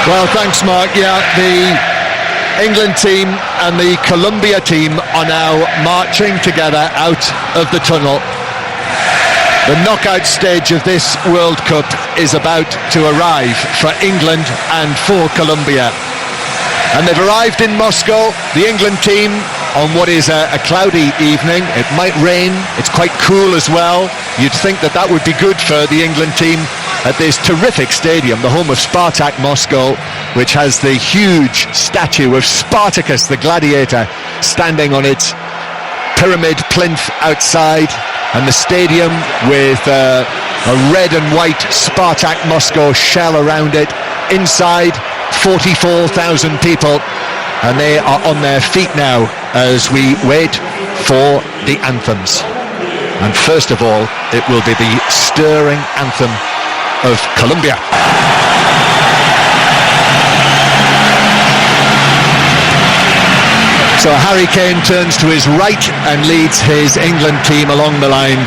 Well, thanks, Mark. Yeah, the England team and the Colombia team are now marching together out of the tunnel. The knockout stage of this World Cup is about to arrive for England and for Colombia. And they've arrived in Moscow, the England team, on what is a cloudy evening. It might rain, it's quite cool as well. You'd think that would be good for the England team at this terrific stadium, the home of Spartak Moscow, which has the huge statue of Spartacus the gladiator standing on its pyramid plinth outside, and the stadium with a red and white Spartak Moscow shell around it. Inside, 44,000 people, and they are on their feet now as we wait for the anthems. And first of all, it will be the stirring anthem of Colombia. So Harry Kane turns to his right and leads his England team along the line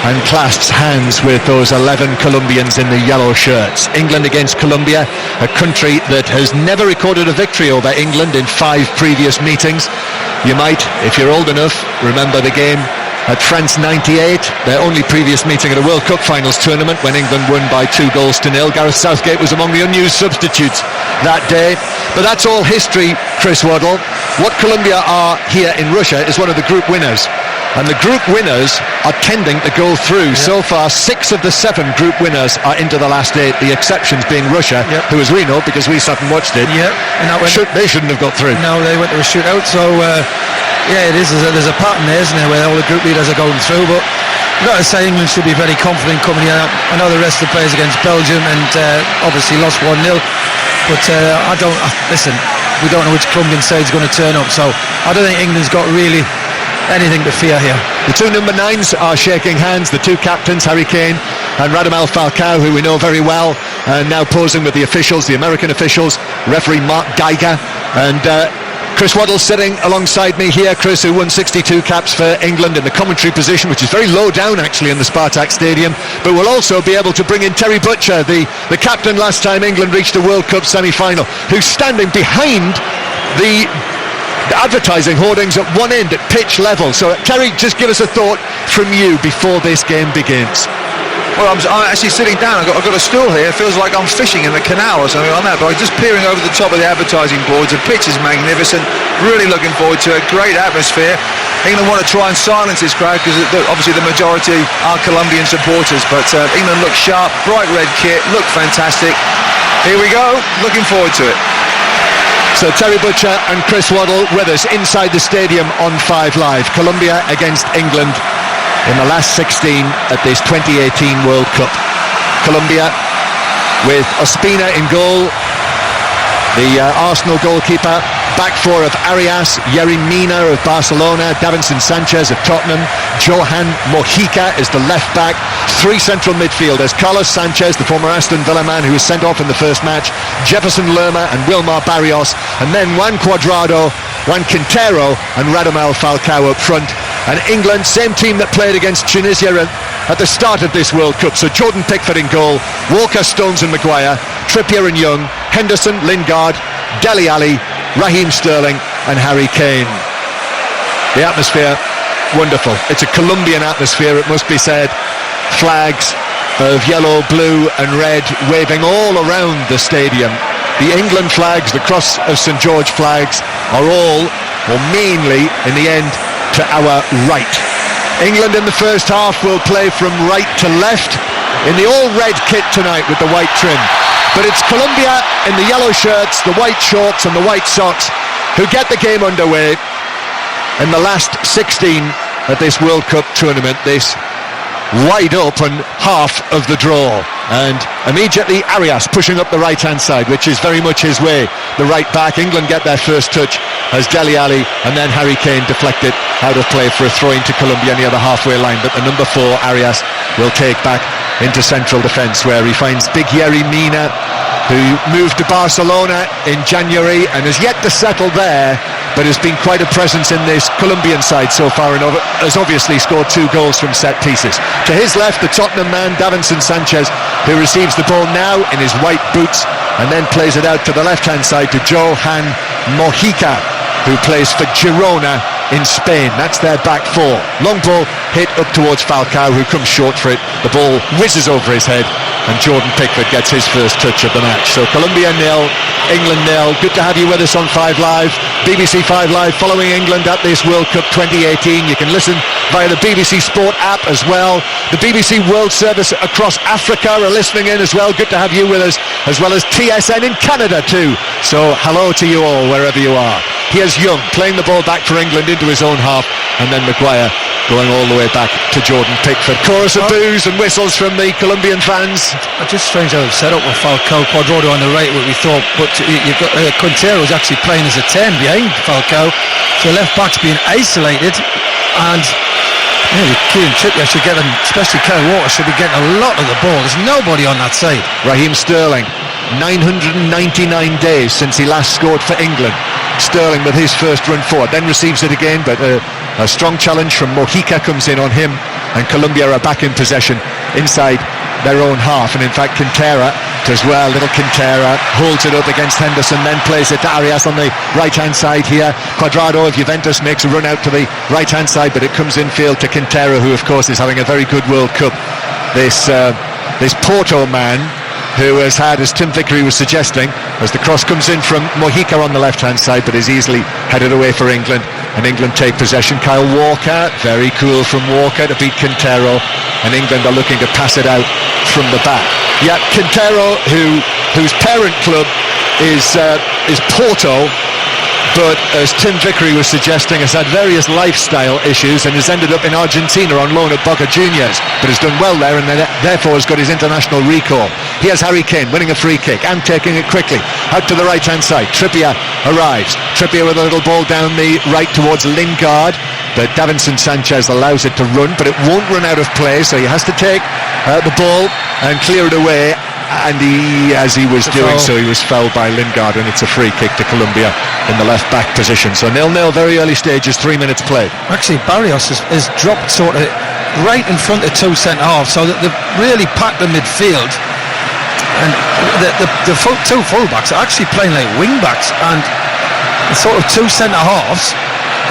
and clasps hands with those 11 Colombians in the yellow shirts. England against Colombia, a country that has never recorded a victory over England in 5 previous meetings. You might, if you're old enough, remember the game at France 98, their only previous meeting at a World Cup Finals tournament, when England won by 2-0. Gareth Southgate was among the unused substitutes that day. But that's all history, Chris Waddle. What Colombia are here in Russia is one of the group winners. And the group winners are tending to go through. Yep. So far, 6 of the 7 group winners are into the last 8, the exceptions being Russia, yep, who, as we know, because we sat and watched it, yep, and they shouldn't have got through. No, they went to a shootout, so yeah, it is. There's a pattern there, isn't there, where all the group leaders are going through. But I've got to say, England should be very confident coming here. I know the rest of the players against Belgium, and obviously lost 1-0. But listen, we don't know which Colombian side is going to turn up, so I don't think England's got really anything to fear here. The 2 number 9s are shaking hands, the 2 captains, Harry Kane and Radamel Falcao, who we know very well, and now posing with the officials, the American officials, referee Mark Geiger, and Chris Waddle sitting alongside me here. Chris, who won 62 caps for England in the commentary position, which is very low down actually in the Spartak Stadium, but we'll also be able to bring in Terry Butcher, the captain last time England reached a World Cup semi-final, who's standing behind the advertising hoardings at one end at pitch level. So Terry, just give us a thought from you before this game begins. Well, I'm actually sitting down. I've got a stool here. It feels like I'm fishing in the canal or something like that, but I'm just peering over the top of the advertising boards. The pitch is magnificent. Really looking forward to it. Great atmosphere. England want to try and silence this crowd because obviously the majority are Colombian supporters, but England look sharp, bright red kit, look fantastic. Here we go. Looking forward to it. So Terry Butcher and Chris Waddle with us inside the stadium on 5 Live. Colombia against England in the last 16 at this 2018 World Cup. Colombia with Ospina in goal, the Arsenal goalkeeper, back 4 of Arias, Yerry Mina of Barcelona, Davinson Sanchez of Tottenham, Johan Mojica is the left back, 3 central midfielders, Carlos Sanchez, the former Aston Villa man who was sent off in the first match, Jefferson Lerma and Wilmar Barrios, and then Juan Cuadrado, Juan Quintero and Radamel Falcao up front. And England, same team that played against Tunisia at the start of this World Cup. So Jordan Pickford in goal, Walker, Stones and Maguire, Trippier and Young, Henderson, Lingard, Dele Alli, Raheem Sterling and Harry Kane. The atmosphere, wonderful. It's a Colombian atmosphere, it must be said. Flags of yellow, blue and red waving all around the stadium. The England flags, the Cross of St George flags are all, or mainly in the end, to our right. England in the first half will play from right to left in the all-red kit tonight with the white trim. But it's Colombia in the yellow shirts, the white shorts and the white socks who get the game underway in the last 16 at this World Cup tournament, this wide open half of the draw. And immediately Arias pushing up the right-hand side, which is very much his way, the right back. England get their first touch as Dele Alli, and then Harry Kane deflected out of play for a throw into Colombia near the halfway line. But the number 4, Arias, will take back into central defence, where he finds big Yerry Mina, who moved to Barcelona in January and has yet to settle there, but has been quite a presence in this Colombian side so far and has obviously scored 2 goals from set pieces. To his left, the Tottenham man, Davinson Sanchez, who receives the ball now in his white boots and then plays it out to the left-hand side to Johan Mojica, who plays for Girona in Spain. That's their back four. Long ball hit up towards Falcao, who comes short for it. The ball whizzes over his head and Jordan Pickford gets his first touch of the match. So Colombia 0, England 0. Good to have you with us on 5 Live, BBC 5 Live, following England at this World Cup 2018. You can listen via the BBC Sport app as well. The BBC World Service across Africa are listening in as well. Good to have you with us, as well as TSN in Canada too. So hello to you all wherever you are. Here's Young playing the ball back for England into his own half, and then Maguire going all the way back to Jordan Pickford. Chorus of boos and whistles from the Colombian fans. Just strange how they've set up with Falcao, Cuadrado on the right, what we thought, but you've got Quintero's actually playing as a 10 behind Falcao, so left back's being isolated, and Kieran Trippier should get them, especially Kyle Walker should be getting a lot of the ball. There's nobody on that side. Raheem Sterling, 999 days since he last scored for England. Sterling with his first run forward, then receives it again, but a strong challenge from Mojica comes in on him, and Colombia are back in possession inside their own half. And in fact Quintero does well. Little Quintero holds it up against Henderson, then plays it to Arias on the right hand side here. Cuadrado of Juventus makes a run out to the right hand side, but it comes infield to Quintero, who of course is having a very good World Cup. This Porto man, who has had, as Tim Vickery was suggesting, as the cross comes in from Mojica on the left-hand side, but is easily headed away for England, and England take possession. Kyle Walker, very cool from Walker to beat Quintero, and England are looking to pass it out from the back. Yeah, Quintero, whose parent club is Porto, but as Tim Vickery was suggesting, has had various lifestyle issues and has ended up in Argentina on loan at Boca Juniors, but has done well there and therefore has got his international recall. Here's Harry Kane winning a free kick and taking it quickly out to the right hand side. Trippier arrives. Trippier with a little ball down the right towards Lingard, but Davinson Sanchez allows it to run, but it won't run out of play, so he has to take the ball and clear it away. And as he was doing so, he was fouled by Lingard, and it's a free kick to Colombia in the left back position. So 0-0, very early stages, 3 minutes played. Actually, Barrios has dropped sort of right in front of two centre halves, so that they've really packed the midfield, and the two full-backs are actually playing like wing-backs, and the sort of two centre halves,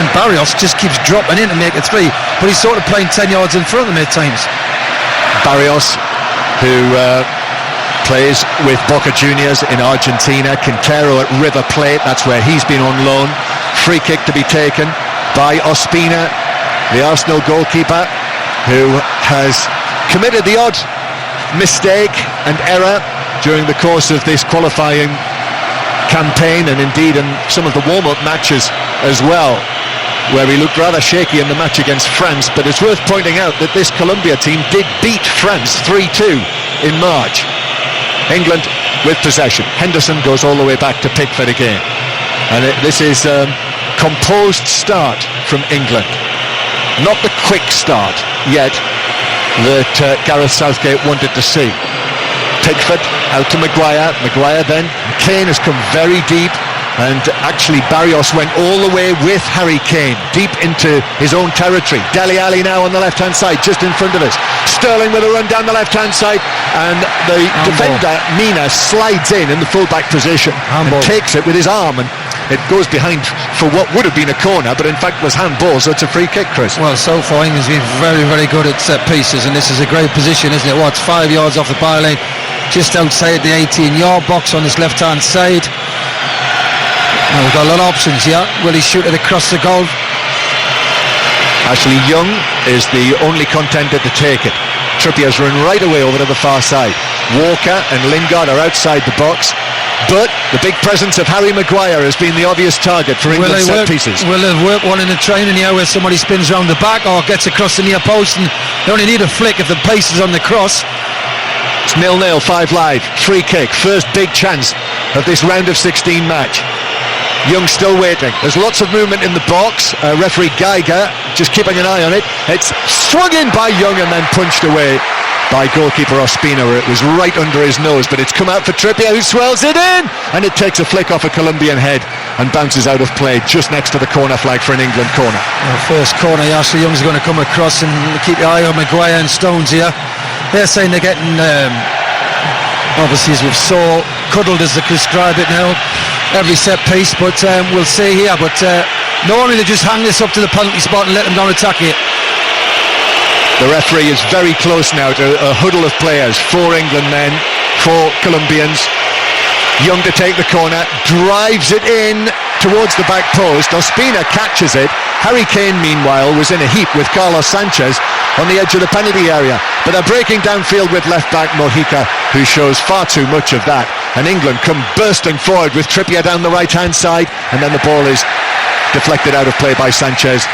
and Barrios just keeps dropping in to make it 3, but he's sort of playing 10 yards in front of them at times. Barrios, who plays with Boca Juniors in Argentina. Quintero at River Plate, that's where he's been on loan. Free kick to be taken by Ospina, the Arsenal goalkeeper, who has committed the odd mistake and error during the course of this qualifying campaign, and indeed in some of the warm-up matches as well, where he looked rather shaky in the match against France. But it's worth pointing out that this Colombia team did beat France 3-2 in March. England with possession. Henderson goes all the way back to Pickford again, and this is a composed start from England, not the quick start yet that Gareth Southgate wanted to see. Pickford out to Maguire then Kane has come very deep, and actually Barrios went all the way with Harry Kane deep into his own territory. Dele Alli now on the left hand side, just in front of us. Sterling with a run down the left hand side, and the defender Mina slides in the full back position and takes it with his arm, and it goes behind for what would have been a corner, but in fact was handball, so it's a free kick, Chris. Well, so far England's been very, very good at set pieces, and this is a great position, isn't it? It's 5 yards off the byline, just outside the 18-yard box on this left hand side. Now we've got a lot of options here. Will he shoot it across the goal? Ashley Young is the only contender to take it. Trippier's run right away over to the far side. Walker and Lingard are outside the box, but the big presence of Harry Maguire has been the obvious target for England's set pieces. Will they work one in the training here where somebody spins round the back or gets across the near post, and they only need a flick if the pace is on the cross? It's 0-0, 5 Live, free kick, first big chance of this round of 16 match. Young still waiting. There's lots of movement in the box. Referee Geiger just keeping an eye on it. It's swung in by Young and then punched away by goalkeeper Ospina, where it was right under his nose, but it's come out for Trippier, who swells it in, and it takes a flick off a Colombian head and bounces out of play just next to the corner flag for an England corner. First corner, Ashley Young's going to come across, and keep your eye on Maguire and Stones here. They're saying they're getting obviously, as we've so cuddled, as they describe it now, every set piece, but we'll see here. But normally they just hang this up to the penalty spot and let them go and attack it. The referee is very close now to a huddle of players. 4 England men, 4 Colombians. Young to take the corner, drives it in towards the back post. Ospina catches it. Harry Kane, meanwhile, was in a heap with Carlos Sanchez on the edge of the penalty area. But they're breaking downfield with left-back Mojica, who shows far too much of that. And England come bursting forward with Trippier down the right-hand side, and then the ball is deflected out of play by Sanchez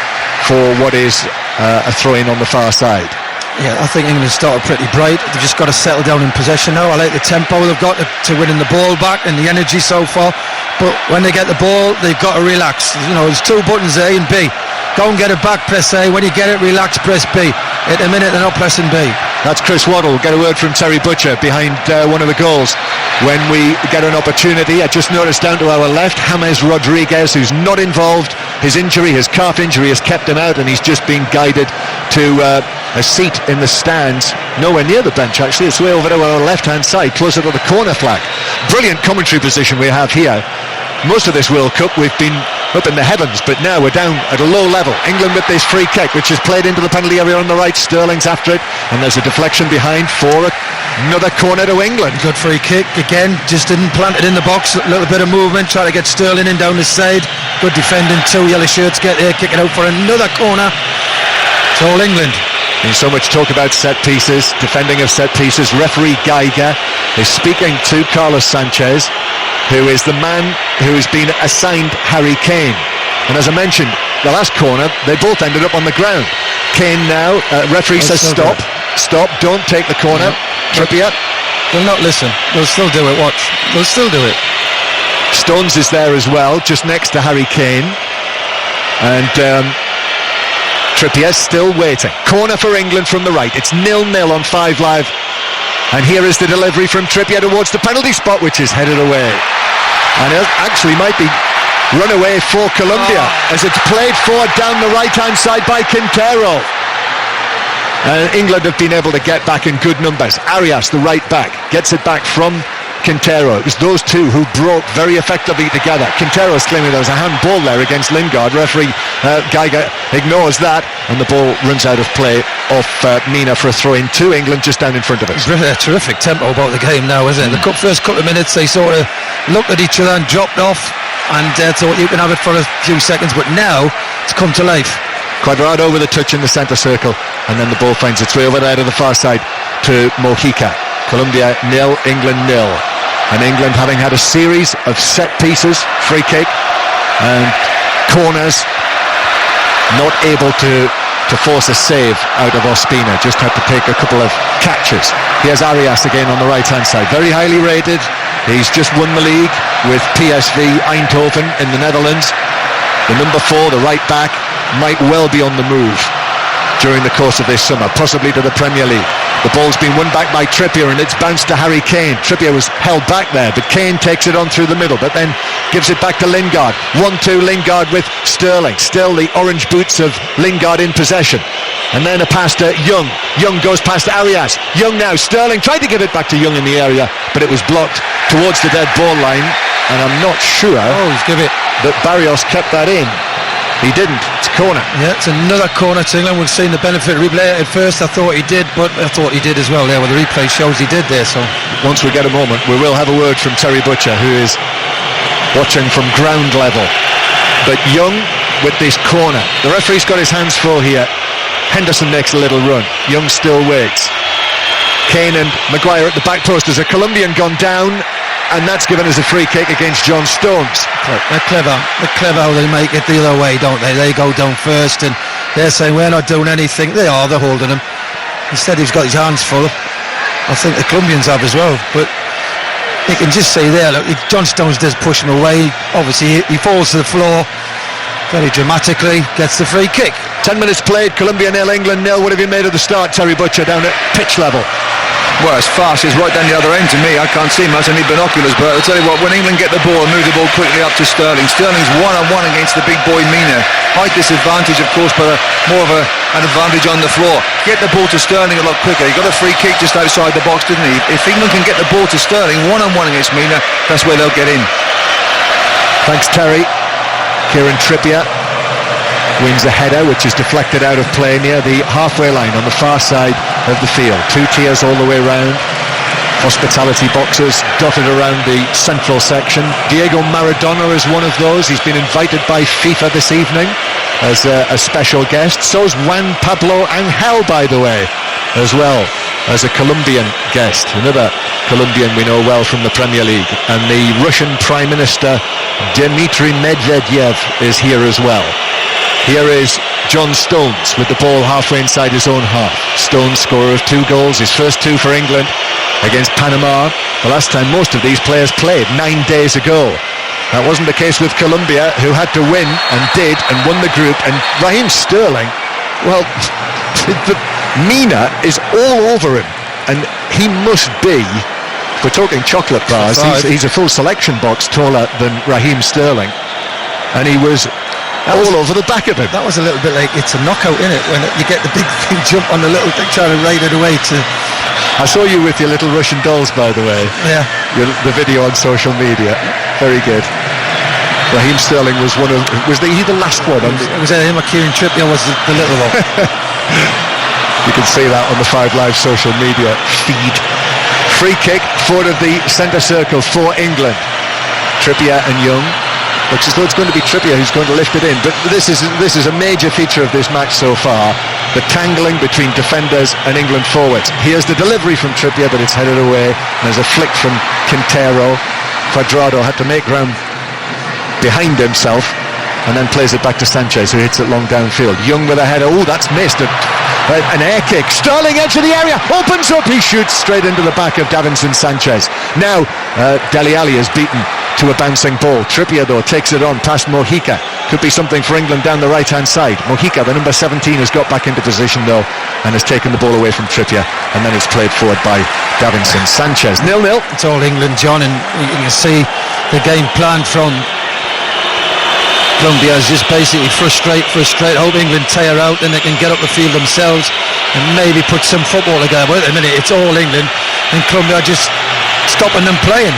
for what is a throw-in on the far side. Yeah, I think England started pretty bright. They've just got to settle down in possession now. I like the tempo they've got to winning the ball back and the energy so far. But when they get the ball, they've got to relax. You know, there's 2 buttons, A and B. Go and get it back, press A. When you get it, relax, press B. At the minute, they're not pressing B. That's Chris Waddle. Get a word from Terry Butcher behind one of the goals. When we get an opportunity, I just noticed down to our left, James Rodriguez, who's not involved. His injury, his calf injury, has kept him out, and he's just been guided to a seat in the stands, nowhere near the bench actually. It's way over to our left-hand side, closer to the corner flag. Brilliant commentary position we have here. Most of this World Cup we've been up in the heavens, but now we're down at a low level. England with this free kick, which is played into the penalty area on the right. Sterling's after it, and there's a deflection behind for another corner to England. Good free kick again, just didn't plant it in the box. A little bit of movement, try to get Sterling in down the side. Good defending, 2 yellow shirts get there, kick it out for another corner. It's all England. There's so much talk about set pieces, defending of set pieces. Referee Geiger is speaking to Carlos Sanchez, who is the man who has been assigned Harry Kane. And as I mentioned, the last corner, they both ended up on the ground. Kane now, referee says stop, don't take the corner. Trippier. They'll not listen, they'll still do it, watch, they'll still do it. Stones is there as well, just next to Harry Kane. And Trippier still waiting. Corner for England from the right. It's 0-0 on 5 Live. And here is the delivery from Trippier towards the penalty spot, which is headed away. And it actually might be run away for Colombia as it's played forward down the right-hand side by Quintero. England have been able to get back in good numbers. Arias, the right back, gets it back from Quintero. It was those two who broke very effectively together. Quintero's claiming there was a handball there against Lingard. Referee Geiger ignores that, and the ball runs out of play off Mina for a throw-in to England just down in front of us. Really a terrific tempo about the game now, isn't it? The first couple of minutes they sort of looked at each other and dropped off, and thought you can have it for a few seconds, but now it's come to life. Cuadrado with a touch in the centre circle, and then the ball finds its way over there to the far side to Mojica. Colombia 0, England 0. And England, having had a series of set pieces, free kick and corners, not able to force a save out of Ospina, just had to take a couple of catches. Here's Arias again on the right hand side, very highly rated. He's just won the league with PSV Eindhoven in the Netherlands. The number 4, the right back, might well be on the move during the course of this summer, possibly to the Premier League. The ball's been won back by Trippier, and it's bounced to Harry Kane. Trippier was held back there, but Kane takes it on through the middle, but then gives it back to Lingard. 1-2 Lingard with Sterling. Still the orange boots of Lingard in possession. And then a pass to Young. Young goes past Arias. Young now, Sterling tried to give it back to Young in the area, but it was blocked towards the dead ball line, and I'm not sure that Barrios kept that in. He didn't. It's a corner. Yeah, it's another corner to England. We've seen the benefit of replay. At first I thought he did, but I thought he did as well there. Well, the replay shows he did there. So once we get a moment, we will have a word from Terry Butcher, who is watching from ground level. But Young with this corner. The referee's got his hands full here. Henderson makes a little run. Young still waits. Kane and Maguire at the back post. There's a Colombian gone down, and that's given us a free kick against John Stones. They're clever how they make it the other way, don't they? They go down first and they're saying we're not doing anything. They're holding him. Instead he's got his hands full. I think the Colombians have as well, but you can just see there, look, John Stones does push him away. Obviously he falls to the floor very dramatically, gets the free kick. 10 minutes played, Colombia 0, England 0. What have you made of the start, Terry Butcher, down at pitch level? Well, as fast as right down the other end to me. I can't see much, I need binoculars, but I'll tell you what, when England get the ball and move the ball quickly up to Sterling's one-on-one against the big boy Mina. Height disadvantage, of course, but more of an advantage on the floor. Get the ball to Sterling a lot quicker. He got a free kick just outside the box, didn't he? If England can get the ball to Sterling one-on-one against Mina, that's where they'll get in. Thanks, Terry. Kieran Trippier wins a header which is deflected out of play near the halfway line on the far side of the field. 2 tiers all the way round. Hospitality boxes dotted around the central section. Diego Maradona is one of those. He's been invited by FIFA this evening as a special guest. So's Juan Pablo Angel, by the way, as well as a Colombian guest. Another Colombian we know well from the Premier League. And the Russian Prime Minister Dmitry Medvedev is here as well. Here is John Stones with the ball halfway inside his own half. Stones, scorer of 2 goals, his first 2 for England against Panama. The last time most of these players played, 9 days ago. That wasn't the case with Colombia, who had to win and did and won the group. And Raheem Sterling, well, Mina is all over him, and he must be, if we're talking chocolate bars, he's a full selection box taller than Raheem Sterling, and he was all over the back of him. That was a little bit like It's a Knockout, innit? When you get the big thing jump on the little thing, trying to ride it away to... I saw you with your little Russian dolls, by the way. Yeah. The video on social media. Very good. Raheem Sterling was one of... Was he the last one? It was him or Kieran Trippier was the little one. You can see that on the 5 Live social media feed. Free kick, forward of the centre circle for England. Trippier and Young. Looks as though it's going to be Trippier who's going to lift it in. But this is a major feature of this match so far. The tangling between defenders and England forwards. Here's the delivery from Trippier, but it's headed away. There's a flick from Quintero. Cuadrado had to make ground behind himself and then plays it back to Sanchez, who hits it long downfield. Young with a header. Oh, that's missed. An air kick. Sterling edge of the area. Opens up. He shoots straight into the back of Davinson Sanchez. Now, Dele Alli is beaten to a bouncing ball. Trippier, though, takes it on past Mojica. Could be something for England down the right-hand side. Mojica, the number 17, has got back into position, though, and has taken the ball away from Trippier. And then it's played forward by Davinson Sanchez. 0-0. It's all England, John, and you can see the game plan from Colombia is just basically frustrate, hope England tire out and they can get up the field themselves and maybe put some football together. But at the minute it's all England and Colombia are just stopping them playing.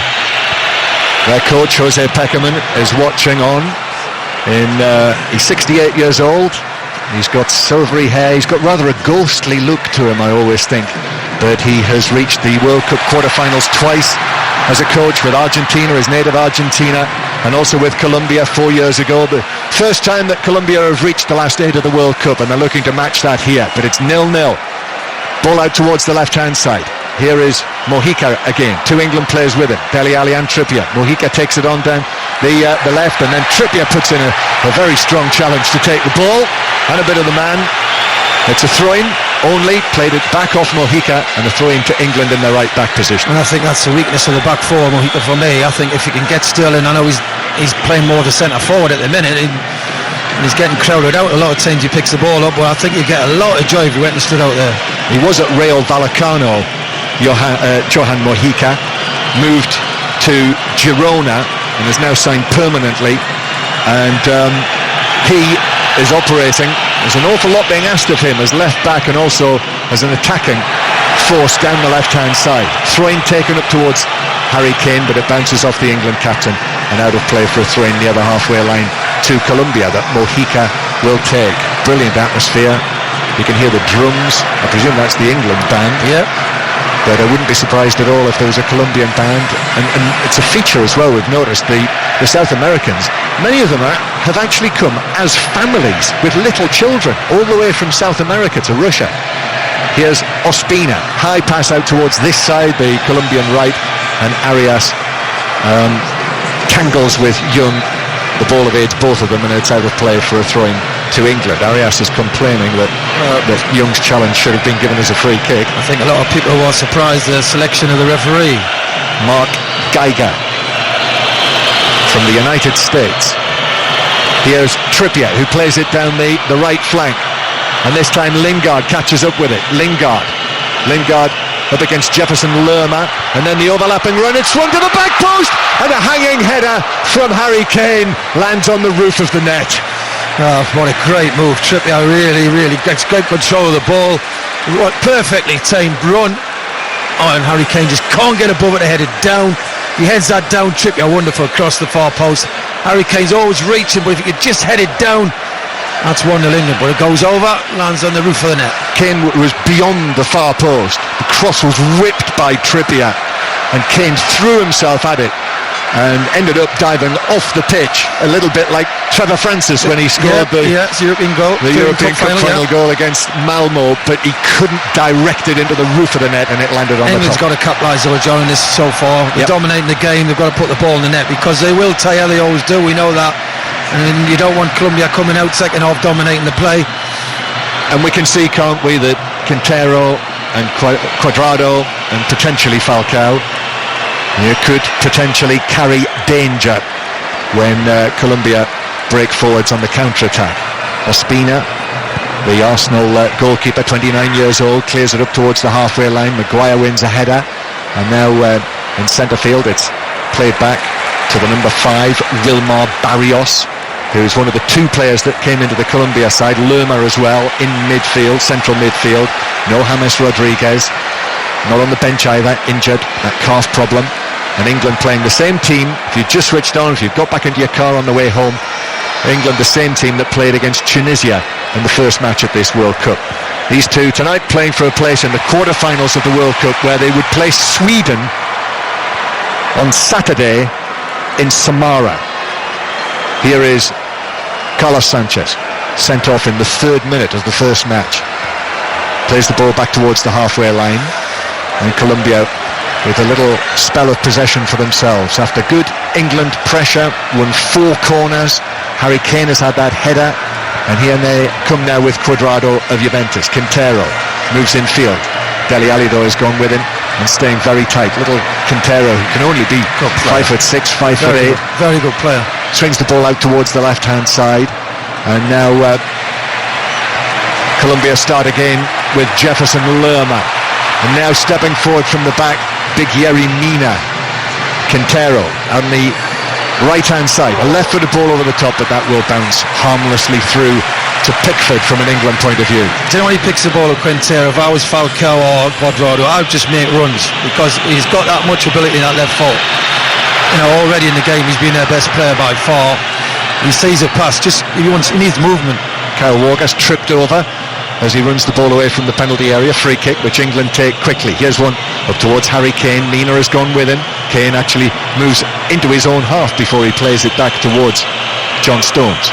Their coach Jose Peckerman is watching on. He's 68 years old. He's got silvery hair. He's got rather a ghostly look to him, I always think. But he has reached the World Cup quarterfinals twice as a coach with Argentina, his native Argentina, and also with Colombia 4 years ago. The first time that Colombia have reached the last 8 of the World Cup, and they're looking to match that here. But it's 0-0. Ball out towards the left-hand side. Here is Mojica again. 2 England players with him, Dele Alli and Trippier. Mojica takes it on down the left, and then Trippier puts in a very strong challenge to take the ball, and a bit of the man. It's a throw-in only, played it back off Mojica, and a throw-in to England in their right back position. And I think that's the weakness of the back four, Mojica, for me. I think if you can get Sterling, I know he's playing more the centre forward at the minute, and he's getting crowded out a lot of times. He picks the ball up, but I think you get a lot of joy if he went and stood out there. He was at Rayo Vallecano, Johan Mojica, moved to Girona and is now signed permanently, and he is operating. There's an awful lot being asked of him as left back and also as an attacking force down the left-hand side. Throw-in taken up towards Harry Kane, but it bounces off the England captain and out of play for a throw-in near the halfway line to Colombia that Mojica will take. Brilliant atmosphere. You can hear the drums. I presume that's the England band. Yep. But I wouldn't be surprised at all if there was a Colombian band. And it's a feature as well, we've noticed. The South Americans, many of them have actually come as families with little children all the way from South America to Russia. Here's Ospina, high pass out towards this side, the Colombian right, and Arias tangles with Young. The ball evades both of them, and it's out of play for a throw-in to England. Arias is complaining that Young's challenge should have been given as a free kick. I think a lot of people were surprised at the selection of the referee. Mark Geiger from the United States. Here's Trippier, who plays it down the right flank, and this time Lingard catches up with it. Lingard up against Jefferson Lerma, and then the overlapping run, it's swung to the back post, and a hanging header from Harry Kane lands on the roof of the net. Oh, what a great move. Trippier really gets great control of the ball. What perfectly timed run. Oh, and Harry Kane just can't get above it to head it down. He heads that down. Trippier wonderful across the far post. Harry Kane's always reaching, but if he could just head it down, that's 1-0 England. But it goes over, lands on the roof of the net. Kane was beyond the far post. The cross was whipped by Trippier, and Kane threw himself at it and ended up diving off the pitch, a little bit like Trevor Francis when he scored the European goal, the European Cup final goal against Malmo, but he couldn't direct it into the roof of the net, and it landed on England's the top. got to capitalise on John in this so far. They're dominating the game. They've got to put the ball in the net, because they will tire. They always do. We know that. And you don't want Colombia coming out second half dominating the play. And we can see, can't we, that Quintero and Cuadrado and potentially Falcao, you could potentially carry danger when Colombia break forwards on the counter-attack. Ospina, the Arsenal goalkeeper, 29 years old, clears it up towards the halfway line. Maguire wins a header, and now in centre field it's played back to the number 5, Wilmar Barrios, who's one of the 2 players that came into the Colombia side. Lerma as well in midfield, central midfield. No James Rodriguez, not on the bench either, injured, that calf problem. And England playing the same team. If you just switched on, if you've got back into your car on the way home, England the same team that played against Tunisia in the first match at this World Cup. These two tonight playing for a place in the quarter-finals of the World Cup, where they would play Sweden on Saturday in Samara. Here is Carlos Sanchez, sent off in the 3rd minute of the first match. Plays the ball back towards the halfway line, and Colombia with a little spell of possession for themselves. After good England pressure, won 4 corners. Harry Kane has had that header, and here they come now with Cuadrado of Juventus. Quintero moves in field. Dele Alli though has gone with him and staying very tight. Little Quintero, who can only be 5'6", 5'8". Very good player. Swings the ball out towards the left-hand side, and now Colombia start again with Jefferson Lerma, and now stepping forward from the back, Big Yerry Mina. Quintero on the right-hand side, a left-footed ball over the top, but that will bounce harmlessly through to Pickford from an England point of view. Do you know when he picks the ball at Quintero? If I was Falcao or Cuadrado, I'd just make runs, because he's got that much ability in that left foot. You know, already in the game he's been their best player by far. He sees a pass, he needs movement. Kyle Walker's tripped over as he runs the ball away from the penalty area. Free kick which England take quickly. Here's one up towards Harry Kane. Mina has gone with him. Kane actually moves into his own half before he plays it back towards John Stones.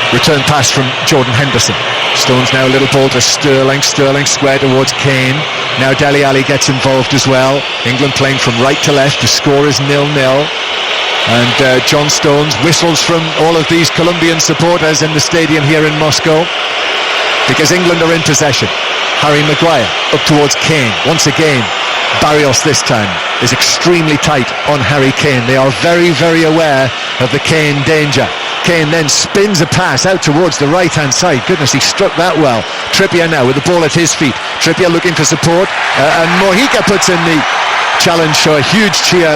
Return pass from Jordan Henderson. Stones now a little ball to Sterling square towards Kane. Now Dele Alli gets involved as well. England playing from right to left. The score is 0-0. And John Stones whistles from all of these Colombian supporters in the stadium here in Moscow, because England are in possession. Harry Maguire up towards Kane. Once again, Barrios this time is extremely tight on Harry Kane. They are very, very aware of the Kane danger. Kane then spins a pass out towards the right-hand side. Goodness, he struck that well. Trippier now with the ball at his feet. Trippier looking for support, and Mojica puts in the challenge, so a huge cheer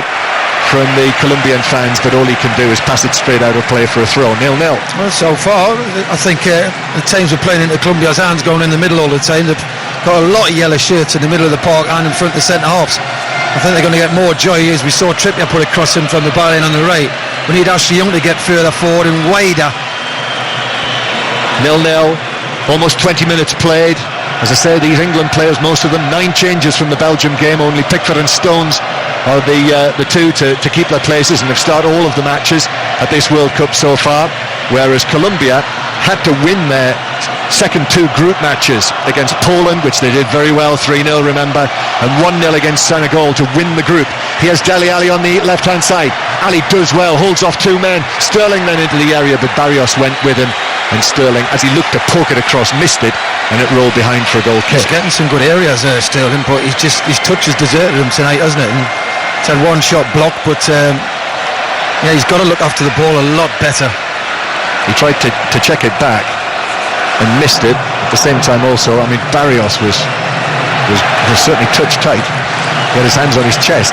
from the Colombian fans, but all he can do is pass it straight out of play for a throw. 0-0. Well, so far I think the teams are playing into Colombia's hands, going in the middle all the time. They've got a lot of yellow shirts in the middle of the park and in front of the centre halves. I think they're going to get more joy, as we saw Trippier put a cross in from the byline on the right. We need Ashley Young to get further forward and wider. 0-0, almost 20 minutes played. As I say, these England players, most of them, 9 changes from the Belgium game. Only Pickford and Stones are the two to keep their places, and have started all of the matches at this World Cup so far, whereas Colombia had to win their second 2 group matches against Poland, which they did very well, 3-0 remember, and 1-0 against Senegal to win the group. Here's Dele Alli on the left hand side. Ali does well, holds off 2 men. Sterling then into the area, but Barrios went with him, and Sterling, as he looked to poke it across, missed it, and it rolled behind for a goal kick. He's getting some good areas there, Sterling, but his touch has deserted him tonight, hasn't it? And he's had 1 shot blocked, but he's got to look after the ball a lot better. He tried to check it back and missed it. At the same time also, I mean, Barrios was was certainly touch tight. He had his hands on his chest,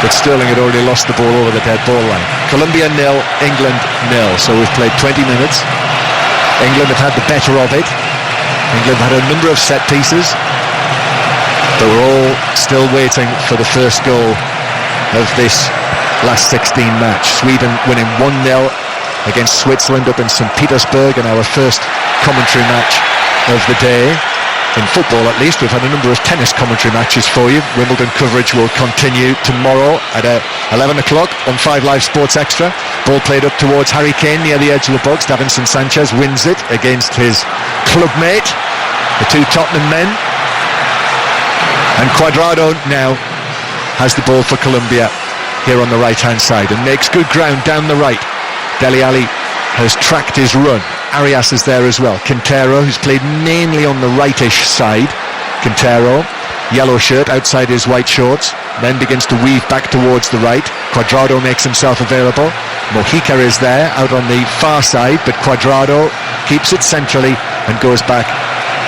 but Sterling had already lost the ball over the dead ball line. Colombia 0, England 0. So we've played 20 minutes. England have had the better of it. England had a number of set pieces, but we're all still waiting for the first goal of this last 16 match. Sweden winning 1-0 against Switzerland up in St. Petersburg in our first commentary match of the day. In football, at least, we've had a number of tennis commentary matches for you. Wimbledon coverage will continue tomorrow at 11 o'clock on 5 Live Sports Extra. Ball played up towards Harry Kane near the edge of the box. Davinson Sanchez wins it against his clubmate, the two Tottenham men. And Cuadrado now has the ball for Colombia here on the right-hand side and makes good ground down the right. Dele Alli has tracked his run. Arias is there as well. Quintero, who's played mainly on the rightish side. Quintero, yellow shirt outside his white shorts, then begins to weave back towards the right. Cuadrado makes himself available. Mojica is there out on the far side, but Cuadrado keeps it centrally and goes back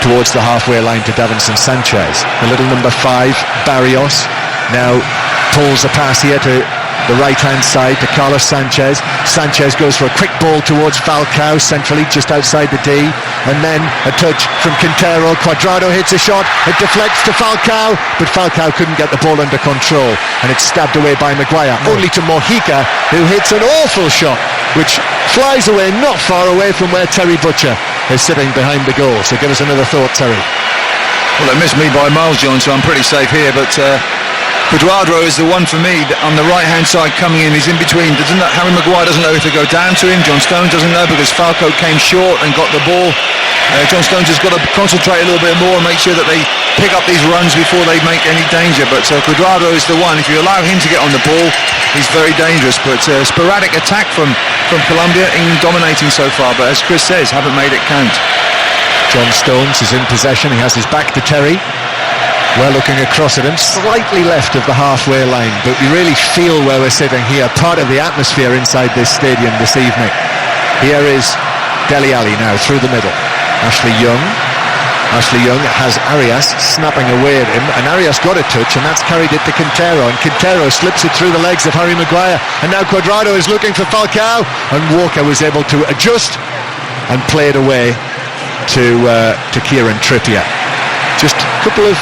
towards the halfway line to Davinson Sanchez. The little number 5, Barrios, now pulls a pass here to the right-hand side to Carlos Sanchez. Sanchez goes for a quick ball towards Falcao, centrally just outside the D, and then a touch from Quintero. Cuadrado hits a shot, it deflects to Falcao, but Falcao couldn't get the ball under control, and it's stabbed away by Maguire, only to Mojica, who hits an awful shot, which flies away not far away from where Terry Butcher is sitting behind the goal. So give us another thought, Terry. Well, they missed me by miles, John, so I'm pretty safe here, but Cuadrado is the one for me on the right-hand side coming in. He's in between. Harry Maguire doesn't know if to go down to him. John Stones doesn't know because Falcao came short and got the ball. John Stones has got to concentrate a little bit more and make sure that they pick up these runs before they make any danger. But Cuadrado is the one. If you allow him to get on the ball, he's very dangerous. But sporadic attack from Colombia, England dominating so far. But as Chris says, haven't made it count. John Stones is in possession. He has his back to Terry. We're looking across at him, slightly left of the halfway line, but we really feel where we're sitting here, part of the atmosphere inside this stadium this evening. Here is Dele Alli now through the middle. Ashley Young has Arias snapping away at him, and Arias got a touch, and that's carried it to Quintero, and Quintero slips it through the legs of Harry Maguire, and now Cuadrado is looking for Falcao, and Walker was able to adjust and play it away to Kieran Trippier. Just a couple of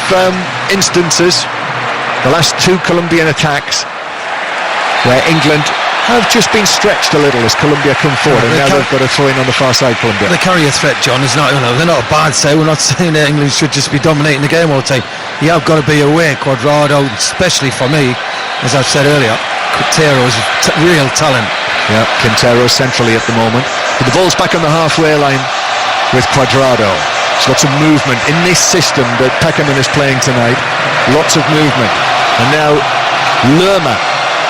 instances, the last 2 Colombian attacks, where England have just been stretched a little as Colombia come forward, and now they've got a throw in on the far side, Colombia. They carry a threat, John. It's not, they're not a bad side. We're not saying that England should just be dominating the game all the time. You have got to be aware, Cuadrado, especially for me, as I've said earlier, Quintero is real talent. Yeah, Quintero centrally at the moment. But the ball's back on the halfway line with Cuadrado. There's lots of movement in this system that Peckerman is playing tonight. Lots of movement. And now Lerma,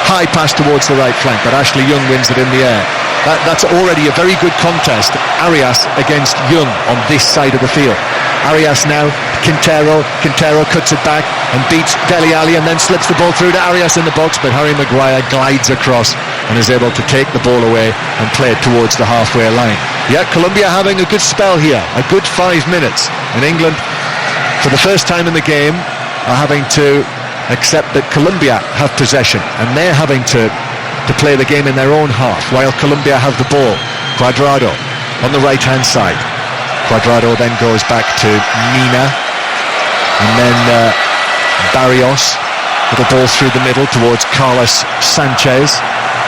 high pass towards the right flank, but Ashley Young wins it in the air. That's already a very good contest. Arias against Young on this side of the field. Arias now, Quintero cuts it back and beats Dele Alli and then slips the ball through to Arias in the box, but Harry Maguire glides across and is able to take the ball away and play it towards the halfway line. Yeah, Colombia having a good spell here, a good 5 minutes, and England, for the first time in the game, are having to accept that Colombia have possession, and they're having to play the game in their own half while Colombia have the ball. Cuadrado on the right-hand side. Cuadrado then goes back to Mina, and then Barrios with the ball through the middle towards Carlos Sanchez.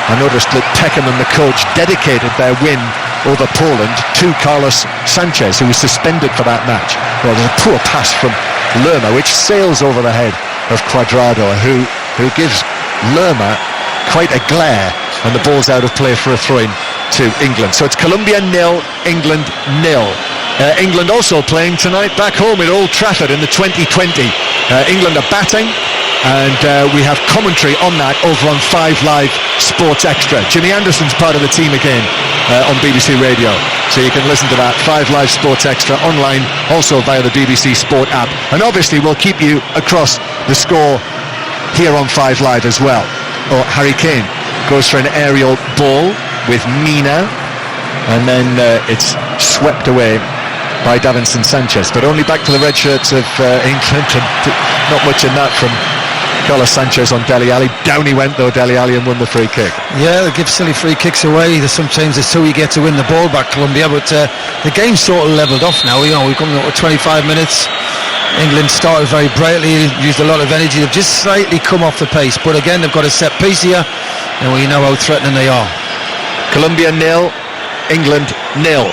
I noticed that Peckham and the coach dedicated their win over Poland to Carlos Sanchez, who was suspended for that match. Well, there's a poor pass from Lerma, which sails over the head of Cuadrado, who gives Lerma quite a glare, and the ball's out of play for a throw-in to England. So it's Colombia 0, England 0. England also playing tonight back home at Old Trafford in the 2020. England are batting, and we have commentary on that over on 5 Live Sports Extra. Jimmy Anderson's part of the team again on BBC Radio, so you can listen to that 5 Live Sports Extra online, also via the BBC Sport app, and obviously we'll keep you across the score here on 5 Live as well. Harry Kane goes for an aerial ball with Mina, and then it's swept away by Davinson Sanchez, but only back to the red shirts of England, and not much in that from Carlos Sanchez on Dele Alli. Down he went though, Dele Alli, and won the free kick. Yeah, they give silly free kicks away. Sometimes it's so you get to win the ball back, Colombia, but the game's sort of levelled off now. You know, we've come up to 25 minutes. England started very brightly, used a lot of energy. They've just slightly come off the pace, but again they've got a set piece here, and we know how threatening they are. Colombia 0, England 0.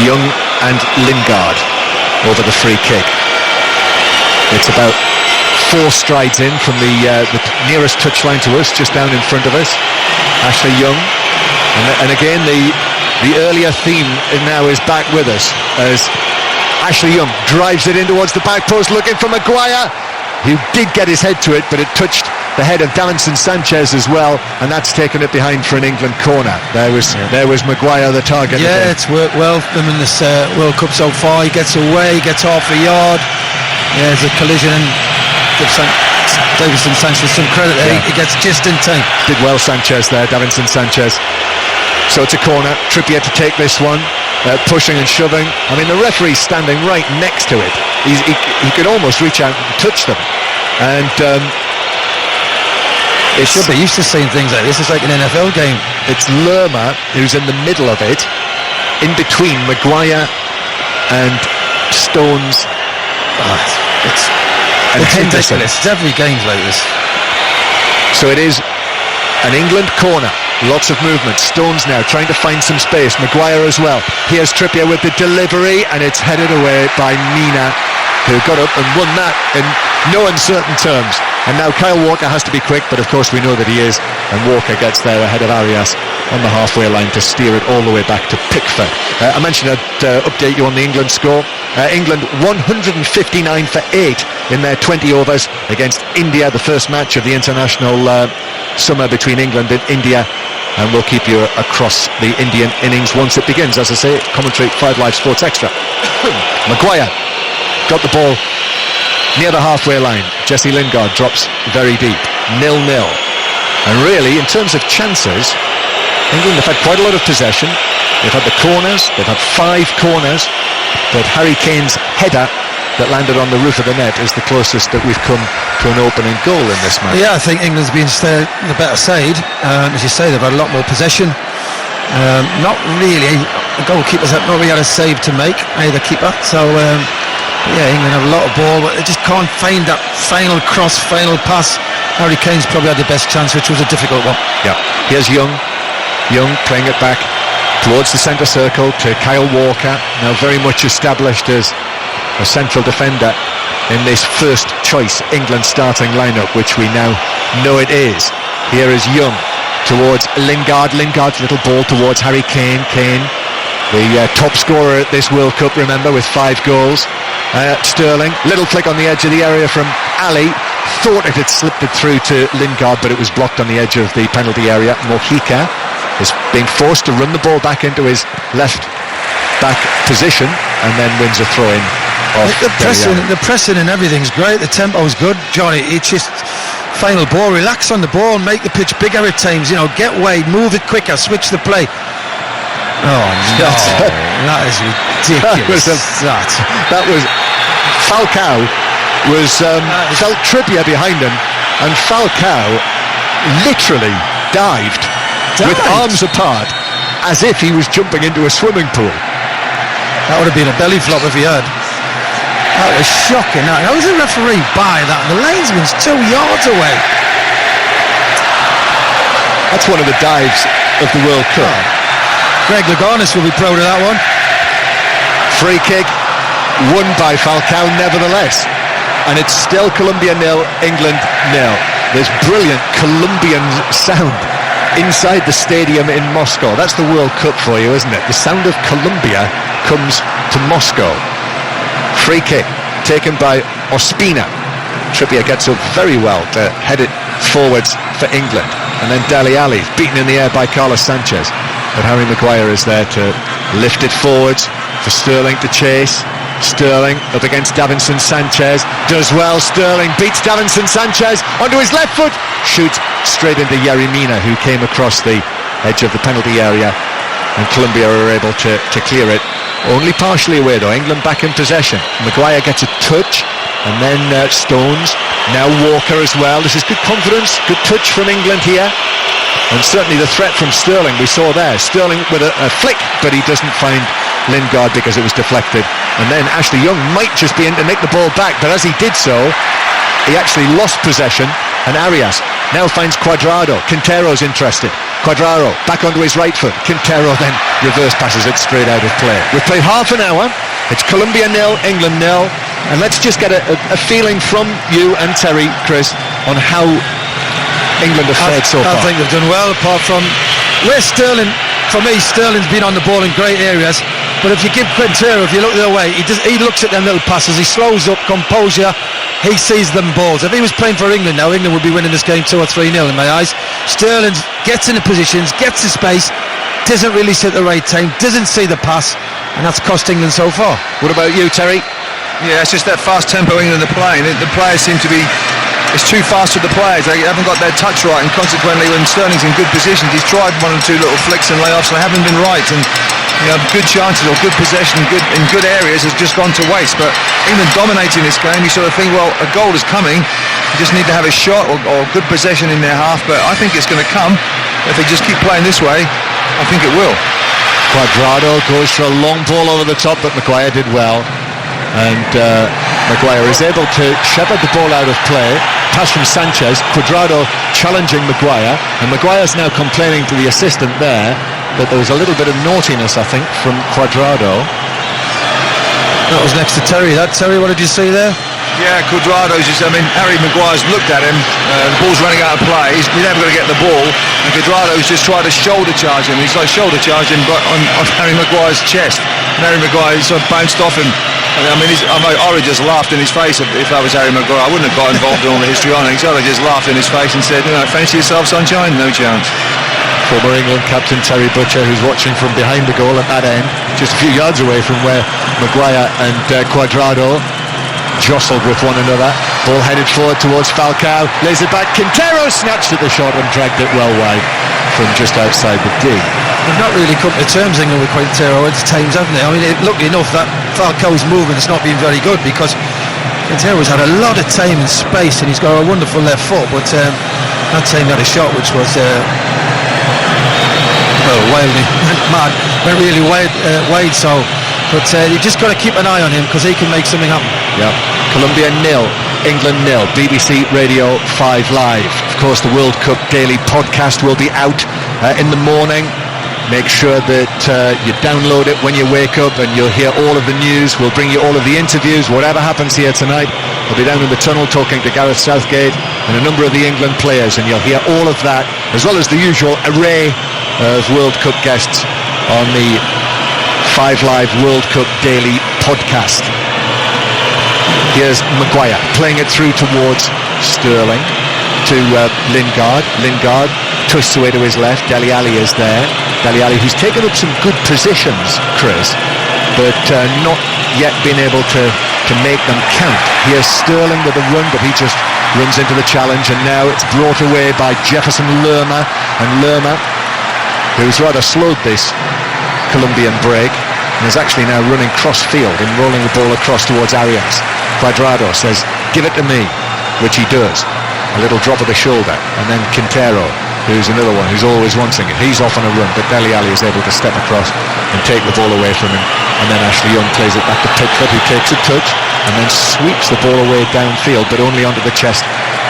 Young and Lingard over the free kick. It's about 4 strides in from the nearest touchline to us, just down in front of us. Ashley Young, and again the earlier theme now is back with us as Ashley Young drives it in towards the back post, looking for Maguire, who did get his head to it, but it touched the head of Davinson Sanchez as well, and that's taken it behind for an England corner. There was Maguire, the target. Yeah, it's worked well for them in this World Cup so far. He gets away, gets half a yard. Yeah, there's a collision, and Davinson Sanchez some credit there. He gets just in time. Did well, Sanchez there, Davinson Sanchez. So it's a corner. Trippier to take this one, pushing and shoving. I mean, the referee's standing right next to it. He could almost reach out and touch them. And it should be used to seeing things like this. It's like an NFL game. It's Lerma who's in the middle of it, in between Maguire and Stones. It's Henderson. ridiculous. It's every game's like this. So it is an England corner. Lots of movement. Stones now trying to find some space. Maguire as well. Here's Trippier with the delivery, and it's headed away by Mina, who got up and won that in no uncertain terms. And now Kyle Walker has to be quick, but of course we know that he is, and Walker gets there ahead of Arias on the halfway line to steer it all the way back to Pickford. I mentioned I'd update you on the England score. England 159 for 8 in their 20 overs against India, the first match of the international summer between England and India, and we'll keep you across the Indian innings once it begins. As I say, commentary 5 Live Sports Extra. Maguire got the ball near the halfway line. Jesse Lingard drops very deep. 0-0. And really, in terms of chances, England have had quite a lot of possession. They've had the corners, they've had 5 corners, but Harry Kane's header that landed on the roof of the net is the closest that we've come to an opening goal in this match. Yeah, I think England's been the better side. As you say, they've had a lot more possession. Not really. The goalkeepers have not really had a save to make, either keeper. So, yeah, England have a lot of ball, but they just can't find that final cross, final pass. Harry Kane's probably had the best chance, which was a difficult one. Yeah. Here's Young playing it back towards the centre circle to Kyle Walker, now very much established as a central defender in this first choice England starting lineup, which we now know it is. Here is Young towards Lingard's little ball towards Harry Kane. The top scorer at this World Cup, remember, with 5 goals. Sterling, little flick on the edge of the area from Ali, thought it had slipped it through to Lingard, but it was blocked on the edge of the penalty area. Mojica is being forced to run the ball back into his left back position, and then wins a throw-in. The pressing and everything's great. The tempo's good, Johnny. It's just final ball. Relax on the ball, make the pitch bigger at times. You know, get wide, move it quicker, switch the play. Oh no, that is ridiculous. That was Falcao felt Trippier behind him, and Falcao literally dived with arms apart as if he was jumping into a swimming pool. That would have been a belly flop if he had. That was shocking. How was the referee by that? The linesman's 2 yards away. That's one of the dives of the World Cup. Greg Louganis will be proud of that one. Free kick won by Falcao nevertheless, and it's still Colombia 0, England 0. There's brilliant Colombian sound inside the stadium in Moscow. That's the World Cup for you, isn't it? The sound of Colombia comes to Moscow. Free kick taken by Ospina. Trippier gets up very well to head it forwards for England, and then Dele Alli beaten in the air by Carlos Sanchez, but Harry Maguire is there to lift it forwards for Sterling to chase. Sterling up against Davinson Sanchez, does well. Sterling beats Davinson Sanchez onto his left foot, shoots straight into Yerry Mina, who came across the edge of the penalty area and Colombia are able to clear it. Only partially away though. England back in possession. Maguire gets a touch, and then Stones, now Walker as well. This is good confidence, good touch from England here, and certainly the threat from Sterling we saw there. Sterling with a flick, but he doesn't find Lingard because it was deflected. And then Ashley Young might just be in to nick the ball back, but as he did so, he actually lost possession, and Arias now finds Cuadrado. Quintero's interested. Cuadrado back onto his right foot. Quintero then reverse passes it straight out of play. We've played half an hour. It's Colombia 0, England 0, and let's just get a feeling from you and Terry, Chris, on how England have fared so far. I think they've done well, apart from where Sterling. For me, Sterling's been on the ball in great areas, but if you give Quintero, if you look the other way, he looks at them little passes, he slows up, composure, he sees them balls. If he was playing for England now, England would be winning this game 2 or 3-0 in my eyes. Sterling gets in the positions, gets the space, doesn't really sit the right time, doesn't see the pass, and that's cost England so far. What about you, Terry? Yeah, it's just that fast tempo England are playing. The players seem to be... It's too fast for the players. They haven't got their touch right, and consequently when Sterling's in good positions, he's tried 1 or 2 little flicks and layoffs and they haven't been right, and good chances or good possession in good areas has just gone to waste. But England dominating this game, you sort of think, well, a goal is coming, you just need to have a shot or good possession in their half, but I think it's going to come. If they just keep playing this way, I think it will. Cuadrado goes for a long ball over the top, but Maguire did well, and Maguire is able to shepherd the ball out of play. Pass from Sanchez, Cuadrado challenging Maguire, and Maguire's now complaining to the assistant there that there was a little bit of naughtiness, I think, from Cuadrado. That was next to Terry. Terry, what did you see there? Yeah, Cuadrado's just, Harry Maguire's looked at him, the ball's running out of play, he's never going to get the ball, and Cuadrado's just tried to shoulder charge him. He's like shoulder charging on Harry Maguire's chest, and Harry Maguire sort of bounced off him. I would have just laughed in his face if I was Harry Maguire. I wouldn't have got involved in all the histrionics. I would have just laughed in his face and said, fancy yourself, sunshine? No chance. Former England captain Terry Butcher, who's watching from behind the goal at that end, just a few yards away from where Maguire and Cuadrado jostled with one another. Ball headed forward towards Falcao, lays it back. Quintero snatched at the shot and dragged it well wide from just outside the D. They've not really come to terms, England, with Quintero at times, haven't they? Luckily enough, that Falcao's movement has not been very good, because Quintero's had a lot of time and space, and he's got a wonderful left foot, but that time he had a shot which was wildly mad, went really wide, so... But you've just got to keep an eye on him, because he can make something happen. Yeah. Colombia 0, England 0. BBC Radio 5 Live. Of course, the World Cup Daily podcast will be out in the morning. Make sure that you download it when you wake up, and you'll hear all of the news. We'll bring you all of the interviews. Whatever happens here tonight, we'll be down in the tunnel talking to Gareth Southgate and a number of the England players, and you'll hear all of that, as well as the usual array of World Cup guests on the 5 Live World Cup Daily podcast. Here's Maguire playing it through towards Sterling, to Lingard. Lingard twists away to his left. Dele Alli is there. Dele Alli, who's taken up some good positions, Chris, but not yet been able to make them count. Here's Sterling with a run, but he just runs into the challenge, and now it's brought away by Jefferson Lerma, and Lerma, who's rather slowed this Colombian break, and is actually now running cross-field and rolling the ball across towards Arias. Cuadrado says, give it to me, which he does. A little drop of the shoulder, and then Quintero, who's another one who's always wanting it. He's off on a run, but Dele Alli is able to step across and take the ball away from him, and then Ashley Young plays it back to Pickford, who takes a touch and then sweeps the ball away downfield, but only onto the chest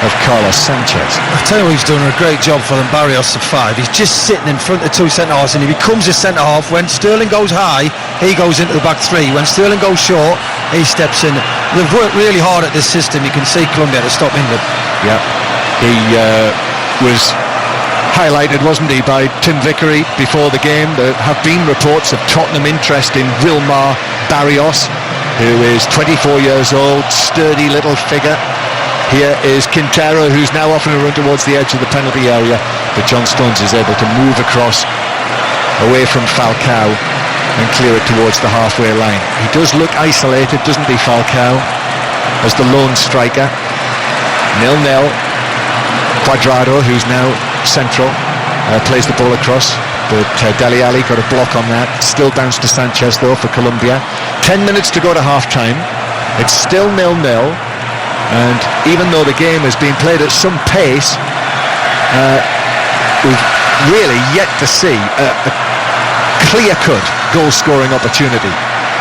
of Carlos Sanchez. I tell you, he's doing a great job for them. Barrios of 5. He's just sitting in front of 2 centre-halves, and he becomes a centre-half. When Sterling goes high, he goes into the back 3. When Sterling goes short, he steps in. They've worked really hard at this system. You can see Colombia to stop England. Yeah, he was highlighted, wasn't he, by Tim Vickery before the game. There have been reports of Tottenham interest in Wilmar Barrios, who is 24 years old, sturdy little figure. Here is Quintero, who's now off on a run towards the edge of the penalty area, but John Stones is able to move across away from Falcao and clear it towards the halfway line. He does look isolated, doesn't he, Falcao, as the lone striker. 0-0. Cuadrado, who's now central, plays the ball across. but Dele Alli got a block on that. Still bounced to Sanchez though for Colombia. 10 minutes to go to half-time. It's still 0-0, and even though the game has been played at some pace, we've really yet to see a clear-cut goal-scoring opportunity.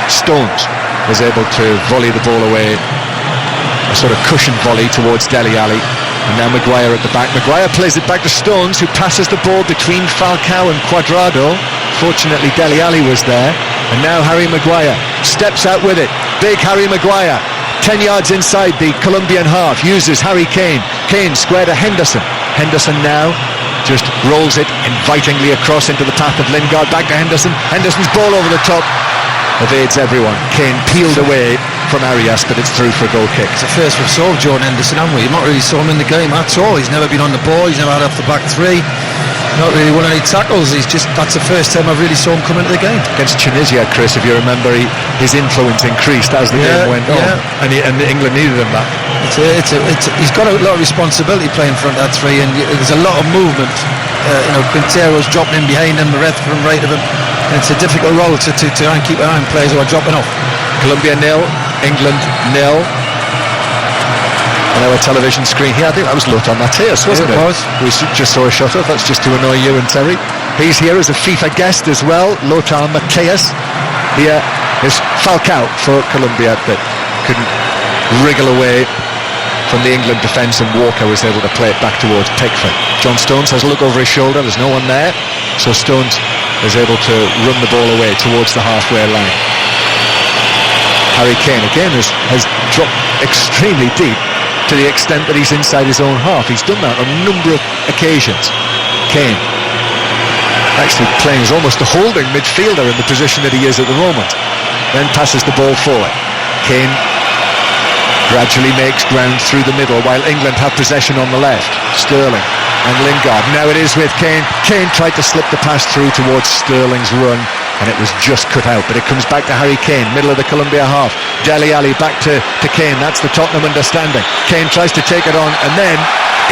Stones was able to volley the ball away, a sort of cushion volley towards Dele Alli, and now Maguire at the back. Maguire plays it back to Stones, who passes the ball between Falcao and Cuadrado. Fortunately Dele Alli was there, and now Harry Maguire steps out with it. Big Harry Maguire, 10 yards inside the Colombian half, uses Harry Kane. Kane square to Henderson. Henderson now just rolls it invitingly across into the path of Lingard. Back to Henderson. Henderson's ball over the top evades everyone. Kane peeled away from Arias, but it's through for a goal kick. It's the first we've saw Jordan Henderson, haven't we? You've not really saw him in the game at all. He's never been on the ball. He's never had off the back three. Not really won any tackles. That's the first time I've really saw him come into the game. Against Tunisia, Chris, if you remember, his influence increased as the game went on, and England needed him that. He's got a lot of responsibility playing front of that three, and there's a lot of movement. Quintero's dropping in behind him, the rest from right of him, and it's a difficult role to try and keep an eye on players who are dropping off. Colombia 0, England 0. On our television screen here, I think that was Lothar Matthäus, wasn't it? It was. We just saw a shot of. That's just to annoy you and Terry. He's here as a FIFA guest as well, Lothar Matthäus. Here is Falcao for Colombia, but couldn't wriggle away from the England defence, and Walker was able to play it back towards Pickford. John Stones has a look over his shoulder. There's no one there, so Stones is able to run the ball away towards the halfway line. Harry Kane again has dropped extremely deep, to the extent that he's inside his own half. He's done that on a number of occasions. Kane actually playing as almost a holding midfielder in the position that he is at the moment. Then passes the ball forward. Kane gradually makes ground through the middle while England have possession on the left. Sterling and Lingard. Now it is with Kane. Kane tried to slip the pass through towards Sterling's run, and it was just cut out, but it comes back to Harry Kane, middle of the Colombia half. Dele Alli back to Kane. That's the Tottenham understanding. Kane tries to take it on, and then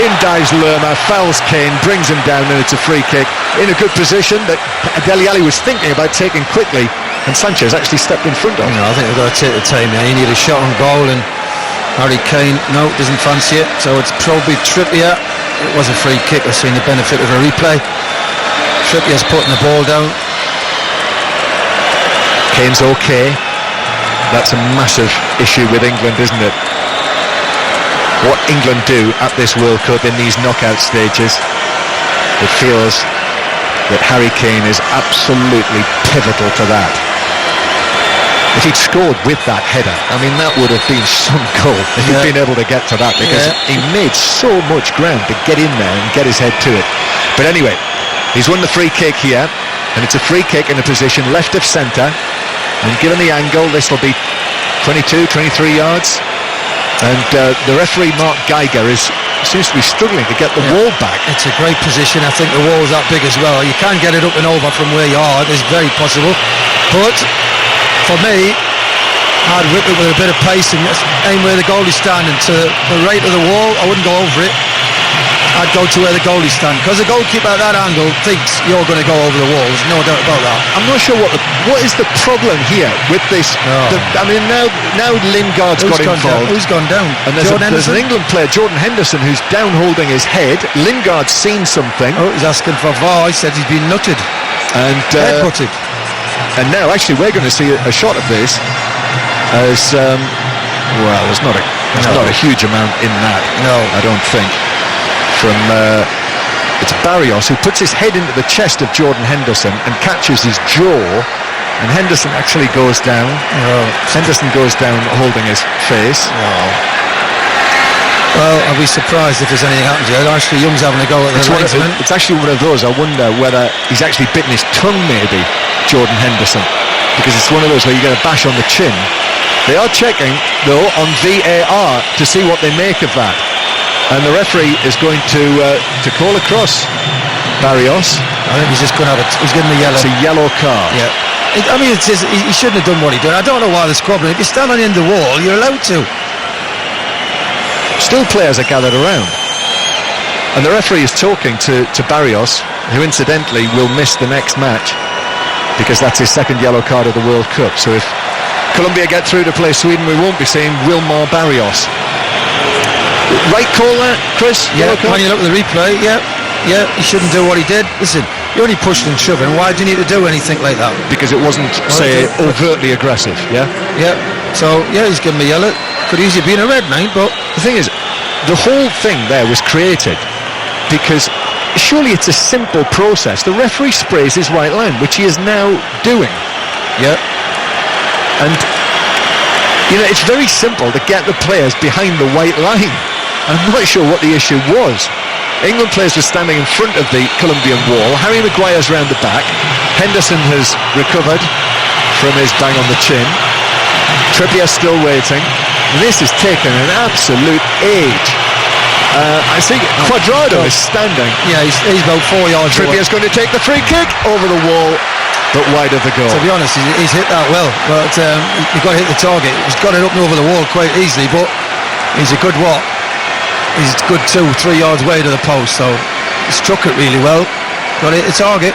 in dives Lerma, fouls Kane, brings him down, and it's a free kick in a good position that Dele Alli was thinking about taking quickly, and Sanchez actually stepped in front of him. I think we've got to take the time now. You need a shot on goal, and Harry Kane doesn't fancy it, so it's probably Trippier. It was a free kick. I've seen the benefit of a replay. Trippier's putting the ball down. Kane's okay. That's a massive issue with England, isn't it? What England do at this World Cup in these knockout stages, it feels that Harry Kane is absolutely pivotal to that. If he'd scored with that header, I mean, that would have been some goal if he'd been able to get to that, because he made so much ground to get in there and get his head to it. But anyway, he's won the free kick here, and it's a free kick in a position left of centre, and given the angle, this will be 22, 23 yards, and the referee Mark Geiger seems to be struggling to get the wall back. It's a great position. I think the wall's that big as well. You can get it up and over from where you are. It's very possible, but for me, I'd whip it with a bit of pace and aim where the goalie's standing to the right of the wall. I wouldn't go over it. I'd go to where the goalie's standing, because the goalkeeper at that angle thinks you're going to go over the wall. There's no doubt about that. I'm not sure what is the problem here with this. I mean, now Lingard's got involved. Who's gone down? And there's an England player, Jordan Henderson, who's down holding his head. Lingard's seen something. Oh, he's asking for VAR. He said he's been nutted and headbutted. And now, actually, we're going to see a shot of this as there's not a huge amount in that. No, I don't think. From it's Barrios, who puts his head into the chest of Jordan Henderson and catches his jaw, and Henderson actually goes down. Henderson goes down holding his face. Well, I'll be surprised if there's anything happens here. Ashley Young's having a go at the linesman. It's actually one of those. I wonder whether he's actually bitten his tongue, maybe, Jordan Henderson, because it's one of those where you get a bash on the chin. They are checking, though, on VAR to see what they make of that. And the referee is going to call across Barrios. I think he's just going to have he's getting the yellow. It's a yellow card. Yeah. I mean, he shouldn't have done what he did. I don't know why they're squabbling. If you're standing in the wall, you're allowed to. Still players are gathered around. And the referee is talking to Barrios. who incidentally will miss the next match because that's his second yellow card of the World Cup. So if Colombia get through to play Sweden, we won't be seeing Wilmar Barrios. Right call there, Chris? Yeah, when you look at the replay, yeah, he shouldn't do what he did. Listen, you're only pushing and shoving. Why do you need to do anything like that? Because it wasn't, say, overtly aggressive, yeah? Yeah, so, yeah, he's given me yellow. Could easily be in a red, mate, but... The thing is, the whole thing there was created because surely it's a simple process. The referee sprays his right line, which he is now doing. Yeah. And, you know, it's very simple to get the players behind the white line. I'm not sure what the issue was. England players were standing in front of the Colombian wall. Harry Maguire's round the back. Henderson has recovered from his bang on the chin. Trippier's still waiting. This has taken an absolute age. I see Cuadrado is standing. Yeah, he's about 4 yards away. Trippier's going to take the free kick over the wall, but wide of the goal. To be honest, he's hit that well, but you've got to hit the target. He's got it up and over the wall quite easily, but he's a good what? He's good 2-3 yards away to the post, so he struck it really well. Got to hit the target.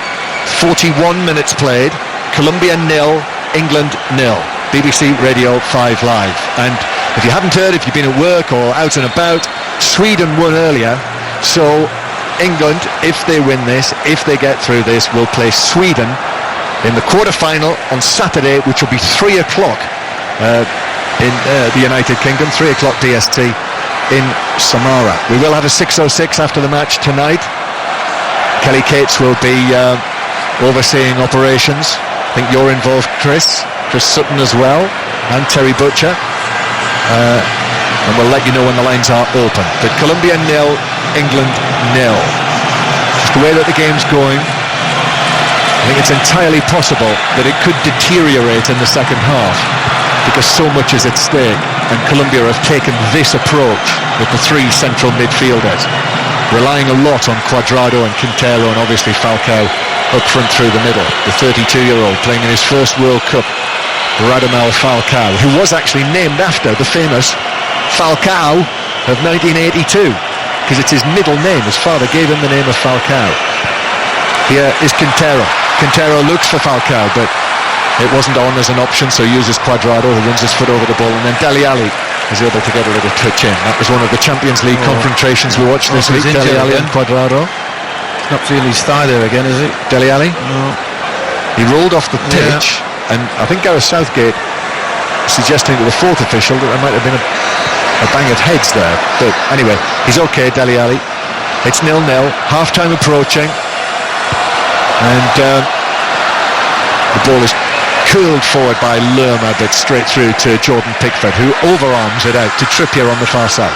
41 minutes played. Colombia 0, England 0. BBC Radio 5 Live. And if you haven't heard, if you've been at work or out and about, Sweden won earlier, so England, if they win this, if they get through this, will play Sweden in the quarter-final on Saturday, which will be 3 o'clock in the United Kingdom, 3 o'clock DST in Samara. We will have a 6:06 after the match tonight. Kelly Cates will be overseeing operations. I think you're involved, Chris Sutton as well, and Terry Butcher. And we'll let you know when the lines are open. But Colombia 0, England 0. Just the way that the game's going, I think it's entirely possible that it could deteriorate in the second half because so much is at stake, and Colombia have taken this approach with the three central midfielders, relying a lot on Cuadrado and Quintero and obviously Falcao up front through the middle. The 32-year-old playing in his first World Cup, Radamel Falcao, who was actually named after the famous Falcao of 1982, because it's his middle name. His father gave him the name of Falcao. Here is Quintero. Quintero looks for Falcao, but it wasn't on as an option, so he uses Cuadrado, who runs his foot over the ball, and then Dele Alli is able to get a little touch in. That was one of the Champions League confrontations we watched this week, Dele Alli and Cuadrado. He's not feeling his thigh there again, is he? Dele Alli? No. He rolled off the pitch, and I think Gareth Southgate suggesting to the fourth official that there might have been a bang of heads there. But anyway, he's okay, Dele Alli. It's 0-0, half-time approaching, and the ball is curled forward by Lerma, but straight through to Jordan Pickford, who overarms it out to Trippier on the far side.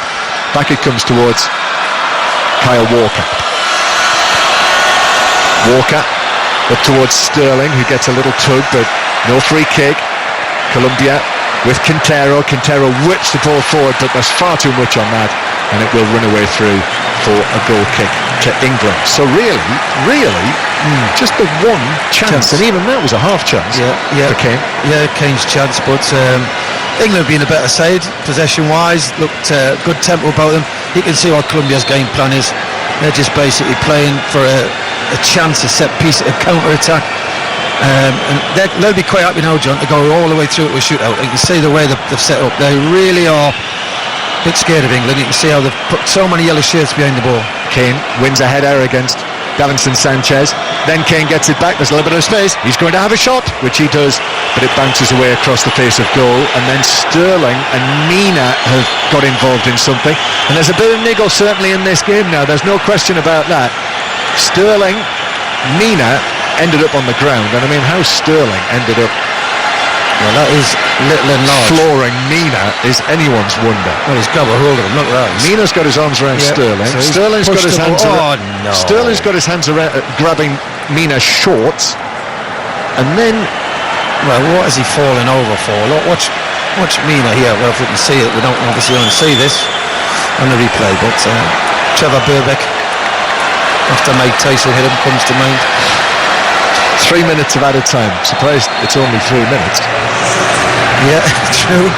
Back it comes towards Kyle Walker. Walker up towards Sterling, who gets a little tug, but no free kick. Colombia with Quintero. Quintero whips the ball forward, but there's far too much on that, and it will run away through for a goal kick to England. So really, just the one chance, and even that was a half chance for Kane. Yeah, Kane's chance, but England being a better side, possession-wise, looked good tempo about them. You can see what Colombia's game plan is. They're just basically playing for a chance, a set piece, a counter-attack. And they'll be quite happy now, John, to go all the way through to a shootout. You can see the way they've set up. They really are a bit scared of England. You can see how they've put so many yellow shirts behind the ball. Kane wins a header against Davinson Sanchez. Then Kane gets it back. There's a little bit of space. He's going to have a shot, which he does, but it bounces away across the face of goal. And then Sterling and Mina have got involved in something. And there's a bit of niggle certainly in this game now. There's no question about that. Sterling, Mina ended up on the ground, and I mean, how Sterling ended up, well, that is little and large. Flooring Mina is anyone's wonder. Well, he's got a hold of him, look at that. Mina's got his arms around Sterling. So Sterling's got his hands around, no. Sterling's got his hands around grabbing Mina's shorts, and then, well, what is he falling over for? Look, watch Mina here. Well, if we can see it, we don't obviously see this on the replay, but Trevor Burbeck, after Mike Tyson hit him, comes to mind. 3 minutes of added time. Surprised it's only 3 minutes. Yeah, true.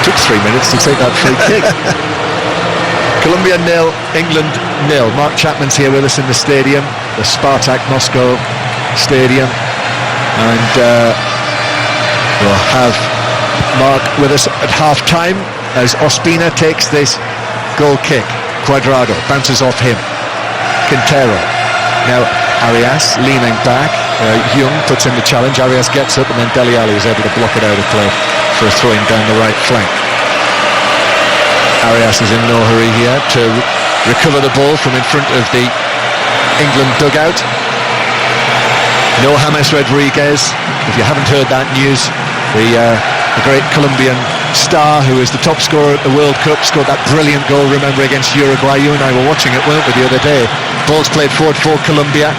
Took 3 minutes to take that free kick. Colombia 0, England 0. Mark Chapman's here with us in the stadium, the Spartak Moscow Stadium, and we'll have Mark with us at half-time as Ospina takes this goal kick. Cuadrado bounces off him. Quintero. Now Arias leaning back. Young puts in the challenge. Arias gets up, and then Dele Alli is able to block it out of play for a throw-in down the right flank. Arias is in no hurry here to recover the ball from in front of the England dugout. No James Rodriguez. If you haven't heard that news, the great Colombian star who is the top scorer at the World Cup, scored that brilliant goal, remember, against Uruguay. You and I were watching it, weren't we, the other day? Ball's played forward for Colombia.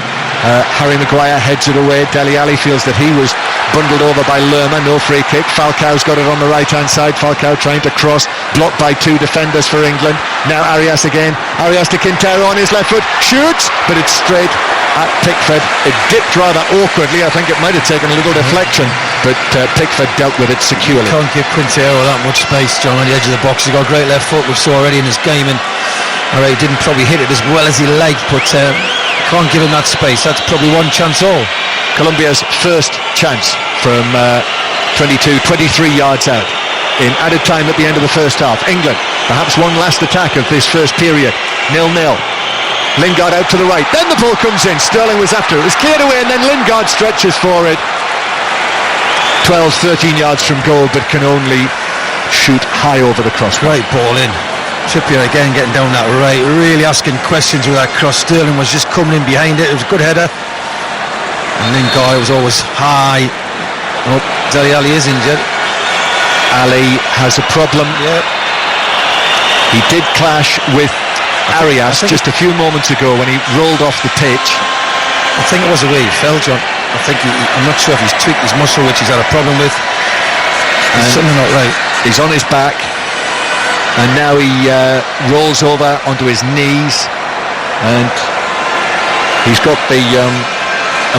Harry Maguire heads it away. Dele Alli feels that he was bundled over by Lerma. No free kick. Falcao's got it on the right hand side. Falcao trying to cross, blocked by two defenders for England. Now Arias again. Arias to Quintero on his left foot, shoots, but it's straight at Pickford. It dipped rather awkwardly. I think it might have taken a little deflection, but Pickford dealt with it securely. Can't give Quintero that much space, John, on the edge of the box. He's got a great left foot, we've saw already in this game, and he didn't probably hit it as well as he liked, but can't give him that space. That's probably one chance all. Colombia's first chance from 23 yards out in added time at the end of the first half. England, perhaps one last attack of this first period. 0-0. Lingard out to the right, then the ball comes in. Sterling was after it, was cleared away, and then Lingard stretches for it. 12-13 yards from goal, but can only shoot high over the crossbar. Right ball in. Trippier again getting down that right, really asking questions with that cross. Sterling was just coming in behind it. It was a good header, and Lingard was always high. Oh, Dele Alli is injured. Ali has a problem. Yep. He did clash with Arias just a few moments ago when he rolled off the pitch. I think it was the way he fell, John. I'm not sure if he's tweaked his muscle, which he's had a problem with. There's something not right. He's on his back, and now he rolls over onto his knees, and he's got the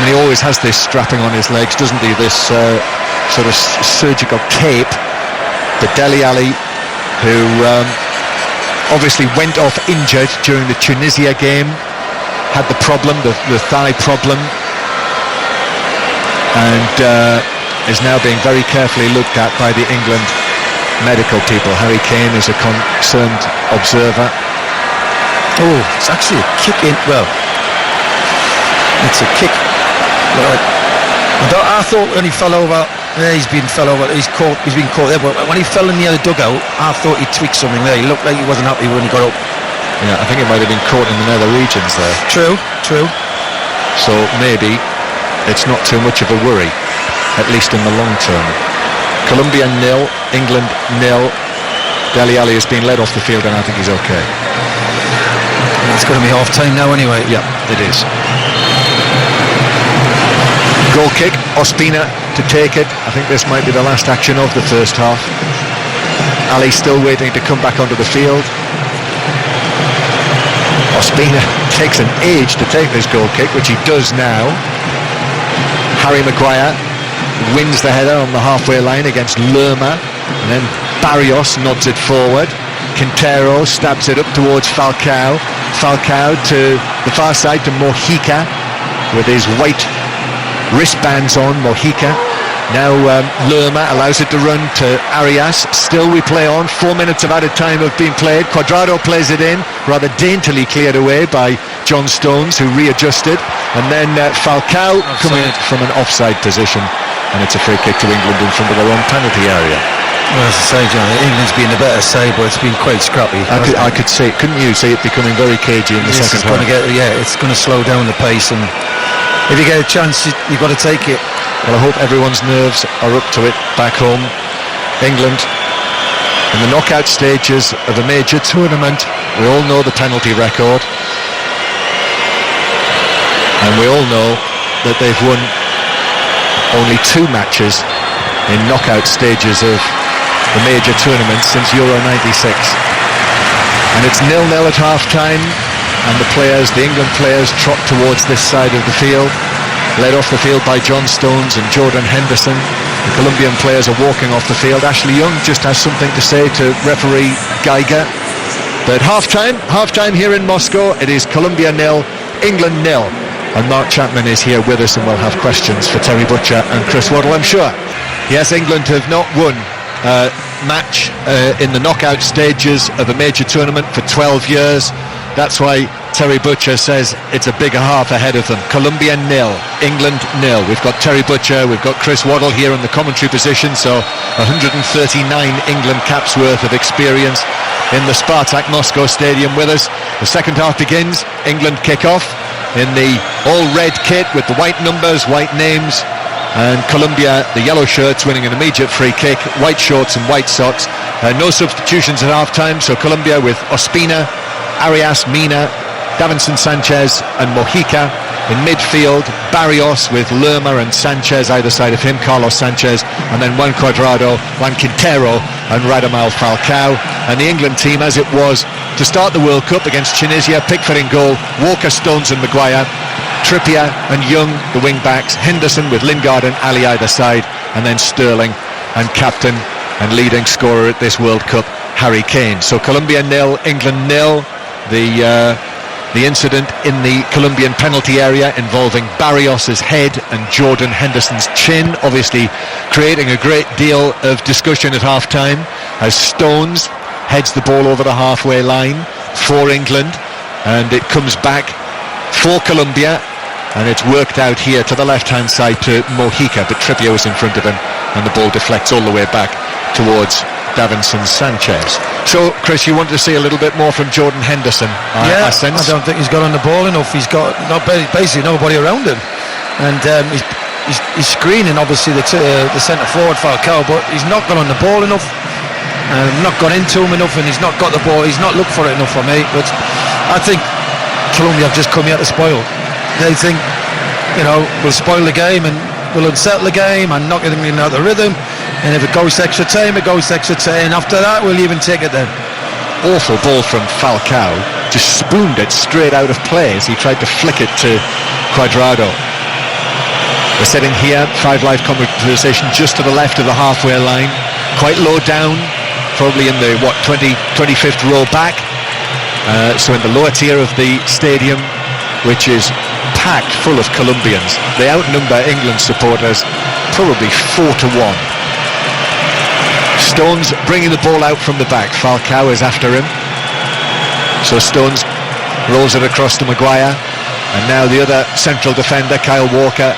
he always has this strapping on his legs, doesn't he, this sort of surgical tape. But Dele Alli, who obviously went off injured during the Tunisia game, had the problem, the thigh problem, and is now being very carefully looked at by the England medical people. Harry Kane is a concerned observer. Oh, it's actually a kick in. Well, it's a kick. I thought when he fell over, he's been caught there, but when he fell in the other dugout, I thought he tweaked something there. He looked like he wasn't happy when he got up. Yeah, I think it might have been caught in the nether regions there. True. So maybe it's not too much of a worry, at least in the long term. Colombia 0, England 0. Dele Alli has been led off the field, and I think he's okay. It's going to be half time now anyway. Yeah, it is. Goal kick, Ospina to take it. I think this might be the last action of the first half. Ali still waiting to come back onto the field. Ospina takes an age to take this goal kick, which he does now. Harry Maguire wins the header on the halfway line against Lerma, and then Barrios nods it forward. Quintero stabs it up towards Falcao. Falcao to the far side to Mojica with his white wristbands on. Mojica. Now Lerma allows it to run to Arias. Still we play on. 4 minutes of added time have been played. Cuadrado plays it in, rather daintily cleared away by John Stones, who readjusted, and then Falcao coming from an offside position, and it's a free kick to England in front of their own penalty area. Well, as I say, John, England's been the better side, but it's been quite scrappy. I could see it. Couldn't you see it becoming very cagey in the second half? It's going to slow down the pace, and if you get a chance, you've got to take it. Well, I hope everyone's nerves are up to it back home. England in the knockout stages of a major tournament. We all know the penalty record, and we all know that they've won only 2 matches in knockout stages of the major tournament since Euro 96. And it's 0-0 at half-time, and the England players trot towards this side of the field, led off the field by John Stones and Jordan Henderson. The Colombian players are walking off the field. Ashley Young just has something to say to referee Geiger. But half-time here in Moscow. It is Colombia 0, England 0. And Mark Chapman is here with us, and we'll have questions for Terry Butcher and Chris Waddle, I'm sure. Yes, England have not won a match in the knockout stages of a major tournament for 12 years. That's why Terry Butcher says it's a bigger half ahead of them. Colombia 0, England 0. We've got Terry Butcher, we've got Chris Waddle here in the commentary position, so 139 England caps worth of experience in the Spartak Moscow Stadium with us. The second half begins. England kick off in the all-red kit with the white numbers, white names, and Colombia, the yellow shirts, winning an immediate free kick, white shorts and white socks. No substitutions at half-time, so Colombia with Ospina, Arias, Mina, Davinson Sanchez and Mojica. In midfield, Barrios with Lerma and Sanchez either side of him, Carlos Sanchez, and then Juan Cuadrado, Juan Quintero and Radamel Falcao. And the England team, as it was to start the World Cup against Tunisia: Pickford in goal, Walker, Stones and Maguire, Trippier and Young the wing backs, Henderson with Lingard and Ali either side, and then Sterling and captain and leading scorer at this World Cup, Harry Kane. So Colombia 0, England 0. The incident in the Colombian penalty area involving Barrios' head and Jordan Henderson's chin, obviously creating a great deal of discussion at half-time, as Stones heads the ball over the halfway line for England, and it comes back for Colombia, and it's worked out here to the left-hand side to Mojica, but Trippier was in front of him, and the ball deflects all the way back towards Davinson Sanchez. So, Chris, you want to see a little bit more from Jordan Henderson, I sense? I don't think he's got on the ball enough. He's got basically nobody around him, and he's screening obviously the centre forward Falcao, but he's not got on the ball enough, not got into him enough, and he's not got the ball. He's not looked for it enough for me. But I think Colombia have just come here to spoil. They think, we'll spoil the game and we'll unsettle the game and knock it out of the rhythm. And if it goes to extra time, it goes to extra time. After that, we'll even take it then. Awful ball from Falcao. Just spooned it straight out of play as he tried to flick it to Cuadrado. We're sitting here, Five Live conversation just to the left of the halfway line. Quite low down, probably in the, 25th row back. So in the lower tier of the stadium, which is packed full of Colombians. They outnumber England supporters probably 4-1. Stones bringing the ball out from the back. Falcao is after him. So Stones rolls it across to Maguire. And now the other central defender, Kyle Walker,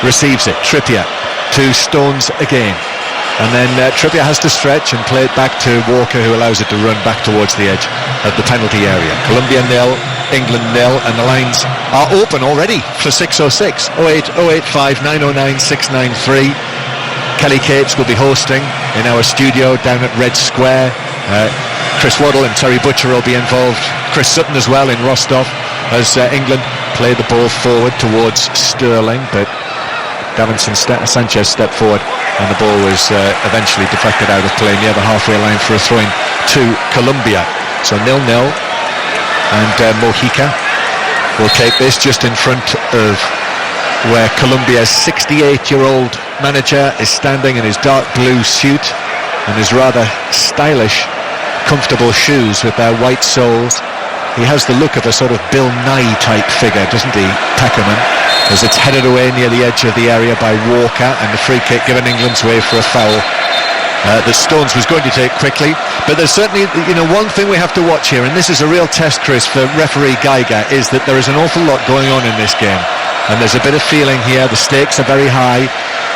receives it. Trippier to Stones again. And then Trippier has to stretch and play it back to Walker, who allows it to run back towards the edge of the penalty area. Colombia 0, England 0, and the lines are open already for 606. 08085 909 693. Kelly Cates will be hosting in our studio down at Red Square. Chris Waddle and Terry Butcher will be involved. Chris Sutton as well in Rostov, as England play the ball forward towards Sterling, but Davinson Sanchez stepped forward and the ball was eventually deflected out of play near the halfway line for a throw-in to Colombia. So 0-0, and Mojica will take this just in front of where Colombia's 68-year-old manager is standing in his dark blue suit and his rather stylish, comfortable shoes with their white soles. He has the look of a sort of Bill Nye type figure, doesn't he, Peckerman? As it's headed away near the edge of the area by Walker, and the free kick given England's way for a foul that Stones was going to take quickly. But there's certainly, one thing we have to watch here, and this is a real test, Chris, for referee Geiger, is that there is an awful lot going on in this game. And there's a bit of feeling here. The stakes are very high.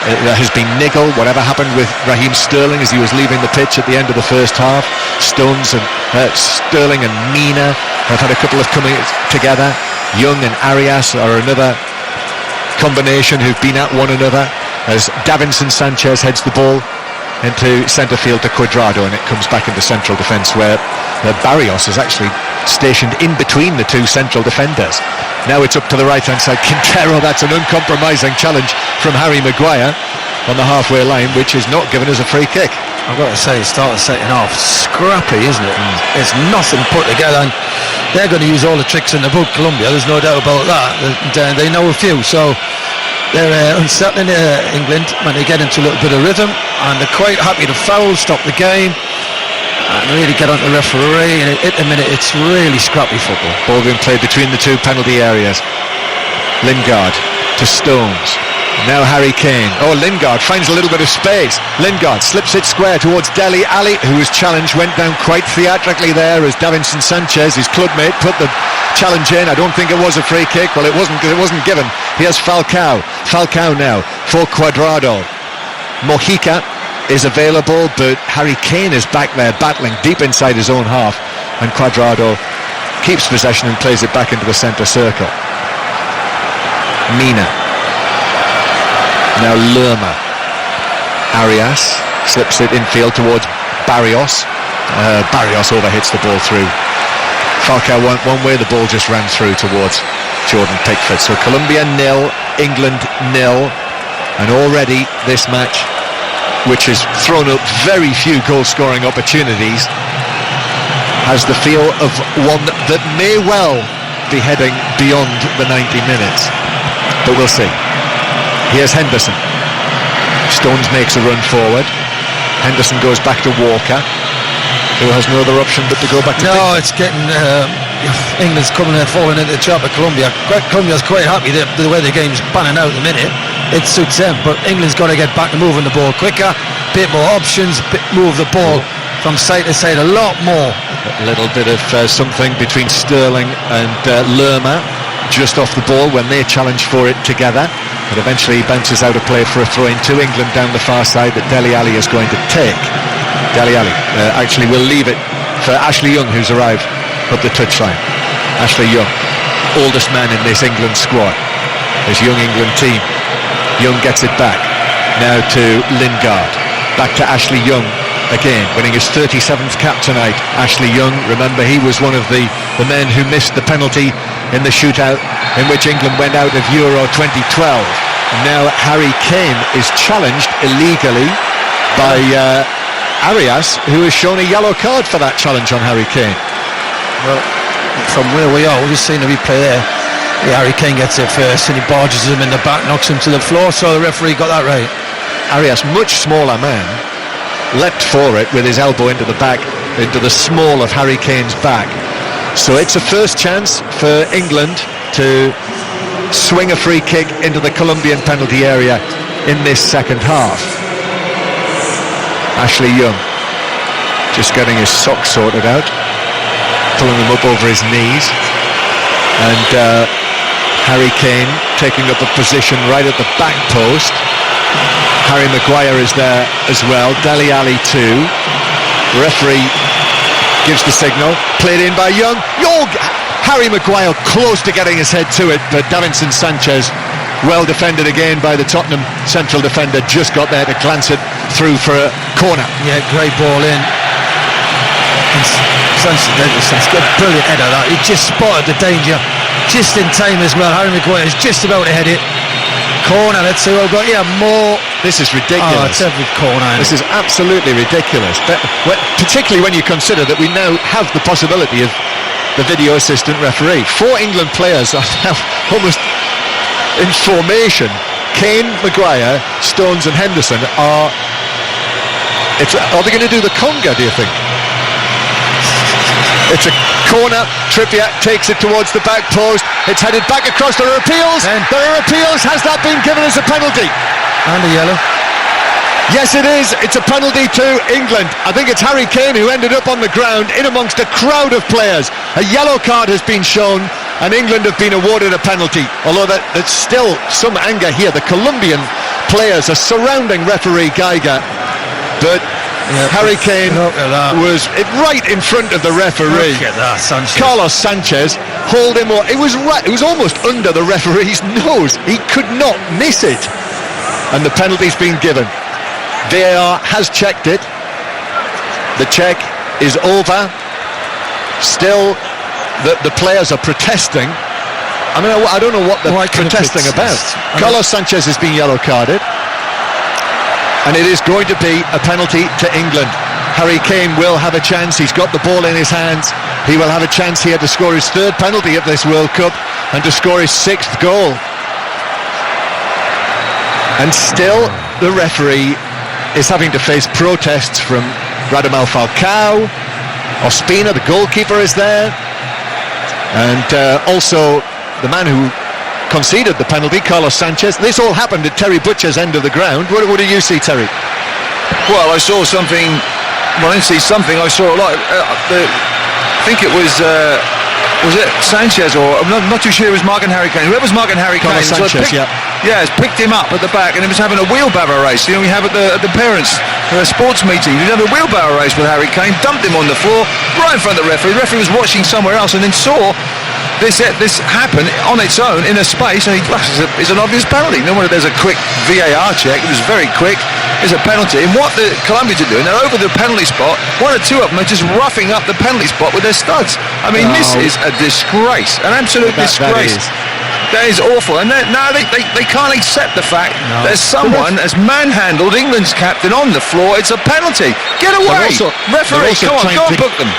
There has been niggle. Whatever happened with Raheem Sterling as he was leaving the pitch at the end of the first half. Stones and Sterling and Mina have had a couple of coming together. Young and Arias are another combination who've been at one another, as Davinson Sanchez heads the ball into centre field to Cuadrado, and it comes back into central defence where Barrios is actually stationed in between the two central defenders. Now it's up to the right hand side. Quintero, that's an uncompromising challenge from Harry Maguire on the halfway line, which is not given as a free kick. I've got to say, it started second half scrappy, isn't it? It's nothing put together, and they're going to use all the tricks in the book, Colombia, there's no doubt about that. They know a few, so they're unsettling England when they get into a little bit of rhythm, and they're quite happy to foul, stop the game. and really get on the referee, and at the minute it's really scrappy football. Ball being played between the two penalty areas. Lingard to Stones. Now Harry Kane. Oh, Lingard finds a little bit of space. Lingard slips it square towards Dele Alli, who was challenged, went down quite theatrically there as Davinson Sanchez, his clubmate, put the challenge in. I don't think it was a free kick. Well, it wasn't because it wasn't given. Here's Falcao. Falcao now for Cuadrado. Mojica is available, but Harry Kane is back there battling deep inside his own half, and Cuadrado keeps possession and plays it back into the centre circle. Mina. Now Lerma. Arias slips it infield towards Barrios. Barrios overhits the ball through. Falcao went one way, the ball just ran through towards Jordan Pickford. So Colombia 0, England 0, and already this match, which has thrown up very few goal-scoring opportunities, has the feel of one that may well be heading beyond the 90 minutes. But we'll see. Here's Henderson. Stones makes a run forward. Henderson goes back to Walker, who has no other option but to go back to No, it's getting... England's coming and falling into the trap of Colombia. Colombia's quite happy the way the game's panning out at the minute. It suits them, but England's got to get back to moving the ball quicker, bit more options, move the ball from side to side a lot more. A little bit of something between Sterling and Lerma just off the ball when they challenge for it together. But eventually he bounces out of play for a throw-in to England down the far side that Dele Alli is going to take. Dele Alli actually will leave it for Ashley Young, who's arrived up the touchline. Ashley Young, oldest man in this England squad, this young England team. Young gets it back, now to Lingard, back to Ashley Young again, winning his 37th cap tonight. Ashley Young, remember, he was one of the men who missed the penalty in the shootout in which England went out of Euro 2012. And now Harry Kane is challenged illegally by Arias, who has shown a yellow card for that challenge on Harry Kane. Well, from where we are, we've just seen the replay there. Yeah, Harry Kane gets it first and he barges him in the back, knocks him to the floor, so the referee got that right. Arias, much smaller man, leapt for it with his elbow into the back, into the small of Harry Kane's back. So it's a first chance for England to swing a free kick into the Colombian penalty area in this second half. Ashley Young just getting his socks sorted out, pulling them up over his knees, and Harry Kane taking up a position right at the back post. Harry Maguire is there as well. Dele Alli too. The referee gives the signal. Played in by Young. Harry Maguire close to getting his head to it, but Davinson Sanchez, well defended again by the Tottenham central defender, just got there to glance it through for a corner. Yeah, great ball in. And Sanchez got a brilliant header that. He just spotted the danger just in time as well. Harry Maguire is just about to head it. Corner, let's see what we've got here. More. This is ridiculous. Oh, it's every corner. This is absolutely ridiculous. But particularly when you consider that we now have the possibility of the video assistant referee. 4 England players are now almost in formation. Kane, Maguire, Stones and Henderson are they going to do the conga, do you think? It's a corner. Trippier takes it towards the back post. It's headed back across. There are appeals. There are appeals. Has that been given as a penalty? And a yellow. Yes, it is. It's a penalty to England. I think it's Harry Kane who ended up on the ground in amongst a crowd of players. A yellow card has been shown and England have been awarded a penalty. Although there's still some anger here. The Colombian players are surrounding referee Geiger, but Harry Kane was right in front of the referee. Look at that, Sanchez. Carlos Sanchez hauled him. It was almost under the referee's nose. He could not miss it, and the penalty's been given. VAR has checked it. The check is over. Still, the players are protesting. I mean, I don't know what they're protesting about. Carlos Sanchez has been yellow carded, and it is going to be a penalty to England. Harry Kane will have a chance. He's got the ball in his hands. He will have a chance here to score his 3rd penalty of this World Cup and to score his 6th goal. And still, the referee is having to face protests from Radamel Falcao, Ospina, the goalkeeper, is there, and also the man who conceded the penalty, Carlos Sanchez. This all happened at Terry Butcher's end of the ground. What do you see, Terry? Well, I saw something. Well, I didn't see something. I saw a lot. I think it was it Sanchez, or I'm not too sure it was Mark and Harry Kane. Whoever's Mark and Harry Kane. Sanchez, has picked him up at the back, and he was having a wheelbarrow race. You know, we have at the parents' sports meeting. He was having a wheelbarrow race with Harry Kane, dumped him on the floor, right in front of the referee. The referee was watching somewhere else, and then saw this happen on its own in a space, and it's an obvious penalty. No wonder there's a quick VAR check. It was very quick. It's a penalty. And what the Colombians are doing, they're over the penalty spot. One or two of them are just roughing up the penalty spot with their studs. I mean, this is a disgrace, an absolute disgrace. That is awful. And now they can't accept the fact that someone has manhandled England's captain on the floor. It's a penalty. Get away. Referee, come on, go and book them.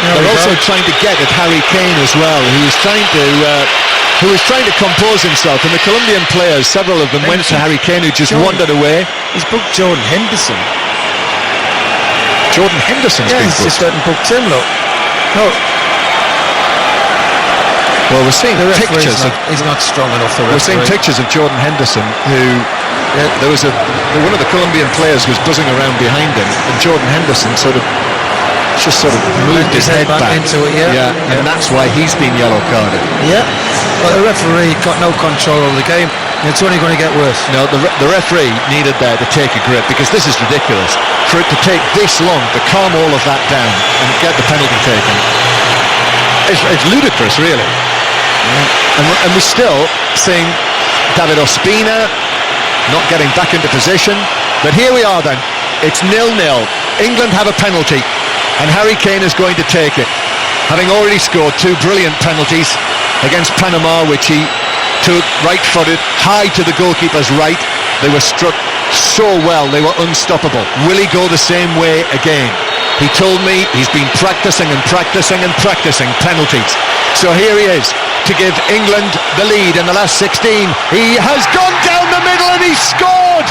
They're also trying to get at Harry Kane as well, who was trying to compose himself, and the Colombian players, several of them, went to Harry Kane, who just wandered away. He's booked Jordan Henderson. Jordan Henderson's been booked. He's just went and booked him, look. No. Well, we're seeing pictures. He's not strong enough. We're seeing pictures of Jordan Henderson, who there was one of the Colombian players was buzzing around behind him, and Jordan Henderson sort of moved his head back into it, and that's why he's been yellow carded. Yeah, but the referee got no control over the game. It's only going to get worse. No, the referee needed there to take a grip, because this is ridiculous. For it to take this long to calm all of that down and get the penalty taken, it's ludicrous, really. And we're still seeing David Ospina not getting back into position. But here we are then. It's 0-0. England have a penalty, and Harry Kane is going to take it, having already scored two brilliant penalties against Panama, which he took right-footed, high to the goalkeeper's right. They were struck so well, they were unstoppable. Will he go the same way again? He told me he's been practicing penalties. So here he is to give England the lead in the last 16. He has gone down the middle and he's scored.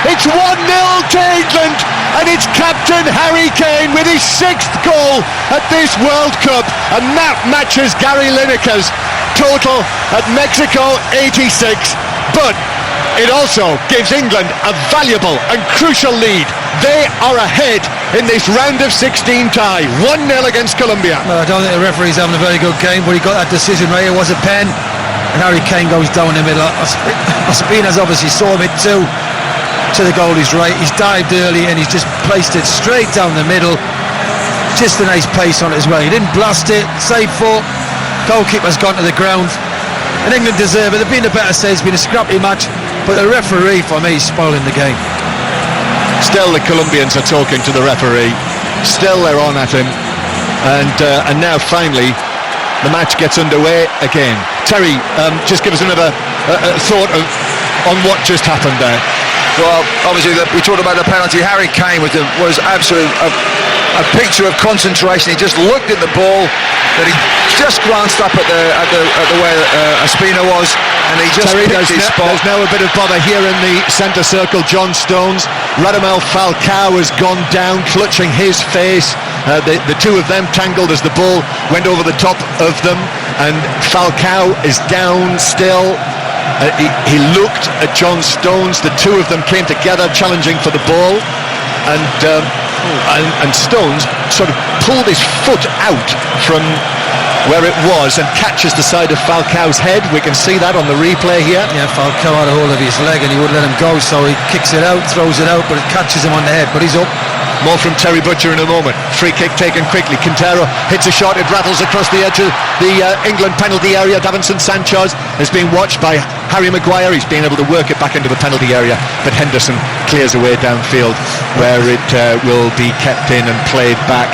It's 1-0 to England, and it's Captain Harry Kane with his 6th goal at this World Cup, and that matches Gary Lineker's total at Mexico 86. But it also gives England a valuable and crucial lead. They are ahead in this round of 16 tie, 1-0 against Colombia. Well, I don't think the referee's having a very good game, but he got that decision right. It was a pen, and Harry Kane goes down the middle. Ospina's obviously saw him too, to the goalie's right. He's dived early and he's just placed it straight down the middle. Just a nice pace on it as well. He didn't blast it, safe foot. Goalkeeper's gone to the ground, and England deserve it. They've been a better side. It's been a scrappy match, but the referee, for me, is spoiling the game. Still the Colombians are talking to the referee. Still they're on at him. And now finally the match gets underway again. Terry, just give us another thought on what just happened there. Well, obviously we talked about the penalty. Harry Kane was absolute a picture of concentration. He just looked at the ball, that he just glanced up at the way Ospina was, and he just picked his spot. There's now a bit of bother here in the centre circle. John Stones, Radamel Falcao has gone down, clutching his face. The two of them tangled as the ball went over the top of them, and Falcao is down still. He looked at John Stones. The two of them came together, challenging for the ball, and Stones sort of pulled his foot out from where it was and catches the side of Falcao's head. We can see that on the replay here. Yeah, Falcao had a hold of his leg and he wouldn't let him go, so he kicks it out, throws it out, but it catches him on the head. But he's up. More from Terry Butcher in a moment. Free kick taken quickly. Quintero hits a shot. It rattles across the edge of the England penalty area. Davinson Sanchez has been watched by Harry Maguire. He's been able to work it back into the penalty area, but Henderson clears away downfield, where it will be kept in and played back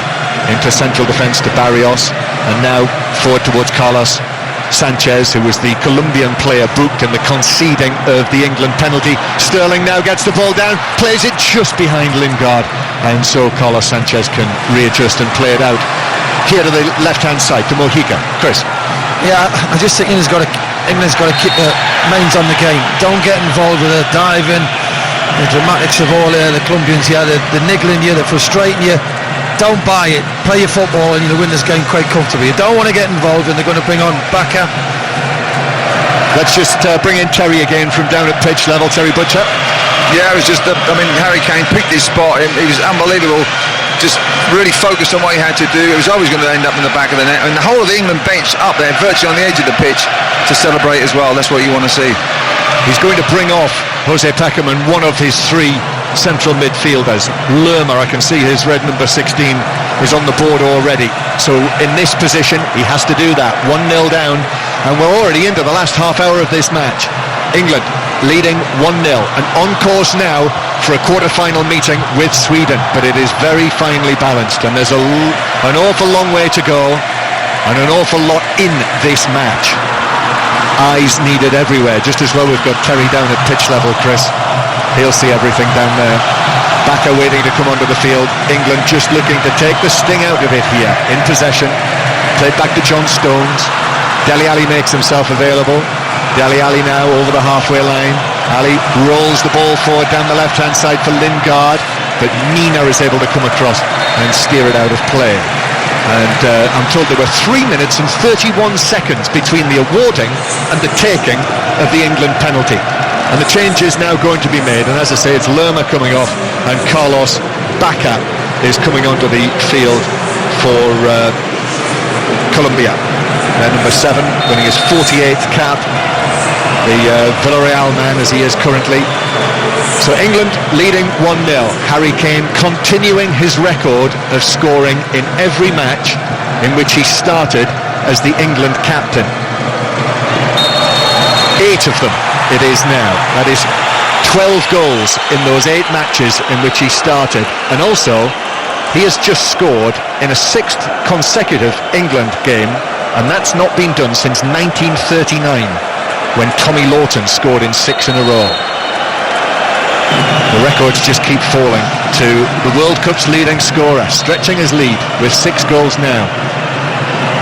into central defence to Barrios, and now forward towards Carlos Sanchez, who was the Colombian player booked in the conceding of the England penalty. Sterling now gets the ball down, plays it just behind Lingard, and so Carlos Sanchez can readjust and play it out here to the left-hand side to Mojica. Chris? Yeah, I just think England's got to keep the minds on the game. Don't get involved with the diving, the dramatics of all the Colombians here, the niggling you, the frustrating you. don't buy it. Play your football and you'll win this game quite comfortably. You don't want to get involved when they're going to bring on Baka. Let's just bring in Terry again from down at pitch level. Terry Butcher. Yeah, it was just, Harry Kane picked his spot. He was unbelievable. Just really focused on what he had to do. It was always going to end up in the back of the net. And the whole of the England bench up there, virtually on the edge of the pitch, to celebrate as well. That's what you want to see. He's going to bring off Jose Peckerman, one of his three central midfielders. Lerma, I can see his red number 16 is on the board already. So in this position, he has to do that. 1-0 down, and we're already into the last half hour of this match. England leading 1-0 and on course now for a quarter-final meeting with Sweden, but it is very finely balanced, and there's an awful long way to go and an awful lot in this match. Eyes needed everywhere, just as well we've got Terry down at pitch level, Chris. He'll see everything down there. Baka waiting to come onto the field. England just looking to take the sting out of it here. In possession. Played back to John Stones. Dele Alli makes himself available. Dele Alli now over the halfway line. Ali rolls the ball forward down the left-hand side for Lingard, but Mina is able to come across and steer it out of play. And I'm told there were 3 minutes and 31 seconds between the awarding and the taking of the England penalty. And the change is now going to be made. And as I say, it's Lerma coming off and Carlos Baka is coming onto the field for Colombia. Number 7, winning his 48th cap. The Villarreal man as he is currently. So England leading 1-0. Harry Kane continuing his record of scoring in every match in which he started as the England captain. 8 of them it is now. That is 12 goals in those 8 matches in which he started. And also, he has just scored in a 6th consecutive England game, and that's not been done since 1939, when Tommy Lawton scored in 6 in a row. The records just keep falling to the World Cup's leading scorer, stretching his lead with 6 goals now.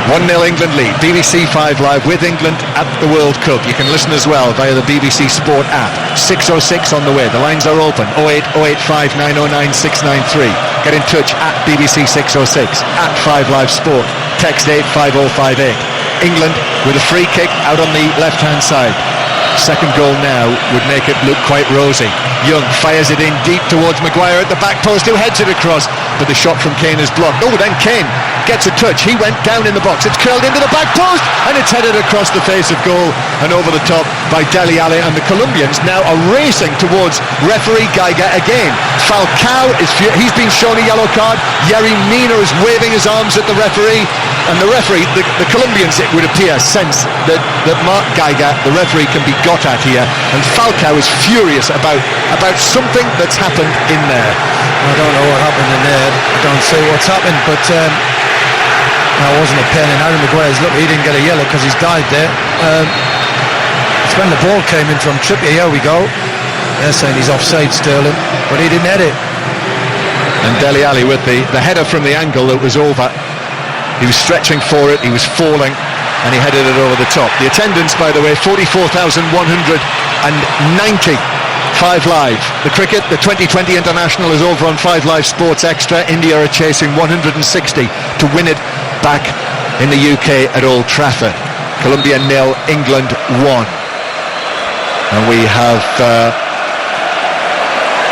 1-0 England lead. BBC 5 Live with England at the World Cup. You can listen as well via the BBC Sport app. 6:06 on the way. The lines are open. 08 085 909 693. Get in touch at BBC 606, at 5 Live Sport. Text 85058. England with a free kick out on the left-hand side. Second goal now would make it look quite rosy. Young fires it in deep towards Maguire at the back post, who heads it across, but the shot from Kane is blocked. Oh, then Kane gets a touch. He went down in the box. It's curled into the back post, and it's headed across the face of goal and over the top by Dele Alli. And the Colombians now are racing towards referee Geiger again. Falcao he's been shown a yellow card. Yerry Mina is waving his arms at the referee, and the referee, the Colombians, it would appear, sense that Mark Geiger, the referee, can be got at here, and Falcao is furious about something that's happened in there. I don't know what happened in there. I don't see what's happened, but that wasn't a pen in Harry Maguire's. Look, he didn't get a yellow because he's died there. It's when the ball came in from Trippier. Here we go. They're saying he's offside, Sterling, but he didn't head it. And Dele Alli with the header from the angle that was over. He was stretching for it, he was falling, and he headed it over the top. The attendance, by the way, 44,190. 5 Live. The cricket, the 2020 International is over on 5 Live Sports Extra. India are chasing 160 to win it back in the UK at Old Trafford. Colombia 0, England 1. And we have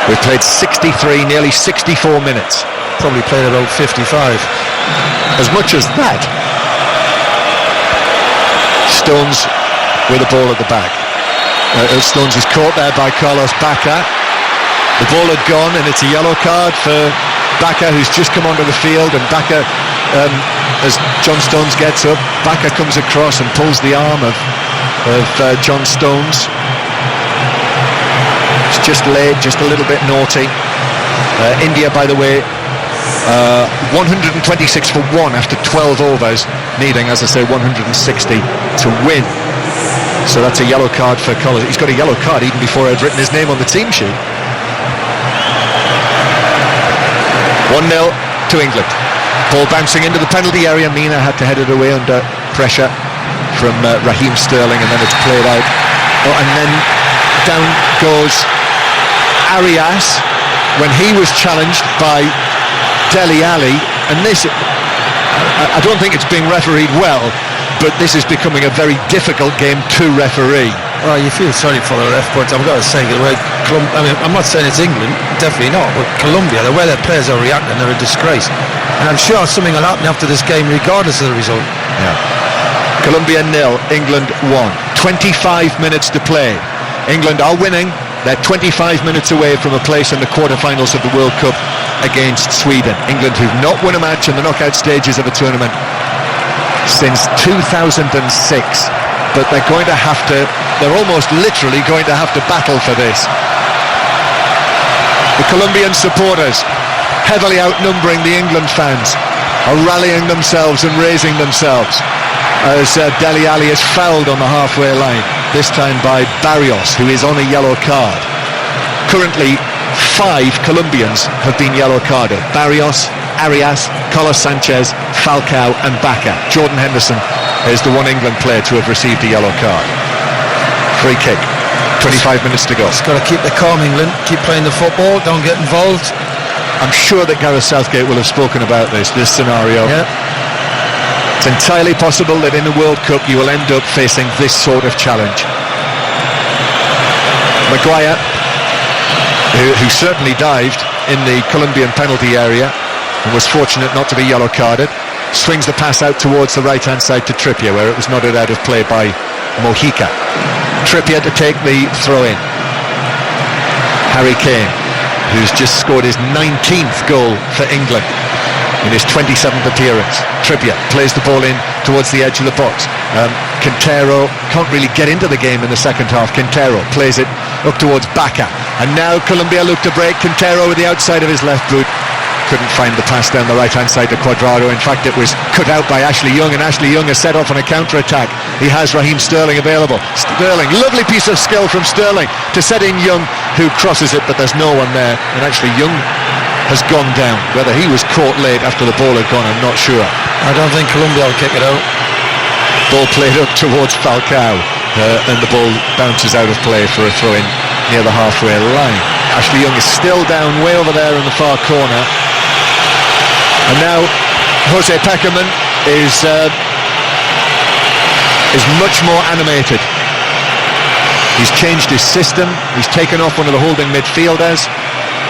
we've played 63, nearly 64 minutes. Probably played about 55. As much as that. Stones with the ball at the back. Stones is caught there by Carlos Baka. The ball had gone, and it's a yellow card for Baka, who's just come onto the field. And Baka, as John Stones gets up, Baka comes across and pulls the arm of John Stones. It's just late, just a little bit naughty. India, by the way, 126 for 1 after 12 overs, needing, as I say, 160 to win. So that's a yellow card for Collins. He's got a yellow card even before I'd written his name on the team sheet. 1-0 to England. Ball bouncing into the penalty area. Mina had to head it away under pressure from Raheem Sterling, and then it's played out. Oh, and then down goes Arias when he was challenged by Dele Alli. and this, I don't think it's being refereed well, but this is becoming a very difficult game to referee. Well, you feel sorry for the ref, but I've got to say, I'm not saying it's England, definitely not, but Colombia, the way their players are reacting, they're a disgrace. And I'm sure something will happen after this game, regardless of the result. Yeah. Colombia 0, England 1. 25 minutes to play. England are winning. They're 25 minutes away from a place in the quarterfinals of the World Cup against Sweden. England, who've not won a match in the knockout stages of a tournament since 2006. But they're almost literally going to have to battle for this. The Colombian supporters, heavily outnumbering the England fans, are rallying themselves and raising themselves as Dele Alli is fouled on the halfway line, this time by Barrios, who is on a yellow card. Currently, 5 Colombians have been yellow carded: Barrios, Arias, Carlos Sanchez, Falcao and Baca. Jordan Henderson is the one England player to have received a yellow card. Free kick, 25 minutes to go. Just got to keep the calm, England, keep playing the football, don't get involved. I'm sure that Gareth Southgate will have spoken about this scenario. Yeah. It's entirely possible that in the World Cup you will end up facing this sort of challenge. Maguire, who certainly dived in the Colombian penalty area and was fortunate not to be yellow carded, swings the pass out towards the right hand side to Trippier, where it was nodded out of play by Mojica. Trippier to take the throw in. Harry Kane, who's just scored his 19th goal for England in his 27th appearance. Trippier plays the ball in towards the edge of the box. Quintero can't really get into the game in the second half. Quintero plays it up towards Baca, and now Colombia look to break. Quintero with the outside of his left boot couldn't find the pass down the right hand side to Cuadrado. In fact, it was cut out by Ashley Young, and Ashley Young has set off on a counter attack. He has Raheem Sterling available. Sterling, lovely piece of skill from Sterling to set in Young, who crosses it, but there's no one there, and actually Young has gone down. Whether he was caught late after the ball had gone, I'm not sure. I don't think Colombia will kick it out. Ball played up towards Falcao, and the ball bounces out of play for a throw-in near the halfway line. Ashley Young is still down way over there in the far corner, and now Jose Peckerman is much more animated. He's changed his system. He's taken off one of the holding midfielders.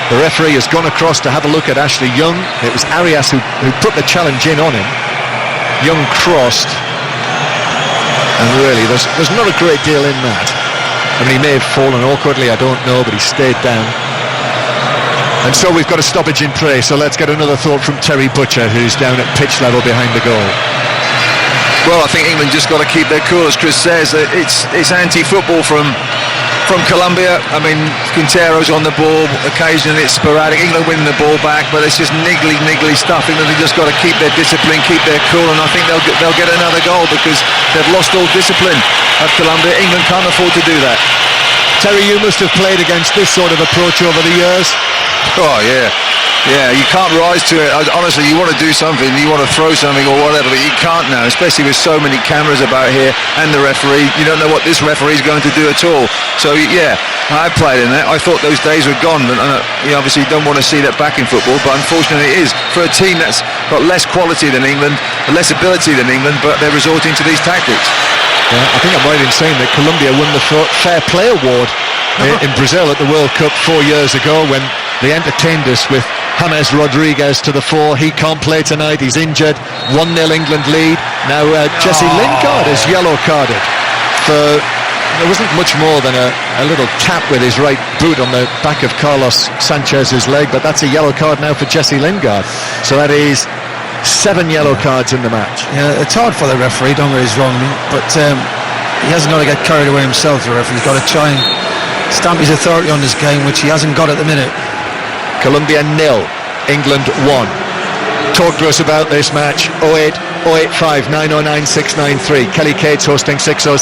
The referee has gone across to have a look at Ashley Young. It was Arias who put the challenge in on him. Young crossed, and really there's not a great deal in that. I mean, he may have fallen awkwardly, I don't know, but he stayed down. And so we've got a stoppage in play, so let's get another thought from Terry Butcher, who's down at pitch level behind the goal. Well, I think England just got to keep their cool, as Chris says. It's anti-football from Colombia. I mean, Quintero's on the ball, occasionally it's sporadic. England winning the ball back, but it's just niggly stuff. England have just got to keep their discipline, keep their cool, and I think they'll get another goal because they've lost all discipline at Colombia. England can't afford to do that. Terry, you must have played against this sort of approach over the years. Oh, yeah. Yeah, you can't rise to it. Honestly, you want to do something, you want to throw something or whatever, but you can't now, especially with so many cameras about here and the referee. You don't know what this referee's going to do at all. So, yeah, I played in that. I thought those days were gone, but you obviously don't want to see that back in football, but unfortunately it is. For a team that's got less quality than England, less ability than England, but they're resorting to these tactics. Yeah, I think I'm right in saying that Colombia won the Fair Play Award in Brazil at the World Cup 4 years ago, when they entertained us with James Rodriguez to the fore. He can't play tonight, he's injured. 1-0 England lead. Now Jesse Lingard is yellow carded for, there wasn't much more than a little tap with his right boot on the back of Carlos Sanchez's leg, but that's a yellow card now for Jesse Lingard. So that is 7 yellow cards in the match. Yeah, it's hard for the referee, don't get us wrong, but he hasn't got to get carried away himself. The referee's got to try and stamp his authority on this game, which he hasn't got at the minute. Colombia 0, England 1. Talk to us about this match. 08 085 909 693. Kelly Cates hosting 606.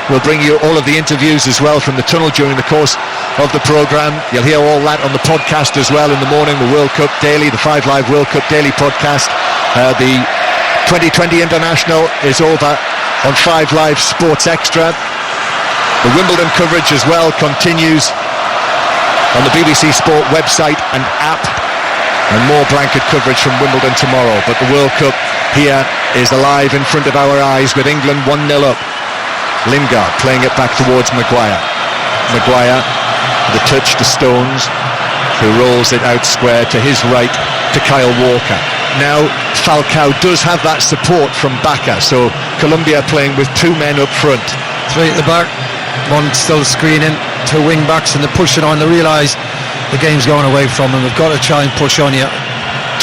We'll bring you all of the interviews as well from the tunnel during the course of the programme. You'll hear all that on the podcast as well in the morning. The World Cup Daily, the 5 Live World Cup Daily podcast. The 2020 International is over on 5 Live Sports Extra. The Wimbledon coverage as well continues on the BBC Sport website and app. And more blanket coverage from Wimbledon tomorrow. But the World Cup here is alive in front of our eyes with England 1-0 up. Lingard playing it back towards Maguire. Maguire, the touch to Stones, who rolls it out square to his right to Kyle Walker. Now Falcao does have that support from Bacca, so Colombia playing with 2 men up front. 3 at the back, 1 still screening, 2 wing backs, and they're pushing on. They realise the game's going away from them. They've got to try and push on here.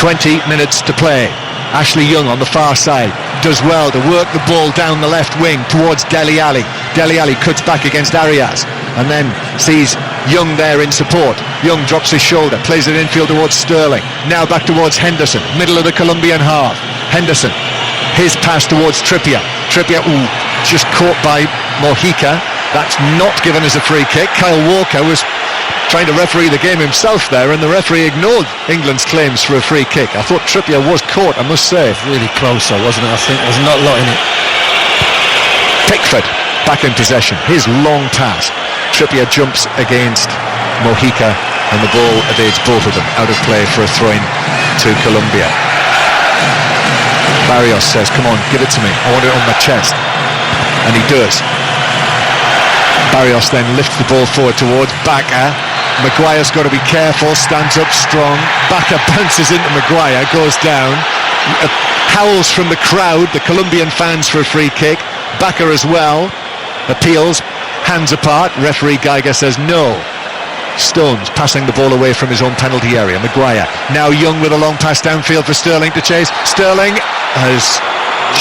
20 minutes to play. Ashley Young on the far side does well to work the ball down the left wing towards Dele Alli. Dele Alli cuts back against Arias and then sees Young there in support. Young drops his shoulder, plays it infield towards Sterling. Now back towards Henderson, middle of the Colombian half. Henderson, his pass towards Trippier. Trippier, just caught by Mojica. That's not given as a free kick. Kyle Walker was trying to referee the game himself there, and the referee ignored England's claims for a free kick. I thought Trippier was caught, I must say. Really close though, wasn't it? I think there's not a lot in it. Pickford back in possession, his long pass. Trippier jumps against Mojica and the ball evades both of them, out of play for a throw-in to Colombia. Barrios says, come on, give it to me, I want it on my chest, and he does. Barrios then lifts the ball forward towards Bacca. Maguire's got to be careful, stands up strong. Bacca bounces into Maguire, goes down. Howls from the crowd, the Colombian fans, for a free kick. Bacca as well appeals, hands apart. Referee Geiger says no. Stones passing the ball away from his own penalty area. Maguire now Young with a long pass downfield for Sterling to chase. Sterling has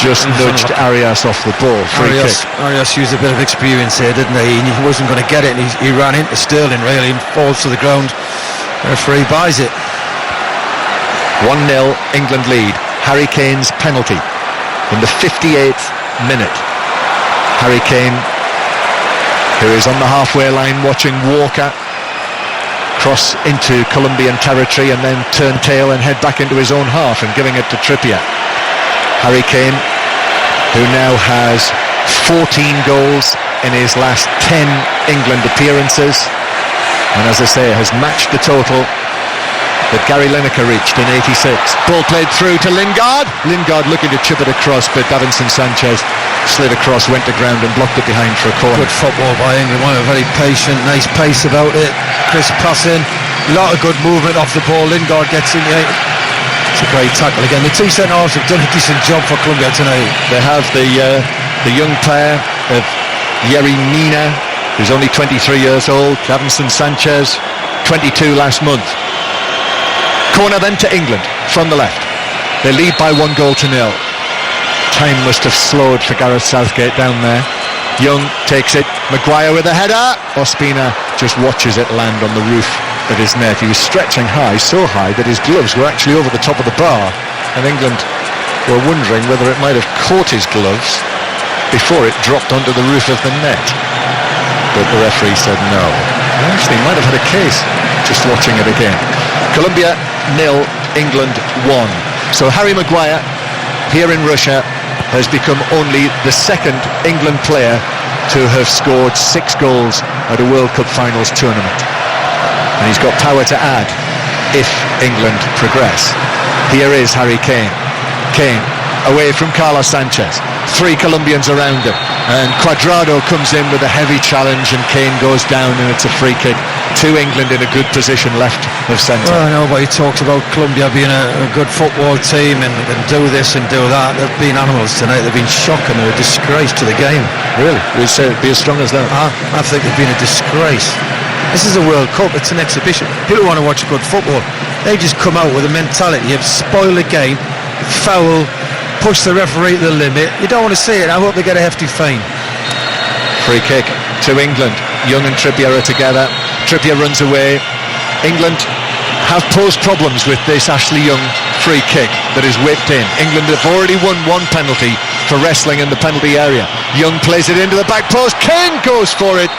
just nudged Arias off the ball. Free kick. Arias used a bit of experience here, didn't he? He wasn't going to get it, and he ran into Sterling really and falls to the ground. Referee buys it. 1-0 England lead. Harry Kane's penalty in the 58th minute. Harry Kane, who is on the halfway line watching Walker cross into Colombian territory and then turn tail and head back into his own half and giving it to Trippier. Harry Kane, who now has 14 goals in his last 10 England appearances, and as I say, has matched the total that Gary Lineker reached in 86. Ball played through to Lingard. Lingard looking to chip it across, but Davinson Sanchez slid across, went to ground and blocked it behind for a corner. Good football by England, one very patient, nice pace about it. Crisp passing, a lot of good movement off the ball. Lingard gets in there. It's a great tackle again. The 2 centre-halves have done a decent job for Colombia tonight. They have the young player of Yerry Mina, who's only 23 years old. Davinson Sanchez, 22 last month. Corner then to England from the left. They lead by 1-0. Time must have slowed for Gareth Southgate down there. Young takes it. Maguire with a header. Ospina just watches it land on the roof of his net. He was stretching high, so high that his gloves were actually over the top of the bar, and England were wondering whether it might have caught his gloves before it dropped onto the roof of the net. But the referee said no. Actually, he might have had a case just watching it again. Colombia 0, England 1. So Harry Maguire, here in Russia, has become only the second England player to have scored 6 goals at a World Cup Finals tournament. And he's got power to add if England progress. Here is Harry Kane. Kane away from Carlos Sanchez. 3 Colombians around him, and Cuadrado comes in with a heavy challenge, and Kane goes down, and it's a free kick to England in a good position left of centre. Well, nobody talks about Colombia being a good football team and do this and do that. They've been animals tonight. They've been shocking. They're a disgrace to the game. Really? You'd say it'd be as strong as that? I think they've been a disgrace. This is a World Cup. It's an exhibition. People want to watch good football. They just come out with a mentality of spoil the game, foul, push the referee to the limit. You don't want to see it. I hope they get a hefty fine. Free kick to England. Young and Trippier are together. Trippier runs away. England have posed problems with this Ashley Young free kick that is whipped in. England have already won 1 penalty for wrestling in the penalty area. Young plays it into the back post. Kane goes for it,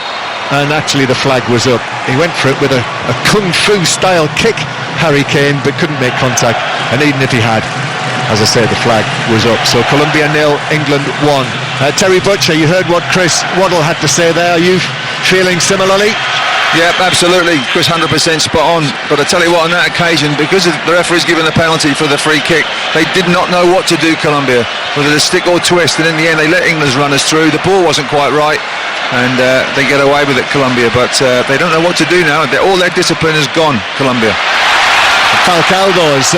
and actually the flag was up. He went for it with a kung fu style kick, Harry Kane, but couldn't make contact, and even if he had, as I say, the flag was up. So Colombia 0, England 1. Terry Butcher, you heard what Chris Waddle had to say there. Are you feeling similarly? Yeah, absolutely. Chris, 100% spot on. But I tell you what, on that occasion, because the referee's given the penalty for the free kick, they did not know what to do, Colombia, whether to stick or twist. And in the end, they let England's runners through. The ball wasn't quite right, and they get away with it, Colombia. But they don't know what to do now. All their discipline is gone, Colombia. Falcao, though, as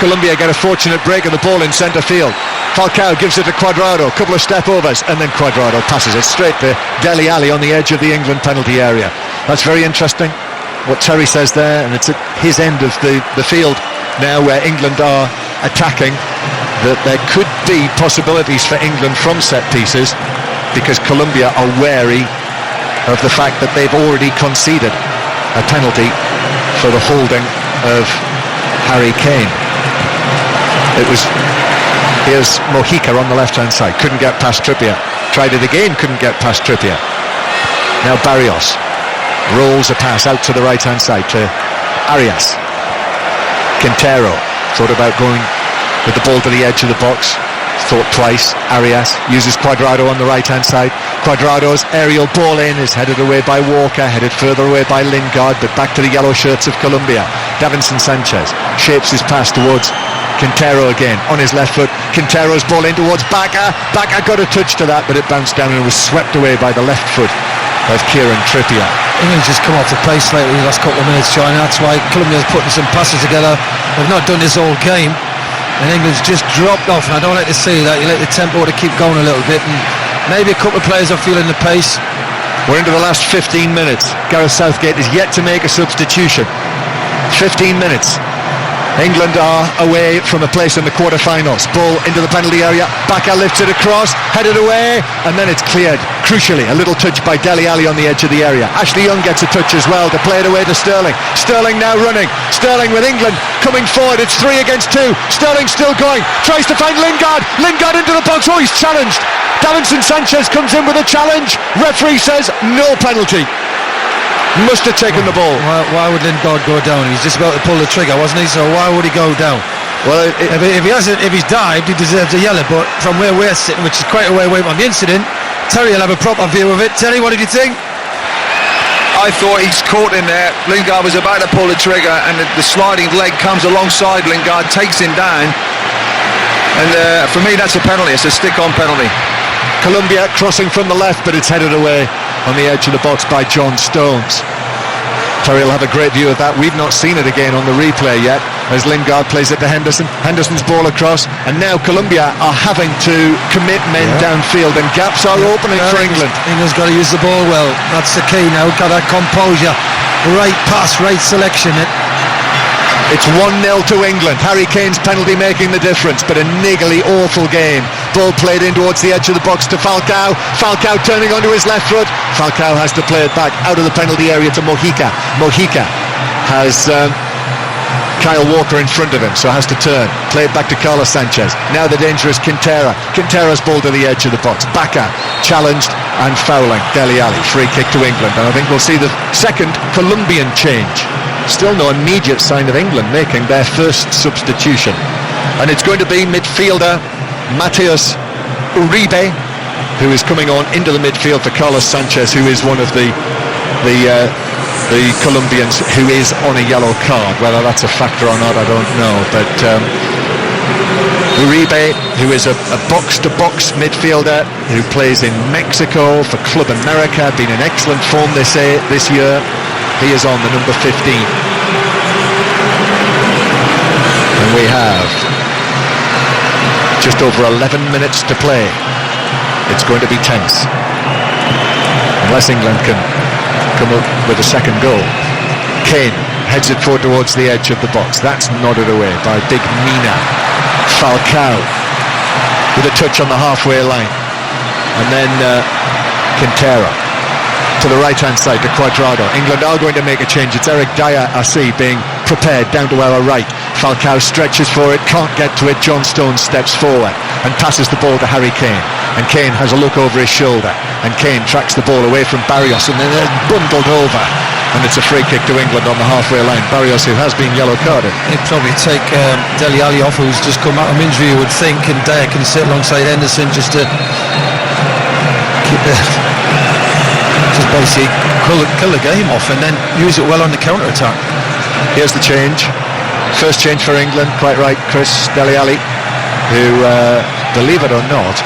Colombia get a fortunate break of the ball in centre field. Falcao gives it to Cuadrado, a couple of step overs, and then Cuadrado passes it straight to Dele Alli on the edge of the England penalty area. That's very interesting, what Terry says there, and it's at his end of the field now where England are attacking, that there could be possibilities for England from set pieces because Colombia are wary of the fact that they've already conceded a penalty for the holding of Harry Kane. Here's Mojica on the left-hand side, couldn't get past Trippier, tried it again, couldn't get past Trippier. Now Barrios rolls a pass out to the right-hand side to Arias. Quintero thought about going with the ball to the edge of the box, thought twice. Arias uses Cuadrado on the right-hand side. Cuadrado's aerial ball in is headed away by Walker, headed further away by Lingard, but back to the yellow shirts of Colombia. Davinson Sanchez shapes his pass towards Quintero again, on his left foot. Quintero's ball in towards Bacca. Bacca got a touch to that, but it bounced down and was swept away by the left foot of Kieran Trippier. England's just come off the pace lately the last couple of minutes, China. That's why Colombia's putting some passes together. They've not done this all game, and England's just dropped off, and I don't like to see that. You let the tempo to keep going a little bit, and maybe a couple of players are feeling the pace. We're into the last 15 minutes. Gareth Southgate is yet to make a substitution. 15 minutes. England are away from a place in the quarter-finals. Ball into the penalty area. Bacca lifts it across, headed away, and then it's cleared. Crucially, a little touch by Dele Alli on the edge of the area. Ashley Young gets a touch as well to play it away to Sterling. Sterling now running. Sterling with England coming forward. It's 3 against 2. Sterling still going. Tries to find Lingard. Lingard into the box. Oh, he's challenged. Davinson Sanchez comes in with a challenge. Referee says no penalty. Must have taken the ball. Why would Lingard go down? He's just about to pull the trigger, wasn't he? So why would he go down? Well, if he's dived, he deserves a yellow. But from where we're sitting, which is quite a way away from the incident, Terry will have a proper view of it. Terry, what did you think? I thought he's caught in there. Lingard was about to pull the trigger, and the sliding leg comes alongside Lingard, takes him down. And for me, that's a penalty. It's a stick-on penalty. Colombia crossing from the left, but it's headed away on the edge of the box by John Stones. Terry will have a great view of that. We've not seen it again on the replay yet, as Lingard plays it to Henderson. Henderson's ball across, and now Colombia are having to commit men downfield, and gaps are opening for England. England's got to use the ball well. That's the key now. Got that composure. Right pass, right selection. It's 1-0 to England. Harry Kane's penalty making the difference, but a niggly, awful game. Ball played in towards the edge of the box to Falcao. Falcao turning onto his left foot. Falcao has to play it back out of the penalty area to Mojica. Mojica has Kyle Walker in front of him, so has to turn. Play it back to Carlos Sanchez. Now the dangerous Quintero. Quintero's ball to the edge of the box. Bacca challenged and fouling Dele Alli. Free kick to England, and I think we'll see the second Colombian change. Still no immediate sign of England making their first substitution, and it's going to be midfielder Mateus Uribe, who is coming on into the midfield for Carlos Sanchez, who is one of the Colombians who is on a yellow card. Whether that's a factor or not, I don't know, but Uribe, who is a box-to-box midfielder who plays in Mexico for Club America, been in excellent form this year. He is on the number 15. And we have just over 11 minutes to play. It's going to be tense, unless England can come up with a second goal. Kane heads it forward towards the edge of the box. That's nodded away by big Mina. Falcao with a touch on the halfway line, and then Quintero to the right-hand side to Cuadrado. England are going to make a change. It's Eric Dyer, I see, being prepared down to our right. Falcao stretches for it, can't get to it. John Stones steps forward and passes the ball to Harry Kane, and Kane has a look over his shoulder, and Kane tracks the ball away from Barrios, and then they're bundled over, and it's a free kick to England on the halfway line. Barrios, who has been yellow carded. It'd probably take Dele Alli off, who's just come out of injury, you would think, and Dyer can sit alongside Henderson just to keep the... just by obviously kill the game off and then use it well on the counter-attack. Here's the change. First change for England, quite right, Chris. Dele Alli, who, believe it or not,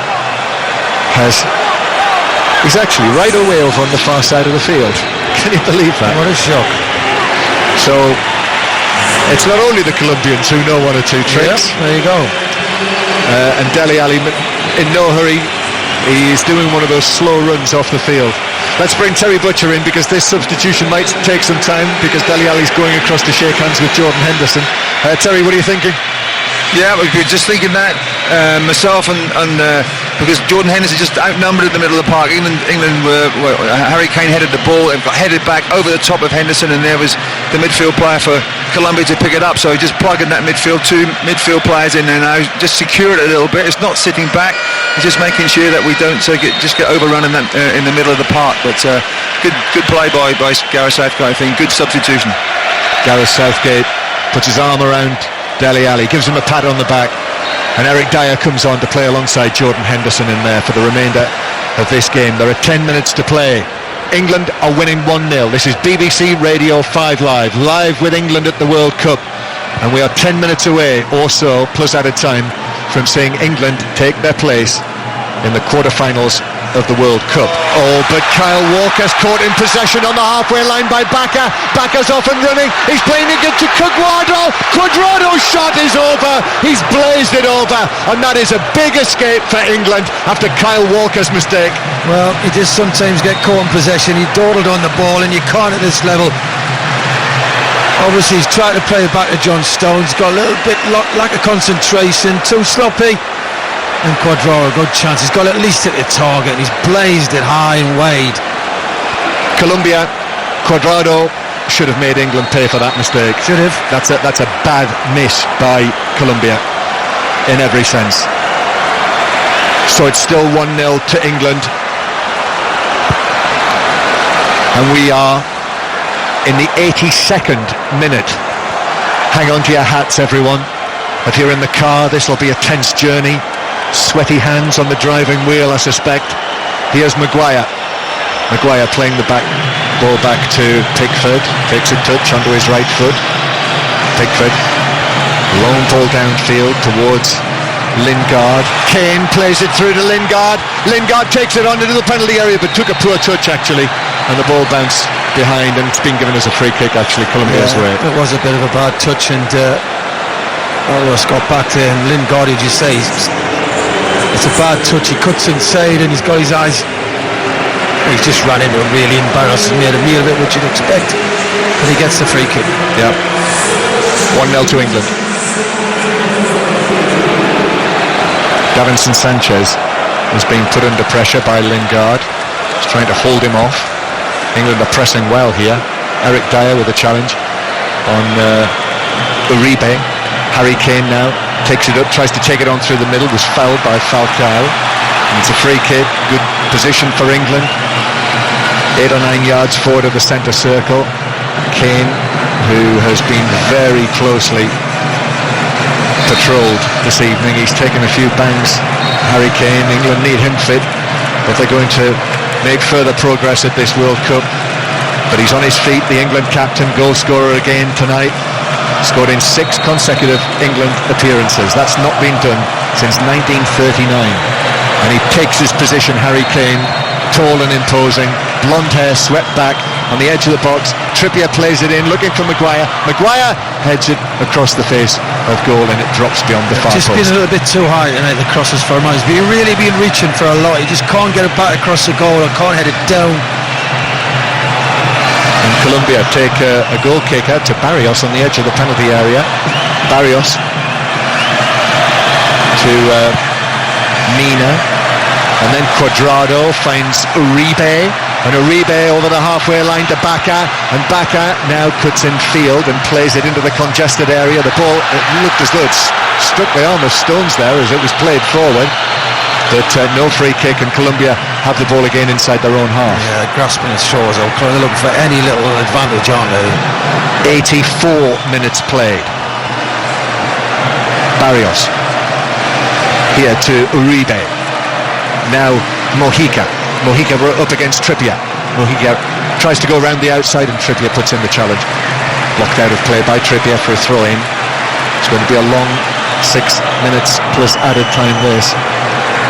he's actually right away over on the far side of the field. Can you believe that? What a shock. So, it's not only the Colombians who know one or two tricks. Yep, there you go. And Dele Alli, in no hurry, he's doing one of those slow runs off the field. Let's bring Terry Butcher in, because this substitution might take some time, because Dele Alli's going across to shake hands with Jordan Henderson. Terry, what are you thinking? Yeah, we were just thinking that myself, and because Jordan Henderson just outnumbered in the middle of the park. England Harry Kane headed the ball and got headed back over the top of Henderson, and there was the midfield player for Colombia to pick it up. So just plugging that midfield, two midfield players in there now, just secure it a little bit. It's not sitting back; it's just making sure that we don't get overrun in the middle of the park. But good play by Gareth Southgate. I think good substitution. Gareth Southgate puts his arm around Dele Alli, gives him a pat on the back, and Eric Dyer comes on to play alongside Jordan Henderson in there for the remainder of this game. There are 10 minutes to play. England are winning 1-0. This is BBC Radio 5 live with England at the World Cup, and we are 10 minutes away or so, plus added time, from seeing England take their place in the quarterfinals of the World Cup. Oh, but Kyle Walker's caught in possession on the halfway line by Bacca. Bacca's off and running. He's playing it to Cuadrado. Cuadrado's shot is over. He's blazed it over, and that is a big escape for England after Kyle Walker's mistake. Well, he just sometimes get caught in possession. He dawdled on the ball, and you can't at this level. Obviously, he's tried to play it back to John Stones. Got a little bit lack of concentration. Too sloppy. And Cuadrado, good chance. He's got at least hit the target, and he's blazed it high and wide. Colombia, Cuadrado should have made England pay for that mistake. Should have. That's a bad miss by Colombia in every sense. So it's still 1-0 to England, and we are in the 82nd minute. Hang on to your hats, everyone. If you're in the car, this will be a tense journey. Sweaty hands on the driving wheel, I suspect. Here's Maguire playing the ball back to Pickford. Takes a touch onto his right foot. Pickford, long ball downfield towards Lingard. Kane plays it through to Lingard. Lingard takes it on into the penalty area, but took a poor touch actually, and the ball bounced behind, and it's been given as a free kick actually, Colombia's way. It was a bit of a bad touch, and Alvarez got back there, and Lingard, as you say, it's a bad touch. He cuts inside, and he's got his eyes. He's just ran into him, really embarrassed, and made a meal of it, which you'd expect. But he gets the free kick. Yeah. 1-0 to England. Davinson Sanchez is being put under pressure by Lingard. He's trying to hold him off. England are pressing well here. Eric Dyer with a challenge on Uribe. Harry Kane now takes it up, tries to take it on through the middle, was fouled by Falcao, and it's a free kick. Good position for England, 8 or 9 yards forward of the centre circle. Kane, who has been very closely patrolled this evening, he's taken a few bangs. Harry Kane, England need him fit if they're going to make further progress at this World Cup. But he's on his feet, the England captain, goal scorer again tonight. Scored in 6 consecutive England appearances. That's not been done since 1939. And he takes his position, Harry Kane, tall and imposing, blonde hair swept back on the edge of the box. Trippier plays it in, looking for Maguire. Maguire heads it across the face of goal, and it drops beyond the far post. Just been a little bit too high tonight, the crosses for him. He's really been reaching for a lot. He just can't get it back across the goal, or can't head it down. And Colombia take a goal kick out to Barrios on the edge of the penalty area. Barrios to Mina, and then Cuadrado finds Uribe, and Uribe over the halfway line to Bacca, and Bacca now cuts in field and plays it into the congested area. The ball, it looked as though it struck the arm of Stones there as it was played forward, but no free kick, and Colombia have the ball again inside their own half. Yeah, grasping at straws. They're looking for any little advantage, aren't they? 84 minutes played. Barrios here to Uribe. Now Mojica. Mojica up against Trippier. Mojica tries to go around the outside and Trippier puts in the challenge. Blocked out of play by Trippier for a throw-in. It's going to be a long 6 minutes plus added time this.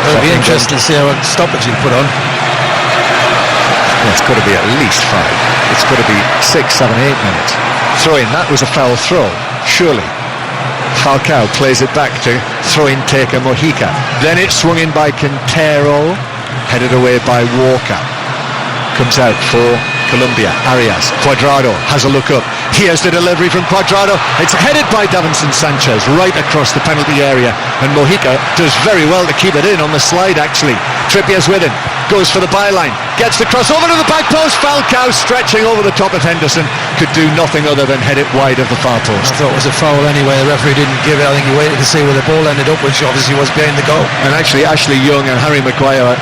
It'll be interesting to see how much stoppage you put on. Yeah, it's got to be at least 5. It's got to be 6, 7, 8 minutes. Throw-in, that was a foul throw, surely. Falcao plays it back to throw-in taker Mojica. Then it's swung in by Quintero, headed away by Walker. Comes out for Colombia. Arias. Cuadrado has a look up. Here's the delivery from Cuadrado. It's headed by Davinson Sanchez right across the penalty area, and Mojica does very well to keep it in on the slide, actually. Trippier's with him. Goes for the byline. Gets the cross over to the back post. Falcao stretching over the top of Henderson. Could do nothing other than head it wide of the far post. I thought it was a foul anyway. The referee didn't give it. I think he waited to see where the ball ended up, which obviously was behind the goal. And actually Ashley Young and Harry Maguire are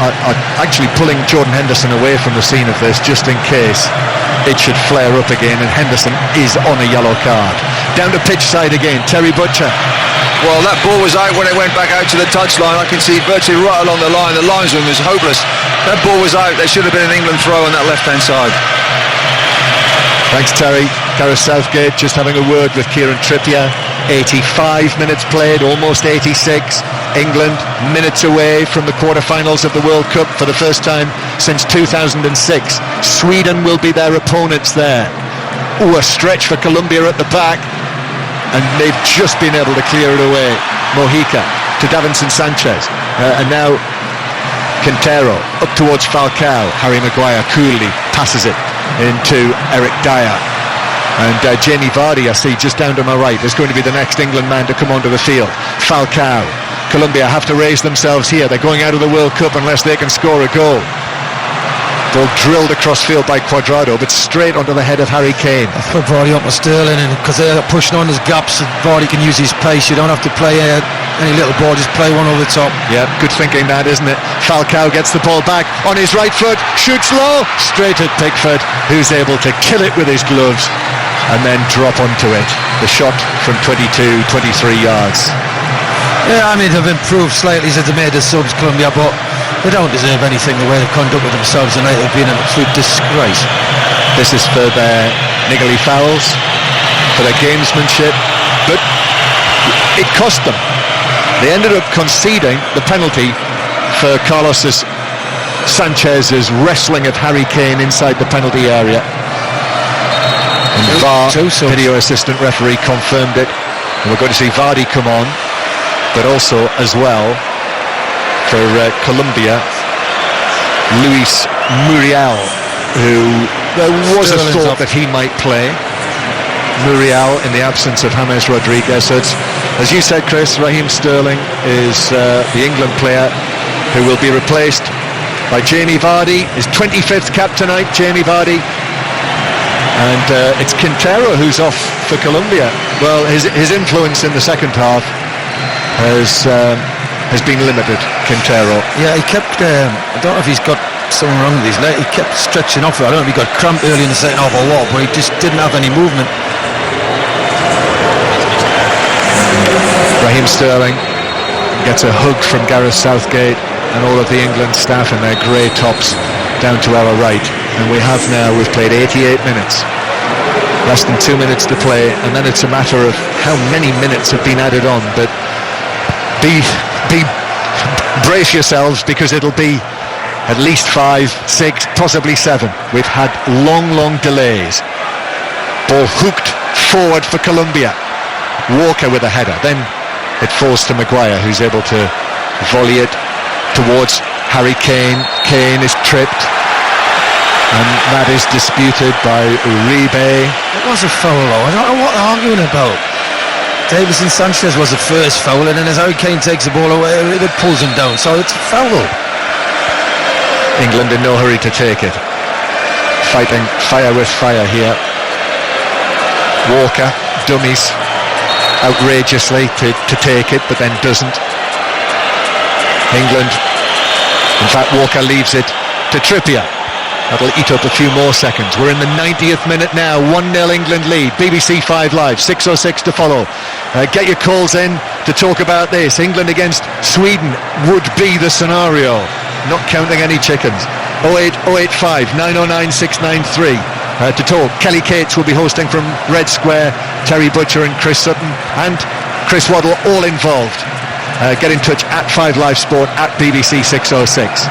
actually pulling Jordan Henderson away from the scene of this, just in case it should flare up again, and Henderson is on a yellow card. Down to pitch side again, Terry Butcher. Well, that ball was out when it went back out to the touchline. I can see virtually right along the line. The linesman was hopeless. That ball was out. There should have been an England throw on that left-hand side. Thanks, Terry. Gareth Southgate just having a word with Kieran Trippier. 85 minutes played, almost 86. England minutes away from the quarter-finals of the World Cup for the first time since 2006. Sweden will be their opponents there. Ooh, a stretch for Colombia at the back, and they've just been able to clear it away. Mojica to Davinson Sanchez, and now Quintero up towards Falcao. Harry Maguire coolly passes it into Eric Dyer, and Jamie Vardy, I see just down to my right, is going to be the next England man to come onto the field. Falcao. Colombia have to raise themselves here. They're going out of the World Cup unless they can score a goal. Ball drilled across field by Cuadrado, but straight onto the head of Harry Kane. I put Vardy up with Sterling, and because they're pushing on his gaps, Vardy can use his pace. You don't have to play any little ball, just play one over the top. Yeah, good thinking that, isn't it? Falcao gets the ball back on his right foot, shoots low, straight at Pickford, who's able to kill it with his gloves and then drop onto it. The shot from 22, 23 yards. Yeah, I mean, they've improved slightly since they made the subs, Colombia, but they don't deserve anything the way they've conducted themselves tonight. They've been an absolute disgrace. This is for their niggly fouls, for their gamesmanship, but it cost them. They ended up conceding the penalty for Sanchez's wrestling of Harry Kane inside the penalty area. And VAR, video assistant referee, confirmed it. And we're going to see Vardy come on, but also as well for Colombia, Luis Muriel, who there was a thought that he might play. Muriel in the absence of James Rodriguez. So it's, as you said, Chris, Raheem Sterling is the England player who will be replaced by Jamie Vardy, his 25th cap tonight, Jamie Vardy. And it's Quintero who's off for Colombia. Well, his influence in the second half has been limited, Quintero. Yeah, he kept, I don't know if he's got something wrong with his leg. He kept stretching off it. I don't know if he got cramp early in the second half or what, but he just didn't have any movement. Raheem Sterling gets a hug from Gareth Southgate and all of the England staff in their grey tops down to our right. And we've played 88 minutes. Less than 2 minutes to play, and then it's a matter of how many minutes have been added on. But brace yourselves, because it'll be at least 5, 6, possibly 7. We've had long delays. Ball hooked forward for Colombia. Walker with a header. Then it falls to Maguire, who's able to volley it towards Harry Kane. Kane is tripped, and that is disputed by Uribe. It was a foul, though. I don't know what they're arguing about. Davinson Sanchez was the first foul, and then as Harry Kane takes the ball away, it pulls him down. So it's a foul. England in no hurry to take it. Fighting fire with fire here. Walker dummies outrageously to take it, but then doesn't. England, in fact, Walker leaves it to Trippier. That'll eat up a few more seconds. We're in the 90th minute now. 1-0 England lead. BBC 5 Live, 6:06 to follow. Get your calls in to talk about this. England against Sweden would be the scenario. not counting any chickens. 08085 909 693. To talk, Kelly Cates will be hosting from Red Square, Terry Butcher and Chris Sutton and Chris Waddle all involved. Get in touch at 5 Live Sport, at BBC 606.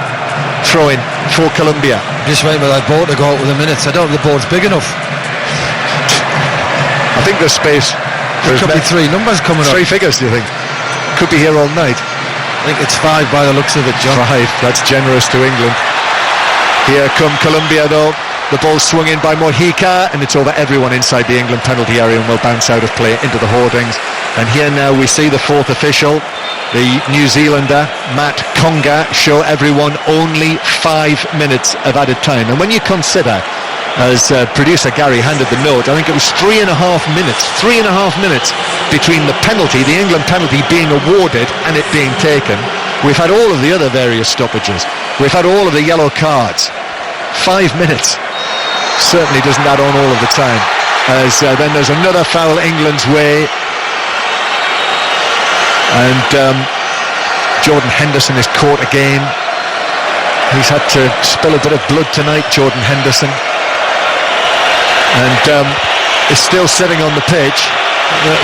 Throw in for Colombia. Just waiting for that board to go out with the minutes. I don't think the board's big enough. I think there's space. There could be 3 numbers coming up. 3 figures, do you think? Could be here all night. I think it's 5 by the looks of it, John. 5, that's generous to England. Here come Colombia though. The ball swung in by Mojica, and it's over everyone inside the England penalty area and will bounce out of play into the hoardings. And here now we see the 4th official, the New Zealander Matt Conga, show everyone only 5 minutes of added time. And when you consider, as producer Gary handed the note, I think it was 3.5 minutes between the penalty, the England penalty, being awarded and it being taken. We've had all of the other various stoppages. We've had all of the yellow cards. 5 minutes certainly doesn't add on all of the time. As then there's another foul England's way, and Jordan Henderson is caught again. He's had to spill a bit of blood tonight, Jordan Henderson, and is still sitting on the pitch.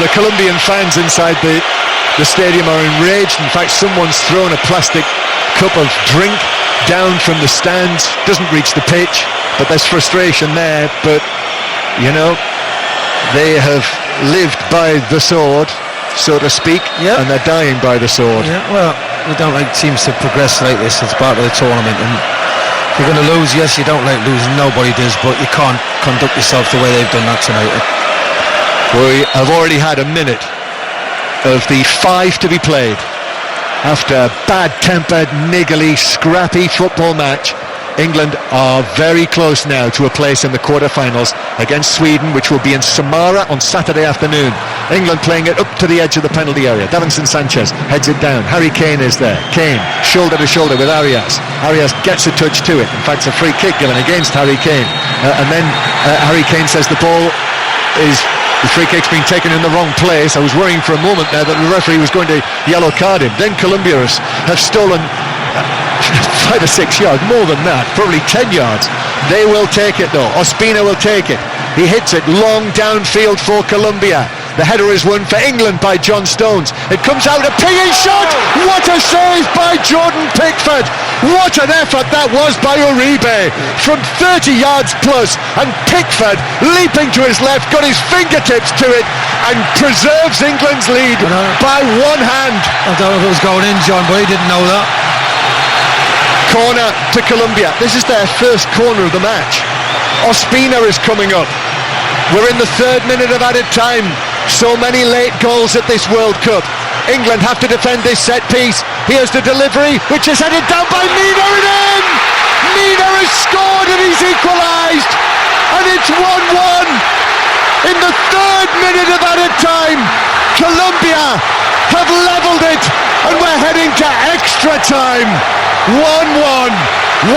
The Colombian fans inside the stadium are enraged. In fact, someone's thrown a plastic cup of drink down from the stands, doesn't reach the pitch, but there's frustration there. But you know, they have lived by the sword, so to speak, and they're dying by the sword. Yeah, well, we don't like teams to progress like this. It's part of the tournament, and if you're going to lose, yes, you don't like losing, nobody does, but you can't conduct yourself the way they've done that tonight. We have already had a minute of the 5 to be played. After a bad-tempered, niggly, scrappy football match, England are very close now to a place in the quarter-finals against Sweden, which will be in Samara on Saturday afternoon. England playing it up to the edge of the penalty area. Davinson Sanchez heads it down. Harry Kane is there. Kane shoulder to shoulder with Arias. Arias gets a touch to it. In fact, it's a free kick given against Harry Kane. And then Harry Kane says the ball is... The free kick's been taken in the wrong place. I was worrying for a moment there that the referee was going to yellow card him. Then Colombia have stolen 5 or 6 yards, more than that, probably 10 yards. They will take it though. Ospina will take it. He hits it long downfield for Colombia. The header is won for England by John Stones. It comes out, a pinging shot! What a save by Jordan Pickford! What an effort that was by Uribe from 30 yards plus, and Pickford leaping to his left, got his fingertips to it and preserves England's lead by one hand. I don't know if it was going in, John, but he didn't know that. Corner to Colombia. This is their first corner of the match. Ospina is coming up. We're in the 3rd minute of added time. So many late goals at this World Cup. England have to defend this set piece. Here's the delivery, which is headed down by Mina, and in! Mina has scored and he's equalised, and it's 1-1 in the 3rd minute of added time. Colombia have levelled it, and we're heading to extra time. 1-1.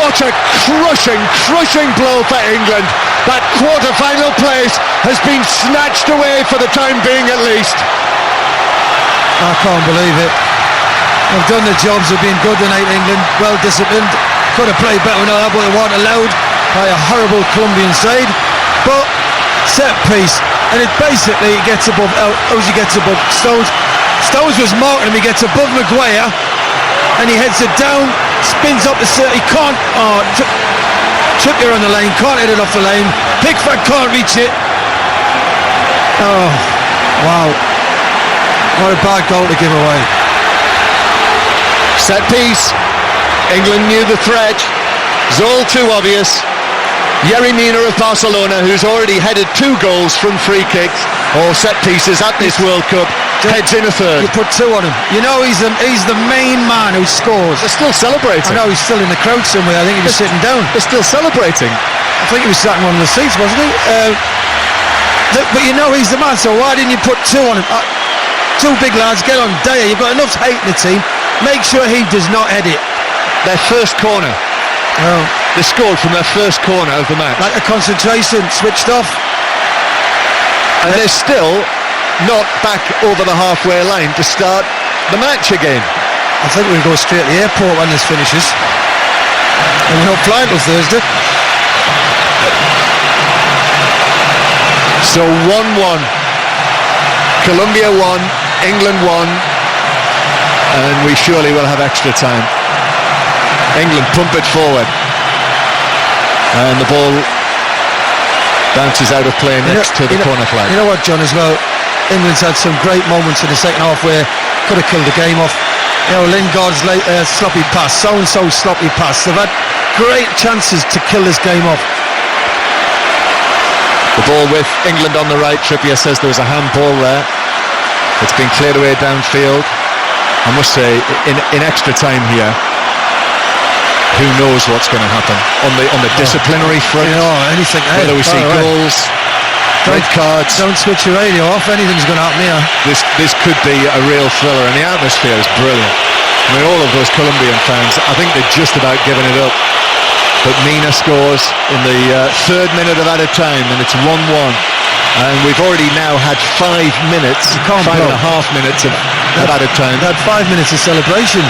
What a crushing blow for England. That quarter-final place has been snatched away for the time being, at least. I can't believe it. They've done the jobs, they've been good tonight, England, well disciplined. Could have played better than that, but they weren't allowed by a horrible Colombian side. But set piece, and it basically gets above, Ozzy gets above Stones. Stones was marking him, he gets above Maguire, and he heads it down, spins up the center, he can't, Trippier on the lane, can't hit it off the lane, Pickford can't reach it. Oh, wow. What a bad goal to give away. Set piece. England knew the threat. It's all too obvious. Yerry Mina of Barcelona, who's already headed 2 goals from free kicks or set pieces at this World Cup, heads in a 3rd. You put 2 on him. You know he's the main man who scores. They're still celebrating. I know he's still in the crowd somewhere. I think he was sitting down. They're still celebrating. I think he was sat in one of the seats, wasn't he? But you know he's the man, so why didn't you put 2 on him? 2 big lads, get on Dyer. You've got enough hate in the team. Make sure he does not head it. Their first corner. Oh. They scored from their first corner of the match. Like a concentration, switched off. And they're still not back over the halfway line to start the match again. I think we'll go straight to the airport when this finishes. And we're not playing till Thursday. So 1-1. Colombia 1, England 1, and we surely will have extra time. England pump it forward, and the ball bounces out of play next to the corner flag. You know what, John, as well, England's had some great moments in the second half where could have killed the game off. You know, Lingard's sloppy pass, so-and-so sloppy pass. They've had great chances to kill this game off. The ball with England on the right. Trippier says there was a handball there. It's been cleared away downfield. I must say, in extra time here, who knows what's going to happen on the disciplinary front? Anything. Whether we see goals, red cards. Don't switch your radio off. Anything's going to happen here. This could be a real thriller, and the atmosphere is brilliant. I mean, all of those Colombian fans, I think they're just about giving it up. But Mina scores in the third minute of added time, and it's 1-1. And we've already now had 5 minutes, 5.5 minutes of added time. They had 5 minutes of celebrations.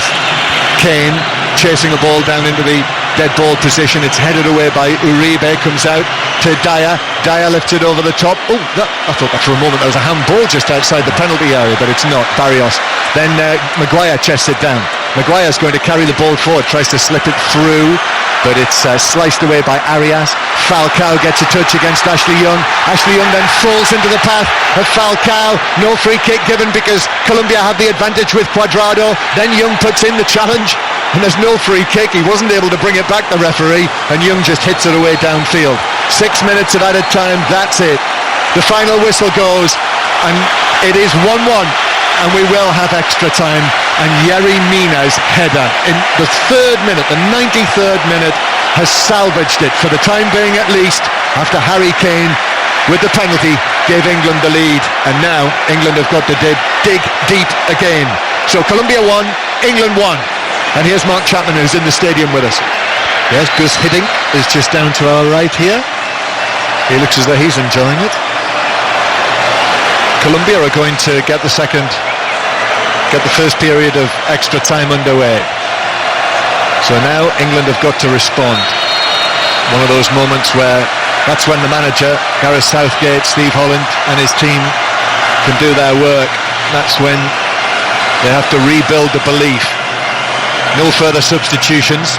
Kane chasing a ball down into the dead ball position. It's headed away by Uribe, comes out to Dyer. Dyer lifts it over the top. Oh, I thought that for a moment there was a handball just outside the penalty area, but it's not. Barrios. Then Maguire chests it down. Maguire's going to carry the ball forward, tries to slip it through, but it's sliced away by Arias. Falcao gets a touch against Ashley Young. Ashley Young then falls into the path of Falcao. No free kick given because Colombia have the advantage with Cuadrado. Then Young puts in the challenge, and there's no free kick. He wasn't able to bring it back, the referee, and Young just hits it away downfield. 6 minutes of added time, that's it. The final whistle goes, and it is 1-1. And we will have extra time, and Yerry Mina's header in the 3rd minute, the 93rd minute, has salvaged it for the time being at least, after Harry Kane with the penalty gave England the lead, and now England have got to dig deep again. So Colombia 1, England 1, and here's Mark Chapman, who's in the stadium with us. Yes, Gus Hiddink is just down to our right here. He looks as though he's enjoying it. Colombia are going to get the first period of extra time underway. So now England have got to respond. One of those moments where that's when the manager, Gareth Southgate, Steve Holland and his team can do their work. That's when they have to rebuild the belief. No further substitutions.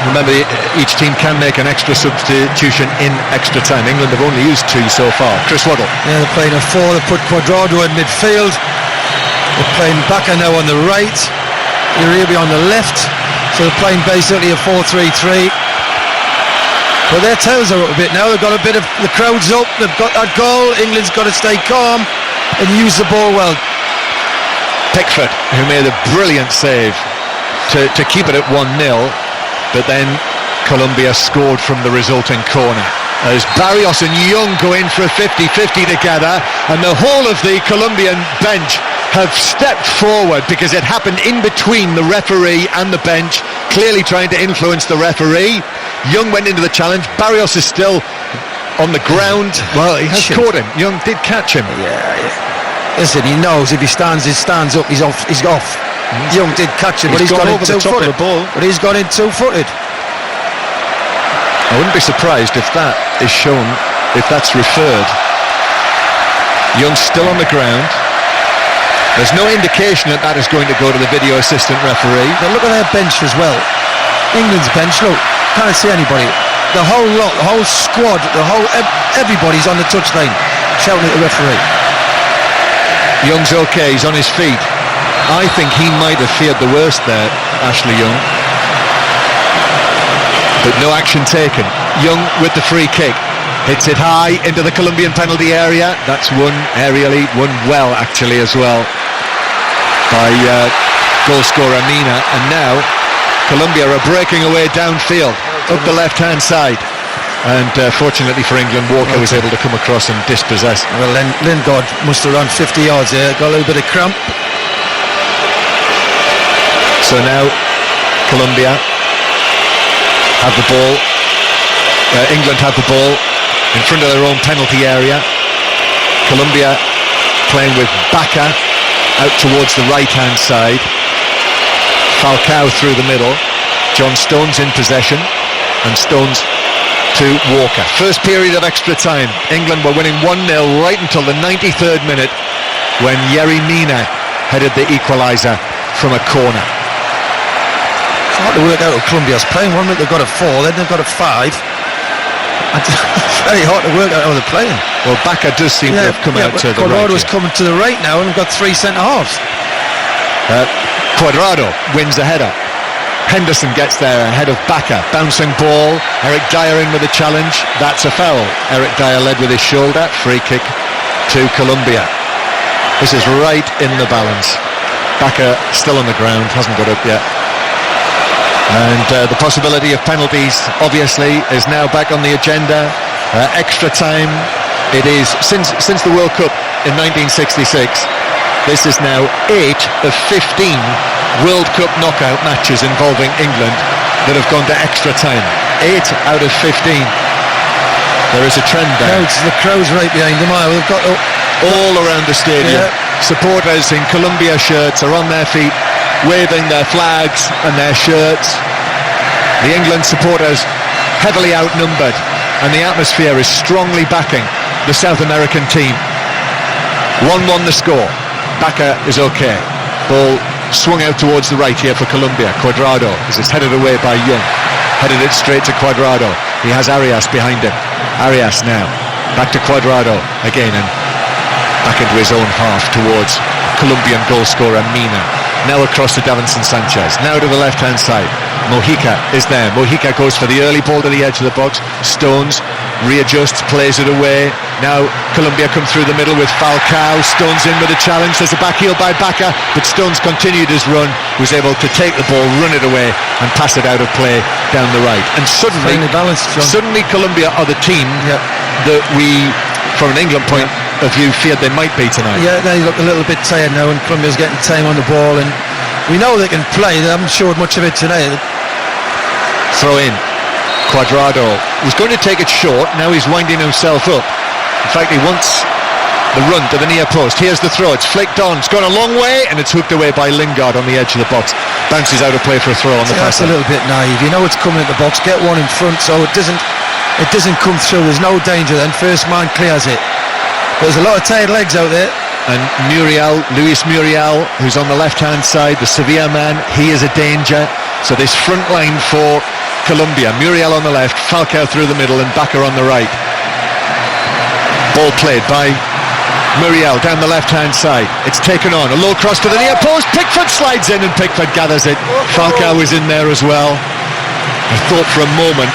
Remember, each team can make an extra substitution in extra time. England have only used 2 so far. Chris Waddle. Yeah, they're playing a 4. They put Cuadrado in midfield. They're playing Bacca now on the right, Uribe on the left. So they're playing basically a 4-3-3. But their tails are up a bit now. They've got a bit of the crowds up. They've got that goal. England's got to stay calm and use the ball well. Pickford, who made a brilliant save to keep it at 1-0. But then Colombia scored from the resulting corner. As Barrios and Young go in for a 50-50 together, and the whole of the Colombian bench have stepped forward because it happened in between the referee and the bench, clearly trying to influence the referee. Young went into the challenge. Barrios is still on the ground. Well, he has caught him. Young did catch him. Yeah. Listen, he knows if he stands up, he's off. He's off. Young did catch him, but he's gone over the top of the ball. But he's gone in 2-footed. I wouldn't be surprised if that is shown, if that's referred. Young's still on the ground. There's no indication that is going to go to the video assistant referee. But look at their bench as well. England's bench, look, can't see anybody. The whole lot, the whole squad, everybody's on the touchline shouting at the referee. Young's okay, he's on his feet. I think he might have feared the worst there, Ashley Young. But no action taken. Young with the free kick. Hits it high into the Colombian penalty area. That's won aerially, won well actually as well by goal scorer Mina. And now Colombia are breaking away downfield, up the left-hand side. And fortunately for England, Walker was able to come across and dispossess. Well, Lingard must have run 50 yards there, got a little bit of cramp. So now Colombia have the ball. England have the ball in front of their own penalty area. Colombia playing with Bacca out towards the right-hand side. Falcao through the middle. John Stones in possession, and Stones to Walker. First period of extra time, England were winning 1-0 right until the 93rd minute, when Yerry Mina headed the equaliser from a corner. It's hard to work out what Colombia's playing. One minute they've got a 4, then they've got a 5. It's very hard to work out how they're playing. Well, Bacca does seem to have come out to the right. Cuadrado's coming to the right now, and we've got 3 centre-halves. Cuadrado wins the header. Henderson gets there ahead of Bacca. Bouncing ball. Eric Dyer in with a challenge. That's a foul. Eric Dyer led with his shoulder. Free kick to Colombia. This is right in the balance. Bacca still on the ground, hasn't got up yet. And the possibility of penalties, obviously, is now back on the agenda. Extra time. It is since the World Cup in 1966. This is now 8 of 15 World Cup knockout matches involving England that have gone to extra time. 8 out of 15. There is a trend there. The crowd's right behind them. We've got all around the stadium. Yeah. Supporters in Colombia shirts are on their feet, waving their flags and their shirts. The England supporters heavily outnumbered, and the atmosphere is strongly backing the South American team. 1-1 the score. Bacca is okay. Ball swung out towards the right here for Colombia. Cuadrado, as it's headed away by Young, headed it straight to Cuadrado. He has Arias behind him. Arias now back to Cuadrado again, and back into his own half towards Colombian goal scorer Mina. Now across to Davinson Sanchez. Now to the left hand side. Mojica is there. Mojica goes for the early ball to the edge of the box. Stones readjusts, plays it away. Now Colombia come through the middle with Falcao. Stones in with a challenge. There's a back heel by Bacca, but Stones continued his run, was able to take the ball, run it away, and pass it out of play down the right. And suddenly Colombia are the team that we, from an England point of view, feared they might be tonight. Yeah, they look a little bit tired now, and Colombia's getting time on the ball, and we know they can play. They haven't showed much of it today. Throw in. Cuadrado was going to take it short. Now he's winding himself up. In fact, he wants the run to the near post. Here's the throw. It's flicked on. It's gone a long way, and it's hooked away by Lingard on the edge of the box. Bounces out of play for a throw on the pass. That's a little bit naive. You know it's coming at the box. Get one in front, so it doesn't come through. There's no danger then. First man clears it. There's a lot of tired legs out there. And Luis Muriel, who's on the left-hand side, the Sevilla man, he is a danger. So this front line for Colombia, Muriel on the left, Falcao through the middle, and Bacca on the right. Ball played by Muriel down the left-hand side. It's taken on, a low cross to the near post. Pickford slides in, and Pickford gathers it. Falcao was in there as well. I thought for a moment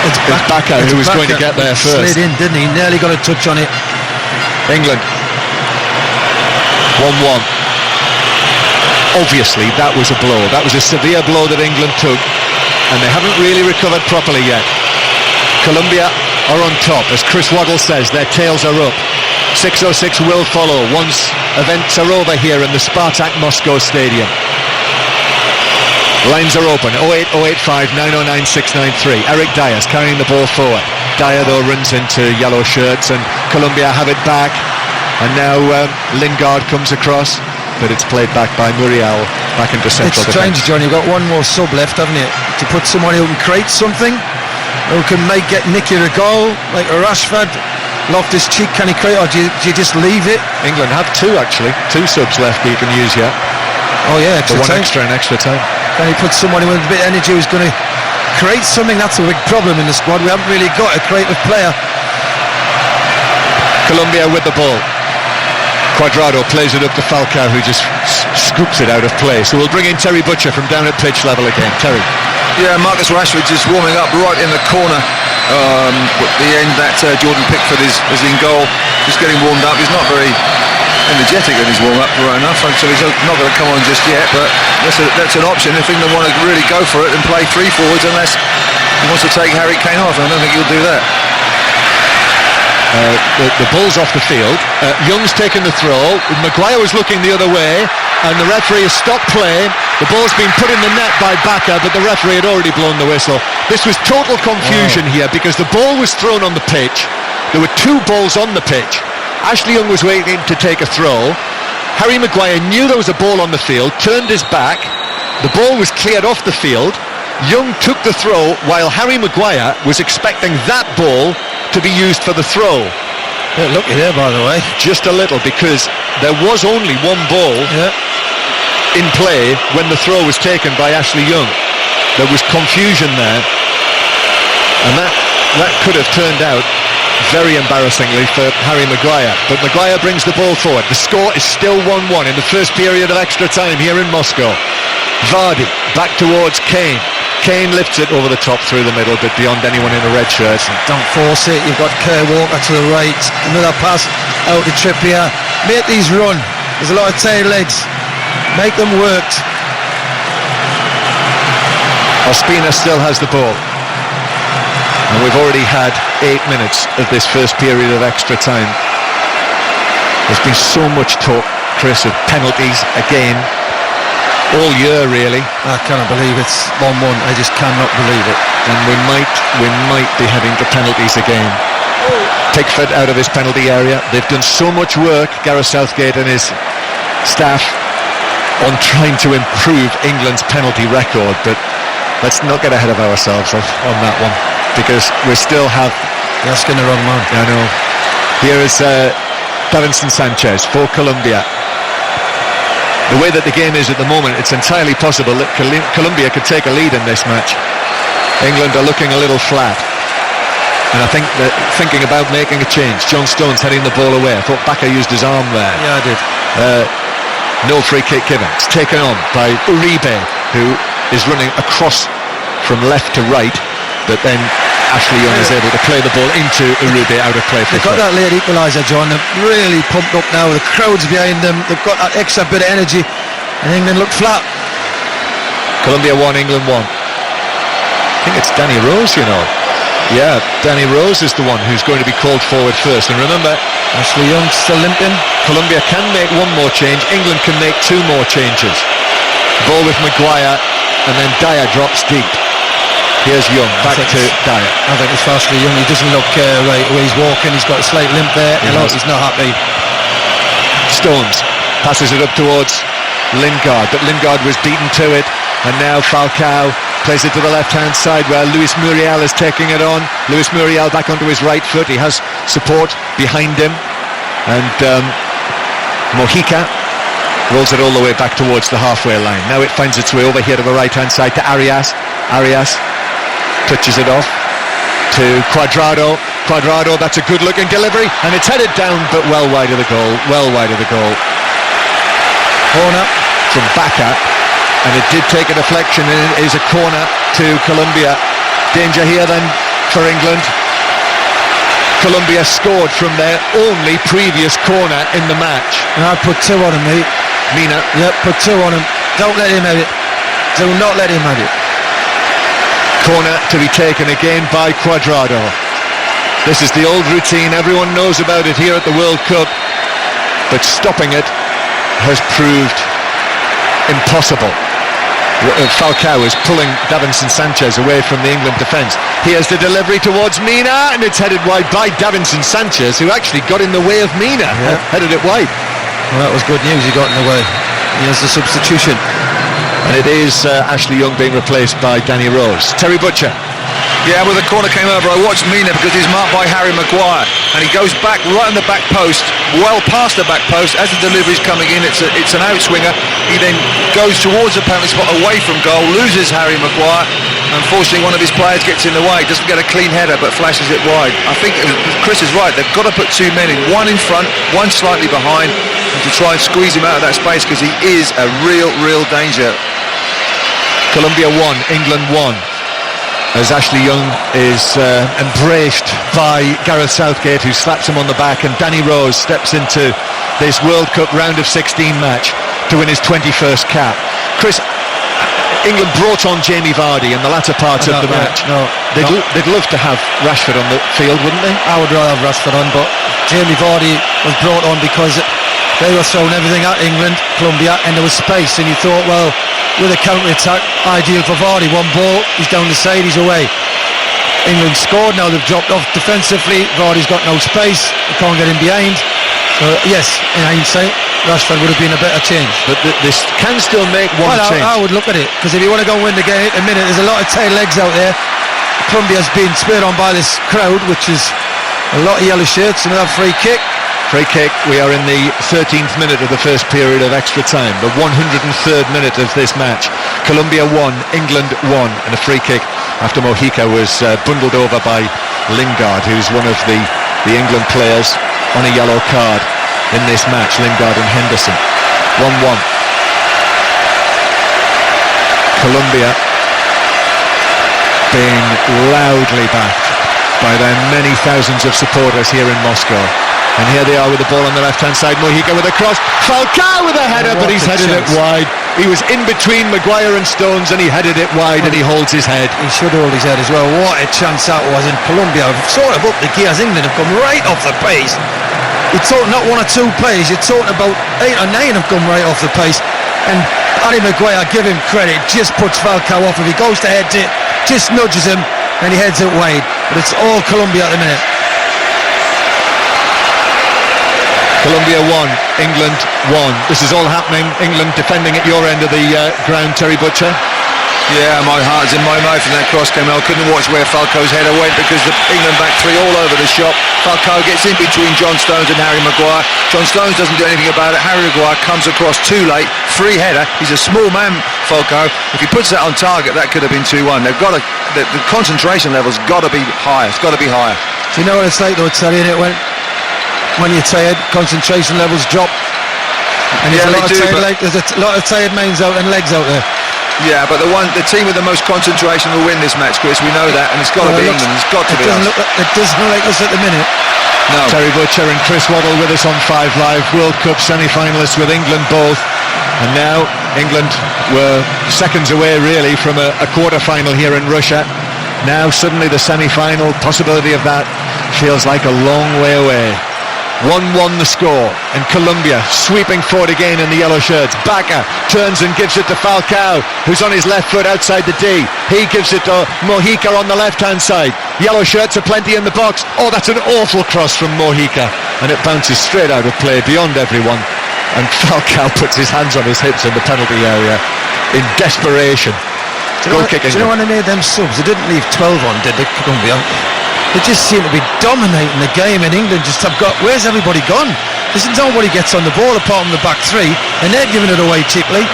it's Bacca who was going to get there first. Slid in, didn't he? Nearly got a touch on it. England 1-1. Obviously that was a blow. That was a severe blow that England took, and they haven't really recovered properly yet. Colombia are on top. As Chris Waddle says, their tails are up. 6:06 will follow once events are over here in the Spartak Moscow Stadium. Lines are open. 08085 909 693. Eric Dyer's carrying the ball forward. Dyer though runs into yellow shirts, and Colombia have it back, and now Lingard comes across, but it's played back by Muriel back into central defence. It's strange, John, you've got one more sub left, haven't you, to put someone who can create something, who can get Nicky a goal, like a Rashford. Loftus-Cheek, can he create, or do you just leave it? England have two subs left that you can use yet. Oh yeah, extra one time. extra time. Can he put someone with a bit of energy who's going to create something? That's a big problem in the squad. We haven't really got a creative player. Colombia with the ball. Cuadrado plays it up to Falcao, who just scoops it out of play. So we'll bring in Terry Butcher from down at pitch level again. Terry. Yeah, Marcus Rashford just warming up right in the corner. The end that Jordan Pickford is in goal, just getting warmed up. He's not very energetic in his warm-up right enough, so he's not going to come on just yet, but that's an option if England want to really go for it and play three forwards, unless he wants to take Harry Kane off, and I don't think he'll do that. The ball's off the field. Young's taken the throw. Maguire was looking the other way, and the referee has stopped play. The ball's been put in the net by Bacca, but the referee had already blown the whistle. This was total confusion here, because the ball was thrown on the pitch. There were two balls on the pitch. Ashley Young was waiting to take a throw. Harry Maguire knew there was a ball on the field, turned his back, the ball was cleared off the field. Young took the throw while Harry Maguire was expecting that ball to be used for the throw. Bit lucky there, by the way. Just a little, because there was only one ball in play when the throw was taken by Ashley Young. There was confusion there, and that could have turned out very embarrassingly for Harry Maguire. But Maguire brings the ball forward. The score is still 1-1 in the first period of extra time here in Moscow. Vardy back towards Kane. Kane lifts it over the top through the middle, but beyond anyone in a red shirt. Don't force it. You've got Kerr Walker to the right. Another pass out to Trippier. Make these run. There's a lot of tail legs. Make them work. Ospina still has the ball. And we've already had 8 minutes of this first period of extra time. There's been so much talk, Chris, of penalties again. All year, really. I cannot believe it's 1-1. I just cannot believe it. And we might be heading to penalties again. Pickford out of his penalty area. They've done so much work, Gareth Southgate and his staff, on trying to improve England's penalty record, but let's not get ahead of ourselves on that one, because we still have... You're asking the wrong man. I know. Here is Davinson Sanchez for Colombia. The way that the game is at the moment, it's entirely possible that Colombia could take a lead in this match. England are looking a little flat, and I think that thinking about making a change. John Stones heading the ball away. I thought Baka used his arm there. Yeah, I did. No free kick given. It's taken on by Uribe, who is running across from left to right, but then Ashley Young is able to play the ball into Uribe out of play. They've got that late equaliser, John. They're really pumped up now. The crowd's behind them. They've got that extra bit of energy, and England look flat. Colombia 1, England 1. I think it's Danny Rose, you know. Yeah, Danny Rose is the one who's going to be called forward first. And remember, Ashley Young still limping. Colombia can make one more change. England can make 2 more changes. Ball with Maguire, and then Dyer drops deep. Here's Young, back to Dyer. I think it's Ashley Young. He doesn't look right where he's walking. He's got a slight limp there. He's not happy. Stones passes it up towards Lingard, but Lingard was beaten to it, and now Falcao plays it to the left-hand side where Luis Muriel is taking it on. Luis Muriel back onto his right foot. He has support behind him, and Mojica rolls it all the way back towards the halfway line. Now it finds its way over here to the right-hand side to Arias. Arias touches it off to Cuadrado. Cuadrado, that's a good-looking delivery, and it's headed down, but well wide of the goal. Well wide of the goal. Corner from Baka, and it did take a deflection, and it is a corner to Colombia. Danger here then for England. Colombia scored from their only previous corner in the match. And I'd put 2 on him, mate. Mina. Yep, put 2 on him. Don't let him have it. Do not let him have it. Corner to be taken again by Cuadrado. This is the old routine. Everyone knows about it here at the World Cup, but stopping it has proved impossible. Falcao is pulling Davinson Sanchez away from the England defence. Here's the delivery towards Mina, and it's headed wide by Davinson Sanchez, who actually got in the way of Mina. Headed it wide. Well, that was good news. He got in the way. Here's the substitution, and it is Ashley Young being replaced by Danny Rose. Terry Butcher. Yeah, when the corner came over, I watched Mina because he's marked by Harry Maguire, and he goes back right on the back post, well past the back post. As the delivery's coming in, it's an outswinger. He then goes towards the penalty spot away from goal, loses Harry Maguire. Unfortunately, one of his players gets in the way, doesn't get a clean header, but flashes it wide. I think Chris is right. They've got to put 2 men in, one in front, one slightly behind, and to try and squeeze him out of that space, because he is a real danger. Colombia 1, England 1. As Ashley Young is embraced by Gareth Southgate, who slaps him on the back, and Danny Rose steps into this World Cup round of 16 match to win his 21st cap. Chris, England brought on Jamie Vardy in the latter part of the match. They'd love to have Rashford on the field, wouldn't they? I would rather have Rashford on, but Jamie Vardy was brought on because they were throwing everything at England, Colombia, and there was space, and you thought, well, with a counter-attack, ideal for Vardy. One ball, he's down the side, he's away. England scored, now they've dropped off defensively. Vardy's got no space, they can't get in behind. So yes, in hindsight, Rashford would have been a better change. But this can still make one change. I would look at it, because if you want to go and win the game in a minute, there's a lot of tail legs out there. Colombia's been spurred on by this crowd, which is a lot of yellow shirts. Another free kick. Free kick. We are in the 13th minute of the first period of extra time, the 103rd minute of this match. Colombia 1, England 1, and a free kick after Mojica was bundled over by Lingard, who's one of the England players on a yellow card in this match. Lingard and Henderson. 1-1. Colombia being loudly backed by their many thousands of supporters here in Moscow. And here they are with the ball on the left-hand side. Mojica with a cross. Falcao with a header, but he's headed it wide. He was in between Maguire and Stones, and he headed it wide, and he holds his head. He should hold his head as well. What a chance that was. In Colombia have sort of upped the gears. England have come right off the pace. You're talking not one or two players, you're talking about 8 or 9 have come right off the pace. And Harry Maguire, give him credit, just puts Falcao off. If he goes to head it, just nudges him, and he heads it wide. But it's all Colombia at the minute. Colombia 1, England 1. This is all happening. England defending at your end of the ground, Terry Butcher. Yeah, my heart's in my mouth, and that cross came out. Couldn't watch where Falcao's header went because the England back three all over the shop. Falcao gets in between John Stones and Harry Maguire. John Stones doesn't do anything about it. Harry Maguire comes across too late. Free header. He's a small man, Falcao. If he puts that on target, that could have been 2-1. They've got to, the concentration level's got to be higher. It's got to be higher. Do you know what it's like though, Terry? When you're tired, concentration levels drop. And there's a lot of tired minds out and legs out there. Yeah, but the team with the most concentration will win this match, Chris. We know that, and it's got to be England. It's got to be us. It doesn't look like us at the minute. No. Terry Butcher and Chris Waddle with us on 5 Live. World Cup semi-finalists with England both. And now England were seconds away really from a quarter-final here in Russia. Now suddenly the semi-final, possibility of that feels like a long way away. 1-1 the score, and Colombia sweeping forward again in the yellow shirts. Baca turns and gives it to Falcao, who's on his left foot outside the D. He gives it to Mojica on the left-hand side. Yellow shirts are plenty in the box. Oh, that's an awful cross from Mojica, and it bounces straight out of play beyond everyone. And Falcao puts his hands on his hips in the penalty area in desperation. Do you know when they made them subs? They didn't leave 12 on, did they, Colombia? They just seem to be dominating the game, and England just have got... Where's everybody gone? There's nobody gets on the ball apart from the back three, and they're giving it away cheaply.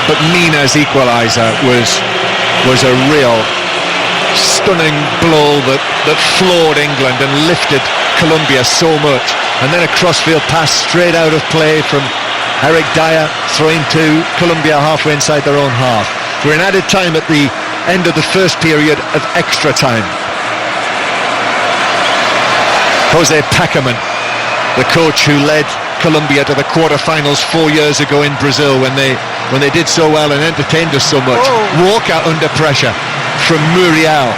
But Mina's equaliser was a real stunning blow that floored England and lifted Colombia so much. And then a crossfield pass straight out of play from Eric Dyer, throwing to Colombia halfway inside their own half. We're in added time at the end of the first period of extra time. Jose Peckerman, the coach who led Colombia to the quarter-finals 4 years ago in Brazil when they did so well and entertained us so much. Walker under pressure from Muriel.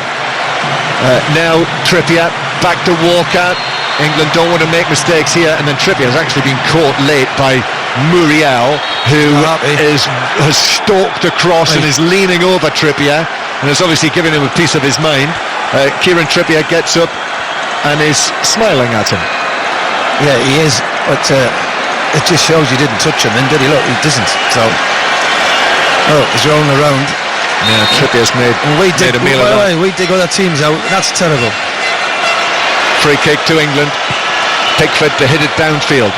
Now Trippier back to Walker. England don't want to make mistakes here, and then Trippier has actually been caught late by Muriel, who has stalked across and is leaning over Trippier and has obviously given him a piece of his mind. Kieran Trippier gets up and is smiling at him. Yeah, he is, but it just shows he didn't touch him, then did he? Look, he doesn't. So, he's rolling around. Yeah, Trippier's made a meal of that. We dig other teams out. That's terrible. Free kick to England. Pickford to hit it downfield.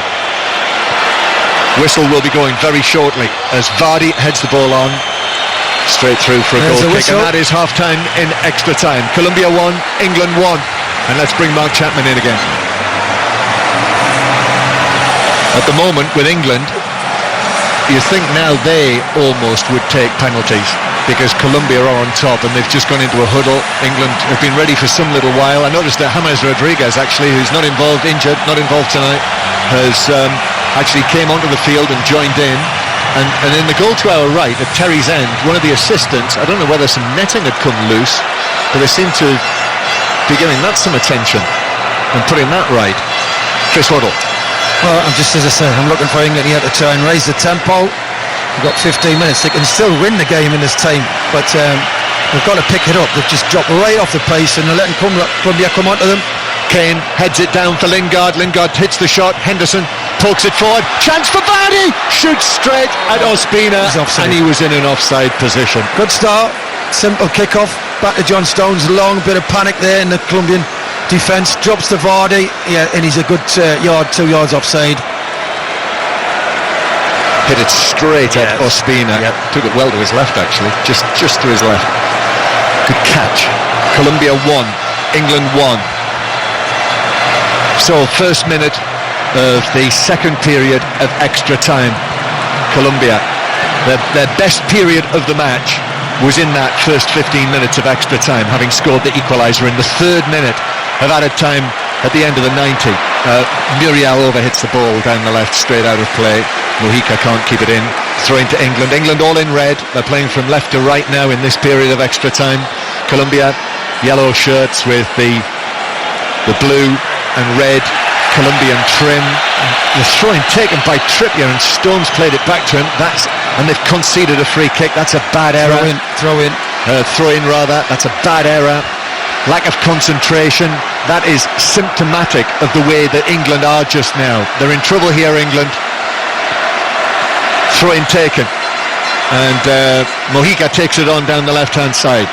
Whistle will be going very shortly as Vardy heads the ball on straight through for a goal kick, and that is half-time in extra time. Colombia 1, England 1. And let's bring Mark Chapman in again. At the moment with England, you think now they almost would take penalties because Colombia are on top and they've just gone into a huddle. England have been ready for some little while. I noticed that James Rodriguez, actually, who's not involved tonight, has actually came onto the field and joined in. And in the goal to our right, at Terry's end, one of the assistants, I don't know whether some netting had come loose, but they seem to be giving that some attention and putting that right. Chris Waddle. Well, as I say, I'm looking for England here to try and raise the tempo. We've got 15 minutes. They can still win the game in this time, but we've got to pick it up. They've just dropped right off the pace and they're letting Colombia come onto them. Kane heads it down for Lingard. Lingard hits the shot. Henderson pokes it forward. Chance for Vardy. Shoots straight at Ospina, and he was in an offside position. Good start. Simple kick-off. Back to John Stones. Long bit of panic there in the Colombian defence. Drops to Vardy. Yeah, and he's a good 2 yards offside. Hit it straight at Ospina. Yep. Took it well to his left, actually. Just to his left. Good catch. Colombia 1, England 1. So, first minute of the second period of extra time. Colombia, their best period of the match was in that first 15 minutes of extra time, having scored the equaliser in the third minute of added time at the end of the 90. Muriel overhits the ball down the left, straight out of play. Mojica can't keep it in. Throw into England. England all in red. They're playing from left to right now in this period of extra time. Colombia, yellow shirts with the blue and red Colombian trim. The throw-in taken by Trippier, and Stones played it back to him. And they've conceded a free kick. That's a bad error. Throw in. That's a bad error. Lack of concentration. That is symptomatic of the way that England are just now. They're in trouble here, England. Throw-in taken, and Mojica takes it on down the left-hand side.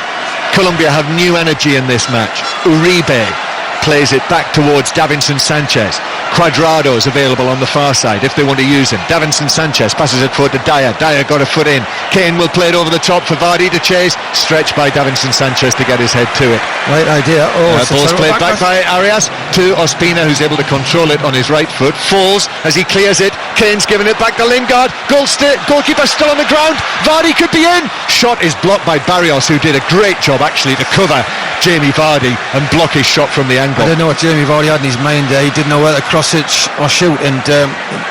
Colombia have new energy in this match. Uribe plays it back towards Davinson Sanchez. Cuadrado is available on the far side if they want to use him. Davinson Sanchez passes it forward to Dyer. Dyer got a foot in. Kane will play it over the top for Vardy to chase. Stretched by Davinson Sanchez to get his head to it. Right idea. Ball's played back by Arias to Ospina, who's able to control it on his right foot. Falls as he clears it. Kane's giving it back to Lingard. Goalkeeper still on the ground. Vardy could be in. Shot is blocked by Barrios, who did a great job actually to cover Jamie Vardy and block his shot from the angle. I don't know what Jamie Vardy had in his mind there. He didn't know whether to cross it or shoot, and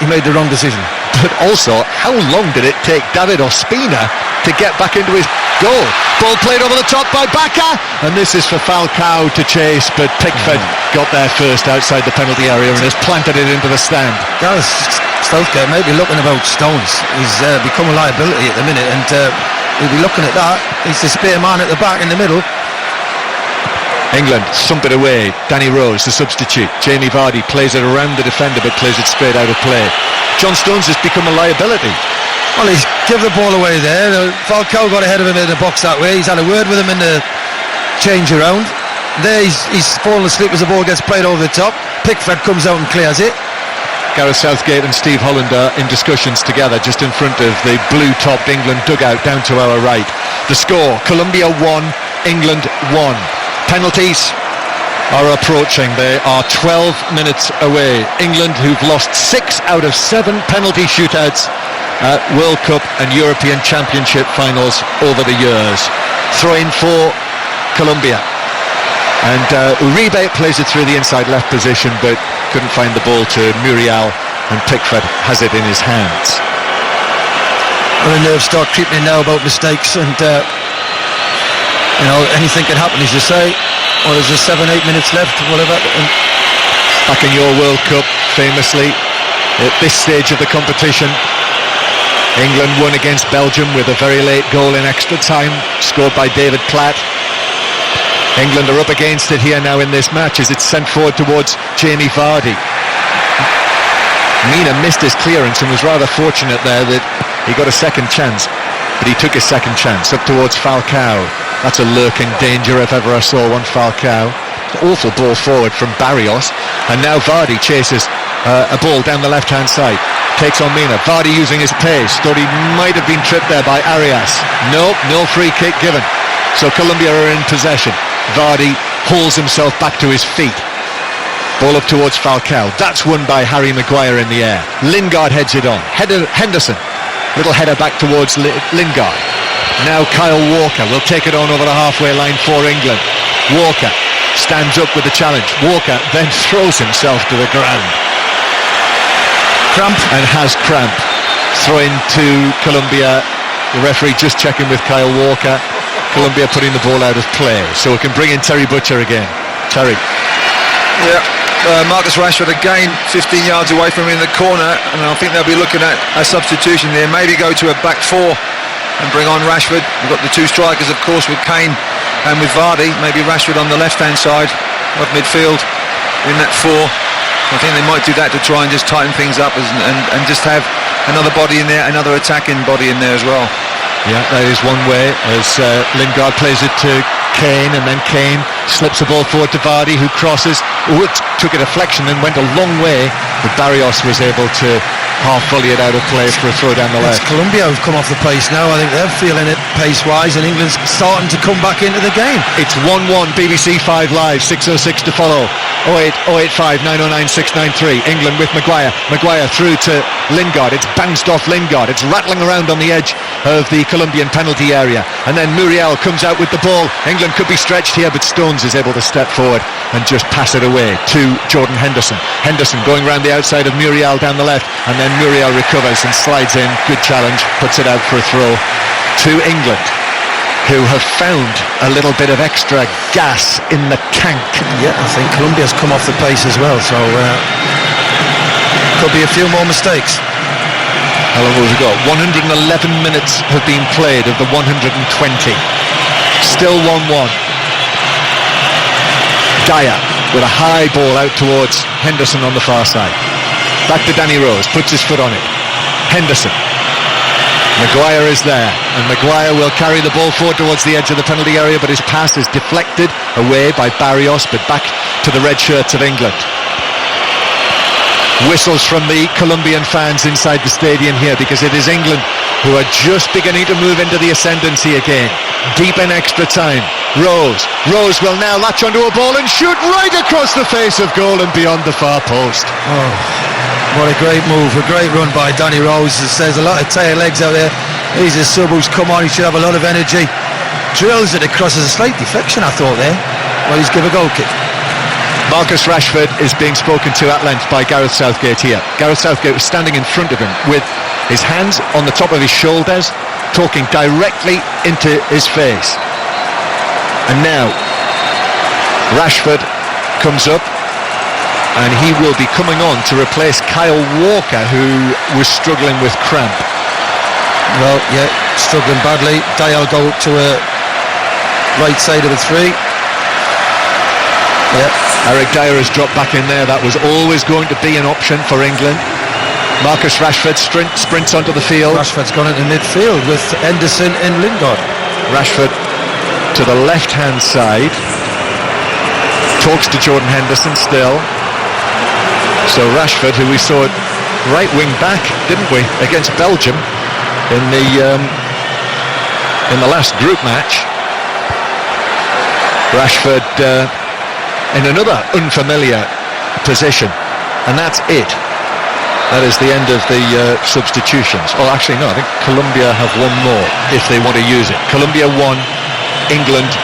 he made the wrong decision. But also, how long did it take David Ospina to get back into his goal? Ball played over the top by Baca, and this is for Falcao to chase, but Pickford got there first outside the penalty area and has planted it into the stand. Gareth Southgate may be looking about Stones. He's become a liability at the minute, and he'll be looking at that. He's the spare man at the back in the middle. England thump it away. Danny Rose, the substitute. Jamie Vardy plays it around the defender, but plays it straight out of play. John Stones has become a liability. Well, he's given the ball away there. Falcao got ahead of him in the box that way. He's had a word with him in the change around. There he's fallen asleep as the ball gets played over the top. Pickford comes out and clears it. Gareth Southgate and Steve Holland are in discussions together just in front of the blue-topped England dugout down to our right. The score, Colombia 1, England 1. Penalties are approaching. They are 12 minutes away. England, who've lost 6 out of 7 penalty shootouts at World Cup and European Championship finals over the years. Throw-in for Colombia. And Uribe plays it through the inside left position, but couldn't find the ball to Muriel, and Pickford has it in his hands. Well, the nerves start creeping in now about mistakes, and anything can happen, as you say. Or there's just 7-8 minutes left, whatever. And back in your World Cup, famously, at this stage of the competition, England won against Belgium with a very late goal in extra time, scored by David Platt. England are up against it here now in this match as it's sent forward towards Jamie Vardy. Mina missed his clearance and was rather fortunate there that he got a second chance, but he took his second chance up towards Falcao. That's a lurking danger if ever I saw one. Falcao. Awful ball forward from Barrios, and now Vardy chases a ball down the left hand side, takes on Mina. Vardy using his pace, thought he might have been tripped there by Arias. No free kick given, so Colombia are in possession. Vardy hauls himself back to his feet. Ball up towards Falcao. That's won by Harry Maguire in the air. Lingard heads it on. Henderson, little header back towards Lingard. Now Kyle Walker will take it on over the halfway line for England. Walker stands up with the challenge. Walker then throws himself to the ground. Cramp. And has cramp. Throw in to Colombia. The referee just checking with Kyle Walker. Colombia putting the ball out of play, so we can bring in Terry Butcher again. Terry. Yeah, Marcus Rashford again 15 yards away from him in the corner, and I think they'll be looking at a substitution there. Maybe go to a back four and bring on Rashford. We've got the two strikers, of course, with Kane and with Vardy. Maybe Rashford on the left-hand side of midfield. in that 4. I think they might do that to try and just tighten things up and just have another body in there, another attacking body in there as well. Yeah, that is one way, as Lingard plays it to Kane, and then Kane slips the ball forward to Vardy, who crosses. It took a deflection and went a long way, but Barrios was able to half volley it out of play for a throw down the left. Colombia have come off the pace now. I think they're feeling it pace-wise, and England's starting to come back into the game. It's 1-1, BBC 5 Live, 6:06 to follow. 08085 909 693. England with Maguire. Maguire through to Lingard. It's bounced off Lingard. It's rattling around on the edge of the Colombian penalty area. And then Muriel comes out with the ball. England could be stretched here, but Stones is able to step forward and just pass it away to Jordan Henderson. Henderson going round the outside of Muriel down the left, and then Muriel recovers and slides in. Good challenge, puts it out for a throw to England, who have found a little bit of extra gas in the tank. Yeah, I think Colombia's come off the pace as well, so could be a few more mistakes. How long have we got? 111 minutes have been played of the 120. Still 1-1. Dyer with a high ball out towards Henderson on the far side. Back to Danny Rose, puts his foot on it. Henderson. Maguire is there, and Maguire will carry the ball forward towards the edge of the penalty area, but his pass is deflected away by Barrios, but back to the red shirts of England. Whistles from the Colombian fans inside the stadium here, because it is England who are just beginning to move into the ascendancy again. Deep in extra time. Rose will now latch onto a ball and shoot right across the face of goal and beyond the far post. Oh, what a great move, a great run by Danny Rose. There's a lot of tail legs out there. He's a sub who's come on, he should have a lot of energy. Drills it across, as a slight deflection I thought there. Well, he's give a goal kick. Marcus Rashford is being spoken to at length by Gareth Southgate here. Gareth Southgate was standing in front of him with his hands on the top of his shoulders, talking directly into his face. And now Rashford comes up, and he will be coming on to replace Kyle Walker, who was struggling with cramp. Well, yeah, struggling badly. Dyer will go to a right side of the 3. Yep. Eric Dyer has dropped back in there. That was always going to be an option for England. Marcus Rashford sprints onto the field. Rashford's gone into midfield with Henderson and Lingard. Rashford to the left-hand side. Talks to Jordan Henderson still. So Rashford, who we saw at right wing back, didn't we, against Belgium in the last group match. Rashford in another unfamiliar position, and that's it. That is the end of the substitutions. Oh, actually no, I think Colombia have one more if they want to use it. Colombia 1, England 1,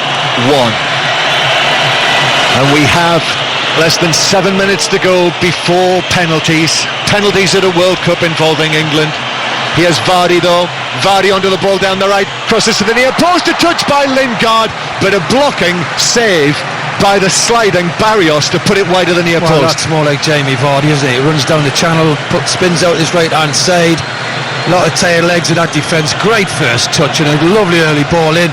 and we have less than 7 minutes to go before penalties at a World Cup involving England. Here's Vardy though. Vardy onto the ball down the right, crosses to the near post, a touch by Lingard, but a blocking save by the sliding Barrios to put it wide of the near post. That's more like Jamie Vardy, isn't it? He runs down the channel, spins out his right hand side. A lot of tail legs in that defence. Great first touch and a lovely early ball in.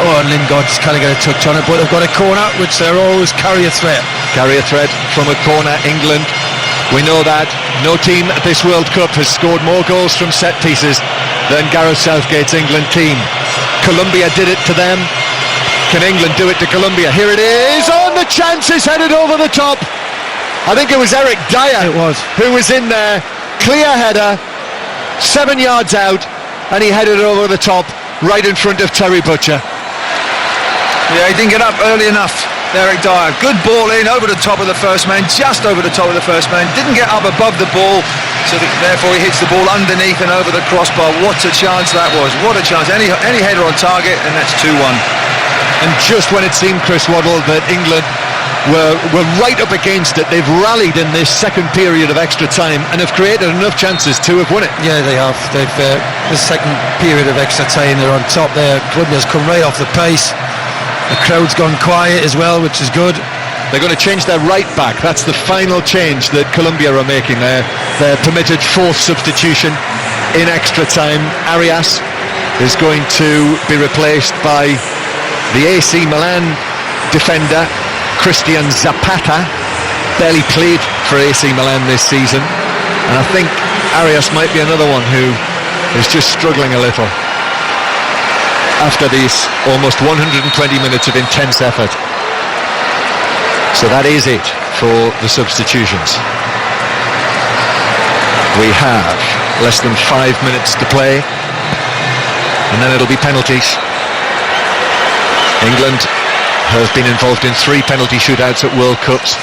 Oh, and Lingard just can't get a touch on it, but they've got a corner, which they're always carry a threat. Carry a threat from a corner, England. We know that no team at this World Cup has scored more goals from set pieces than Gareth Southgate's England team. Colombia did it to them. Can England do it to Colombia? Here it is. On the chance is headed over the top. I think it was Eric Dyer who was in there. Clear header, 7 yards out, and he headed over the top right in front of Terry Butcher. Yeah, he didn't get up early enough, Eric Dyer. Good ball in, over the top of the first man, just over the top of the first man. Didn't get up above the ball, so therefore he hits the ball underneath and over the crossbar. What a chance that was. What a chance. Any header on target, and that's 2-1. And just when it seemed, Chris Waddle, that England were right up against it, they've rallied in this second period of extra time and have created enough chances to have won it. Yeah, they have. They've the second period of extra time, they're on top there. Colombia's come right off the pace. The crowd's gone quiet as well, which is good. They're going to change their right back. That's the final change that Colombia are making there. Their permitted fourth substitution in extra time. Arias is going to be replaced by the AC Milan defender Christian Zapata, barely played for AC Milan this season, and I think Arias might be another one who is just struggling a little after these almost 120 minutes of intense effort. So that is it for the substitutions. We have less than 5 minutes to play, and then it'll be penalties. England have been involved in 3 penalty shootouts at World Cups,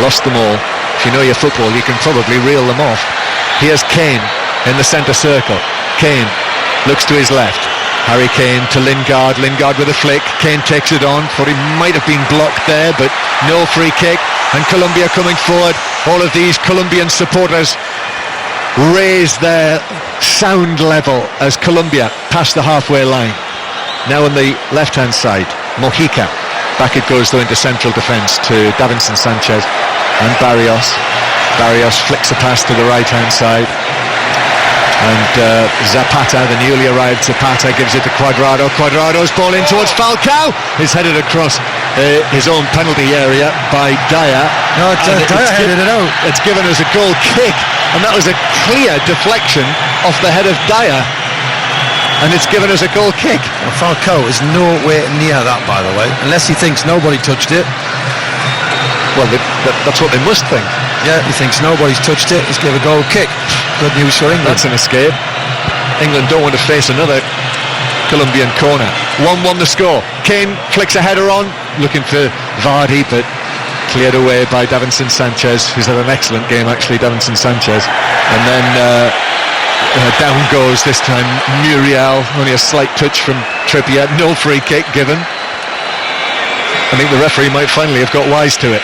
lost them all. If you know your football, you can probably reel them off. Here's Kane in the centre circle. Kane looks to his left. Harry Kane to Lingard. Lingard with a flick. Kane takes it on. Thought he might have been blocked there, but no free kick. And Colombia coming forward. All of these Colombian supporters raise their sound level as Colombia pass the halfway line. Now on the left-hand side, Mojica. Back it goes though into central defence to Davinson Sanchez and Barrios. Barrios flicks a pass to the right-hand side. And Zapata, the newly arrived Zapata, gives it to Cuadrado. Cuadrado's ball in towards Falcao. Is headed across his own penalty area by Dyer. No, Dyer headed it out. It's given us a goal kick, and that was a clear deflection off the head of Dyer. And it's given us a goal kick. Well, Falcao is nowhere near that, by the way, unless he thinks nobody touched it. Well, that's what they must think. Yeah, he thinks nobody's touched it. He's given a goal kick. Good news for England. That's an escape. England don't want to face another Colombian corner. 1-1 the score. Kane flicks a header on, looking for Vardy, but cleared away by Davinson Sanchez, who's had an excellent game actually, Davinson Sanchez. And then down goes this time Muriel, only a slight touch from Trippier, no free kick given. I think the referee might finally have got wise to it.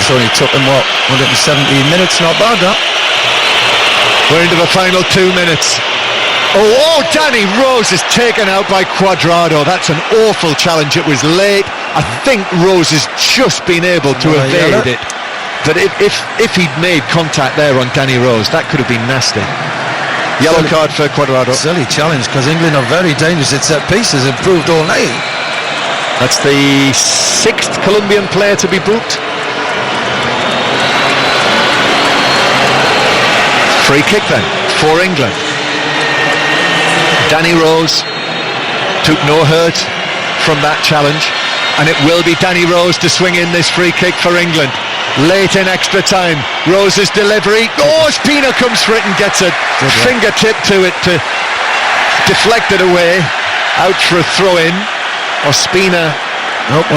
It's only took them, 117 minutes, not bad that. We're into the final 2 minutes. Oh, Danny Rose is taken out by Cuadrado. That's an awful challenge. It was late. I think Rose has just been able to evade it. But if he'd made contact there on Danny Rose, that could have been nasty. Yellow card for Cuadrado. Silly challenge, because England are very dangerous at set pieces, improved all night. That's the 6th Colombian player to be booked. Free kick then for England. Danny Rose took no hurt from that challenge, and it will be Danny Rose to swing in this free kick for England. Late in extra time, Rose's delivery. Oh, Spina comes for it and gets a fingertip to it to deflect it away. Out for a throw-in. Ospina.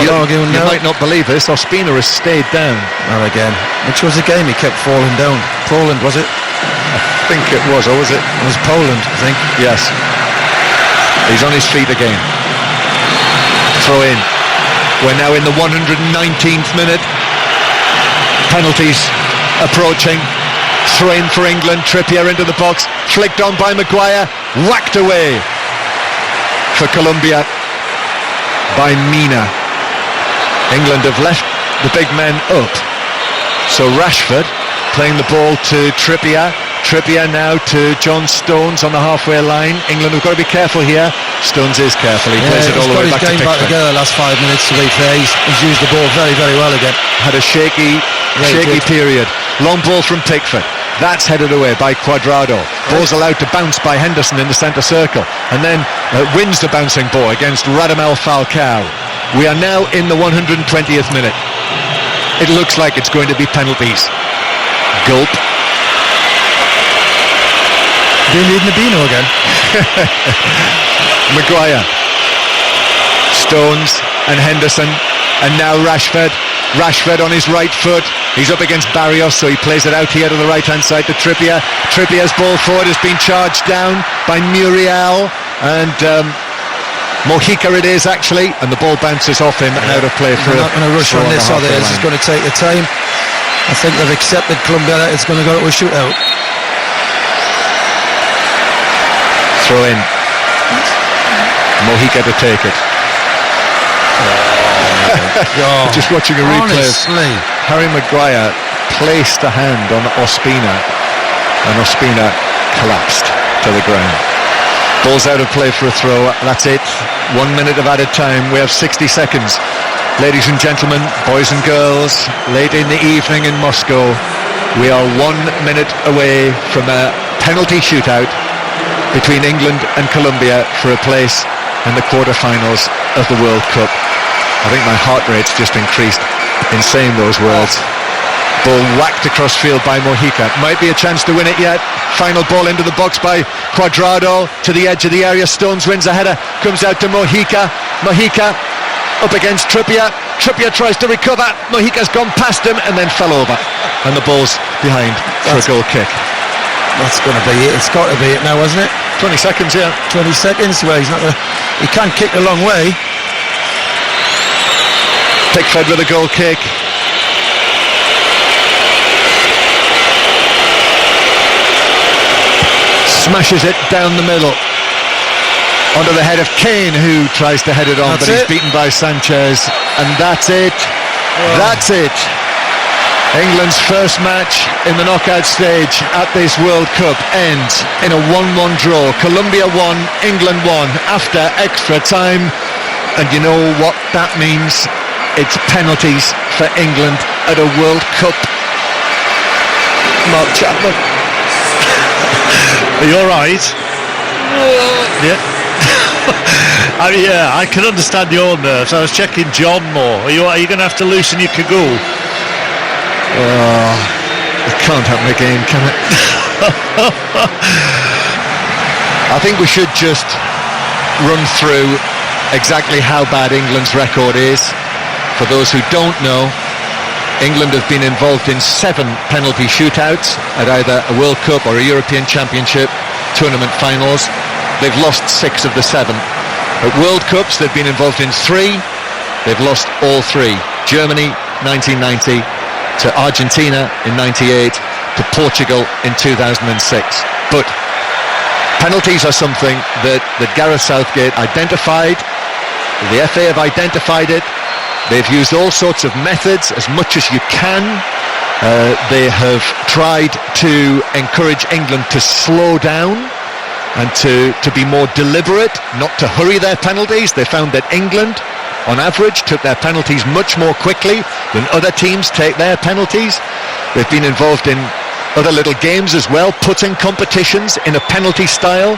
You might not believe this. Ospina has stayed down. Well, again, which was the game he kept falling down? Poland, was it? I think it was, or was it? It was Poland, I think. Yes. He's on his feet again. Throw in. We're now in the 119th minute. Penalties approaching. Throw in for England. Trippier into the box. Flicked on by Maguire. Whacked away for Colombia by Mina. England have left the big men up. So Rashford playing the ball to Trippier. Trippier now to John Stones on the halfway line. England have got to be careful here. Stones is careful. He plays it all the way back to Pickford. He's got his game back together the last 5 minutes, to be fair. He's used the ball very, very well again. Had a shaky period. Long ball from Pickford. That's headed away by Cuadrado. Ball's allowed to bounce by Henderson in the centre circle, and then wins the bouncing ball against Radamel Falcao. We are now in the 120th minute. It looks like it's going to be penalties. Gulp. Do you need Nabino again? Maguire. Stones and Henderson, and now Rashford. Rashford on his right foot. He's up against Barrios, so he plays it out here to the right-hand side to Trippier. Trippier's ball forward has been charged down by Muriel, and Mojica it is actually, and the ball bounces off him and out of play for. They're not going to rush on this, are they? This is going to take the time. I think they've accepted Colombia that it's going to go to a shootout. Throw in. Mojica to take it. Just watching a replay. Honestly. Harry Maguire placed a hand on Ospina, and Ospina collapsed to the ground. Ball's out of play for a throw. That's it. 1 minute of added time. We have 60 seconds Ladies and gentlemen, boys and girls, late in the evening in Moscow, we are 1 minute away from a penalty shootout between England and Colombia for a place in the quarter-finals of the World Cup. I think my heart rate's just increased in saying those words. Ball whacked across field by Mojica. Might be a chance to win it yet. Final ball into the box by Cuadrado to the edge of the area. Stones wins a header, comes out to Mojica. Mojica up against Trippier. Trippier tries to recover. Mojica's gone past him and then fell over. And the ball's behind for a goal kick. That's going to be it. It's got to be it now, hasn't it? 20 seconds, yeah. 20 seconds. Well, he can't kick a long way. Pickford with a goal kick. Smashes it down the middle onto the head of Kane, who tries to head it on, but he's beaten by Sanchez, and that's it. That's it. England's first match in the knockout stage at this World Cup ends in a 1-1 draw. Colombia won, England won after extra time, and you know what that means? It's penalties for England at a World Cup. Mark Chapman. Are you alright? Yeah. I can understand your nerves. I was checking John more. Are you going to have to loosen your cagoule? It can't happen again, can it? I think we should just run through exactly how bad England's record is. For those who don't know, England have been involved in 7 penalty shootouts at either a World Cup or a European Championship tournament finals. They've lost 6 of the 7. At World Cups, they've been involved in 3. They've lost all 3. Germany, 1990, to Argentina in 98, to Portugal in 2006. But penalties are something that Gareth Southgate identified. The FA have identified it. They've used all sorts of methods, as much as you can. They have tried to encourage England to slow down and to be more deliberate, not to hurry their penalties. They found that England, on average, took their penalties much more quickly than other teams take their penalties. They've been involved in other little games as well, putting competitions in a penalty style.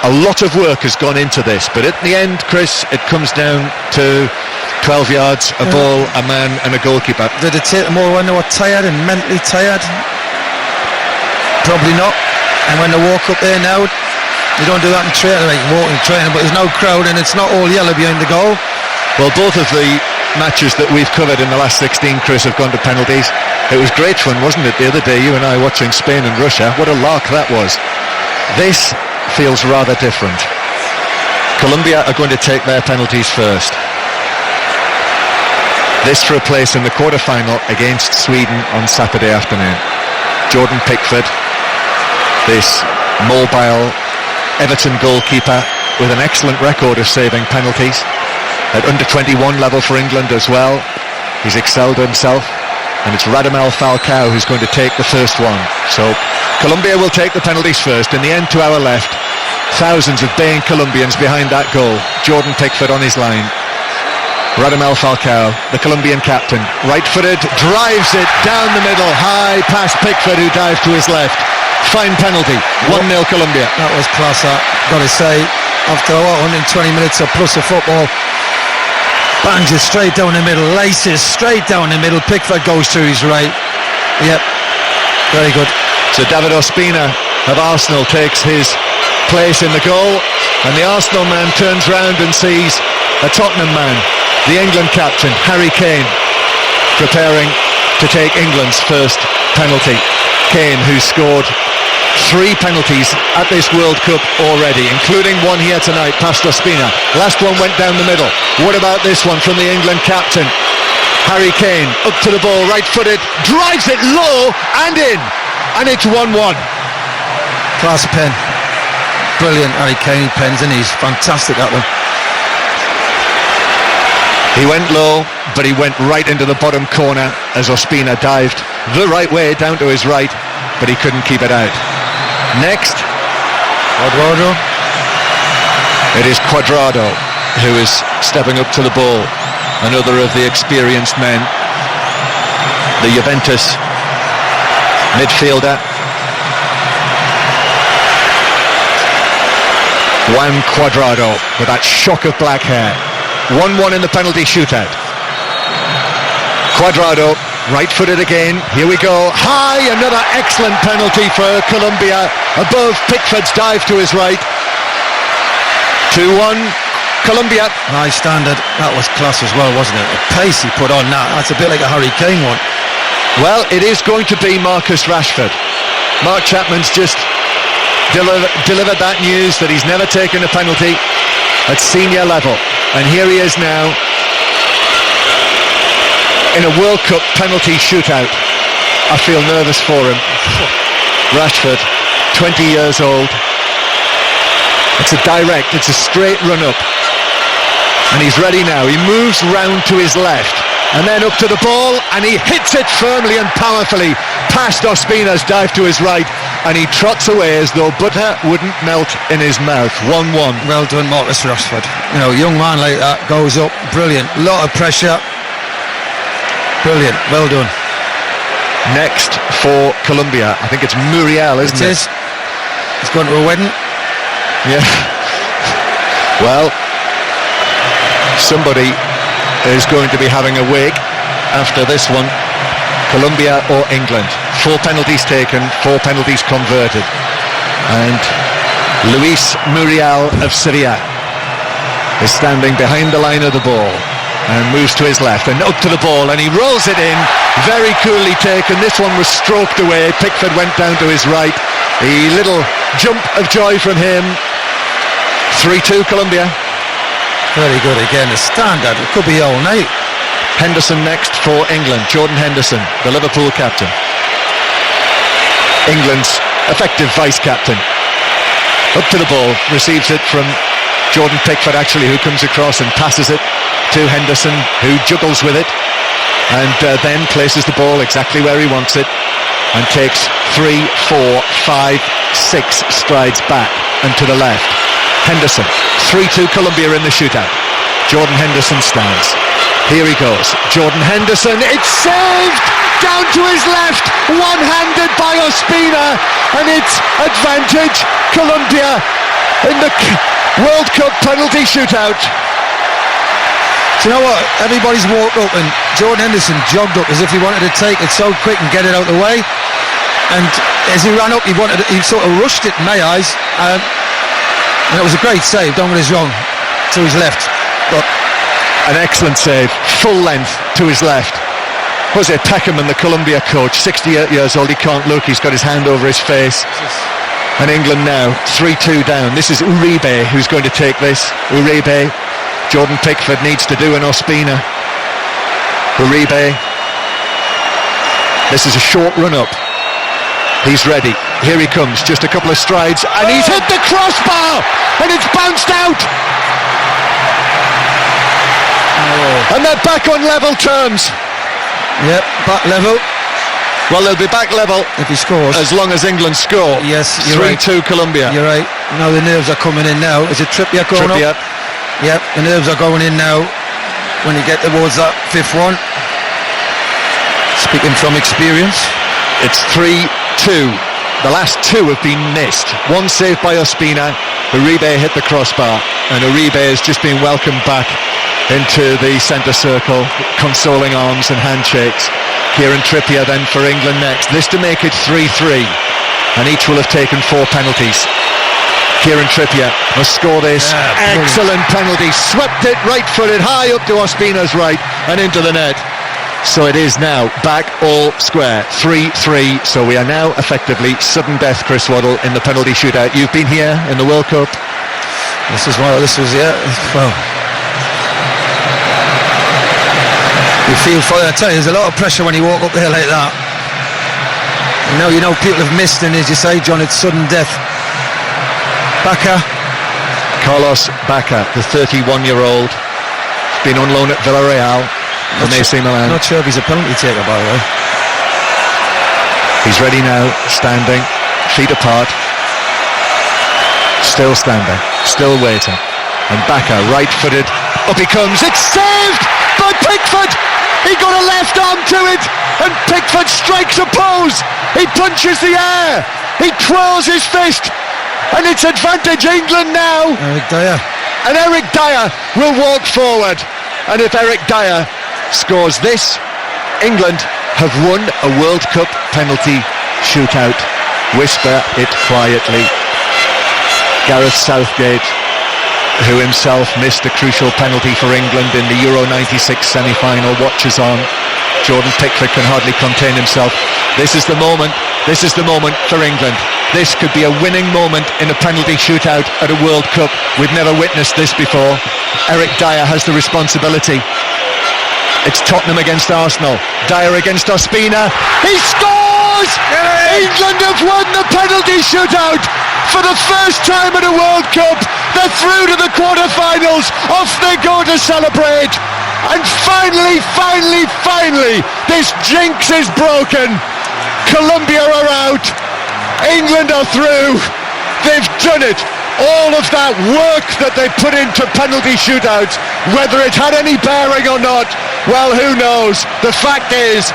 A lot of work has gone into this, but at the end, Chris, it comes down to 12 yards, a ball, a man and a goalkeeper. Did it take them all when they were tired and mentally tired? Probably not. And when they walk up there now, you don't do that in training, like walking training, but there's no crowd and it's not all yellow behind the goal. Well, both of the matches that we've covered in the last 16, Chris, have gone to penalties. It was great fun, wasn't it, the other day, you and I watching Spain and Russia? What a lark that was. This feels rather different. Colombia are going to take their penalties first. This for a place in the quarter-final against Sweden on Saturday afternoon. Jordan Pickford, this mobile Everton goalkeeper with an excellent record of saving penalties. At under-21 level for England as well. He's excelled himself. And it's Radamel Falcao who's going to take the first one. So Colombia will take the penalties first. In the end, to our left, thousands of baying Colombians behind that goal. Jordan Pickford on his line. Radamel Falcao, the Colombian captain, right-footed, drives it down the middle, high past Pickford, who dived to his left. Fine penalty, 1-0 Colombia. That was class, got to say. After 120 minutes of plus of football, bangs it straight down the middle, laces straight down the middle. Pickford goes to his right. Yep, very good. So David Ospina of Arsenal takes his place in the goal, and the Arsenal man turns round and sees a Tottenham man, the England captain, Harry Kane, preparing to take England's first penalty. Kane, who scored 3 penalties at this World Cup already, including one here tonight past Ospina. Last one went down the middle. What about this one from the England captain? Harry Kane up to the ball, right-footed, drives it low and in, and it's 1-1. Class pen. Brilliant Harry Kane pens, and he's fantastic at them. He went low, but he went right into the bottom corner as Ospina dived the right way down to his right, but he couldn't keep it out. Next, Cuadrado. It is Cuadrado who is stepping up to the ball. another of the experienced men, the Juventus midfielder. Juan Cuadrado with that shock of black hair. 1-1 in the penalty shootout. Cuadrado, right-footed again. Here we go. High, another excellent penalty for Colombia. Above Pickford's dive to his right. 2-1, Colombia. High standard. That was class as well, wasn't it? The pace he put on that. That's a bit like a Harry Kane one. Well, it is going to be Marcus Rashford. Mark Chapman's just delivered that news that he's never taken a penalty at senior level, and here he is now in a World Cup penalty shootout. I feel nervous for him. Rashford, 20 years old. It's a straight run up, and he's ready now. He moves round to his left and then up to the ball, and he hits it firmly and powerfully past Ospina's dive to his right, and he trots away as though butter wouldn't melt in his mouth. 1-1. Well done, Marcus Rashford. You know, young man like that goes up, brilliant. Lot of pressure. Brilliant, well done. Next for Colombia, I think it's Muriel, isn't it? It is. He's gone to a wedding. Yeah. Well, somebody is going to be having a wig after this one. Colombia or England. 4 penalties taken, 4 penalties converted. And Luis Muriel of Syria is standing behind the line of the ball and moves to his left and up to the ball, and he rolls it in. Very coolly taken. This one was stroked away. Pickford went down to his right. A little jump of joy from him. 3-2 Colombia. Very good again. A standard. It could be all night. Henderson next for England. Jordan Henderson, the Liverpool captain. England's effective vice-captain. Up to the ball, receives it from Jordan Pickford, actually, who comes across and passes it to Henderson, who juggles with it and then places the ball exactly where he wants it and takes 3, 4, 5, 6 strides back and to the left. Henderson, 3-2 Colombia in the shootout. Jordan Henderson stands. Here he goes. Jordan Henderson, it's saved! Down to his left, one-handed by Ospina, and it's advantage Colombia in the World Cup penalty shootout. Do you know what? Everybody's walked up and Jordan Henderson jogged up as if he wanted to take it so quick and get it out of the way. And as he ran up, he sort of rushed it in my eyes. And it was a great save, don't get us wrong, to his left. But an excellent save, full length to his left. Jose Peckham, the Colombia coach, 68 years old, he can't look, he's got his hand over his face. And England now 3-2 down. This is Uribe who's going to take this. Uribe, Jordan Pickford needs to do an Ospina. Uribe, this is a short run up. He's ready, here he comes, just a couple of strides, and he's hit the crossbar, and it's bounced out. And they're back on level terms. Yep, back level. Well, they'll be back level if he scores, as long as England score. Yes, you're 3-2 Colombia. You're right. Now the nerves are coming in now. Is it Trippier going Trippier. up? Yep, the nerves are going in now when you get towards that 5th one. Speaking from experience. It's 3-2. The last 2 have been missed. One saved by Ospina. Uribe hit the crossbar, and Uribe has just been welcomed back into the centre circle, consoling arms and handshakes. Kieran Trippier then for England next. This to make it 3-3, and each will have taken 4 penalties. Kieran Trippier must score this. Excellent penalty. Swept it right-footed high up to Ospina's right and into the net. So it is now back all square. 3-3. So we are now effectively sudden death, Chris Waddle, in the penalty shootout. You've been here in the World Cup. This was well. You feel for it. I tell you, there's a lot of pressure when you walk up there like that. You know people have missed, and as you say, John, it's sudden death. Bacca. Carlos Bacca, the 31-year-old, been on loan at Villarreal from AC Milan. Not sure if he's a penalty taker, by the way. He's ready now, standing, feet apart, still standing, still waiting. And Bacca, right-footed, up he comes, it's saved! by Pickford. He got a left arm to it, and Pickford strikes a pose. He punches the air. He twirls his fist, and it's advantage England now. Eric Dyer. And Eric Dyer will walk forward. And if Eric Dyer scores this, England have won a World Cup penalty shootout. Whisper it quietly. Gareth Southgate, who himself missed a crucial penalty for England in the Euro 96 semi-final, watches on. Jordan Pickford can hardly contain himself. This is the moment for England. This could be a winning moment in a penalty shootout at a World Cup. We've never witnessed this before. Eric Dyer has the responsibility. It's Tottenham against Arsenal. Dyer against Ospina. He scores! England have won the penalty shootout for the first time at a World Cup. They're through to the quarter-finals. Off they go to celebrate. And finally, this jinx is broken. Colombia are out. England are through. They've done it. All of that work that they put into penalty shootouts, whether it had any bearing or not, well, who knows? The fact is,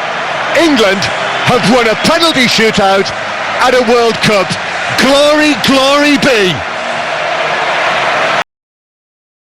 England have won a penalty shootout at a World Cup. Glory, glory be.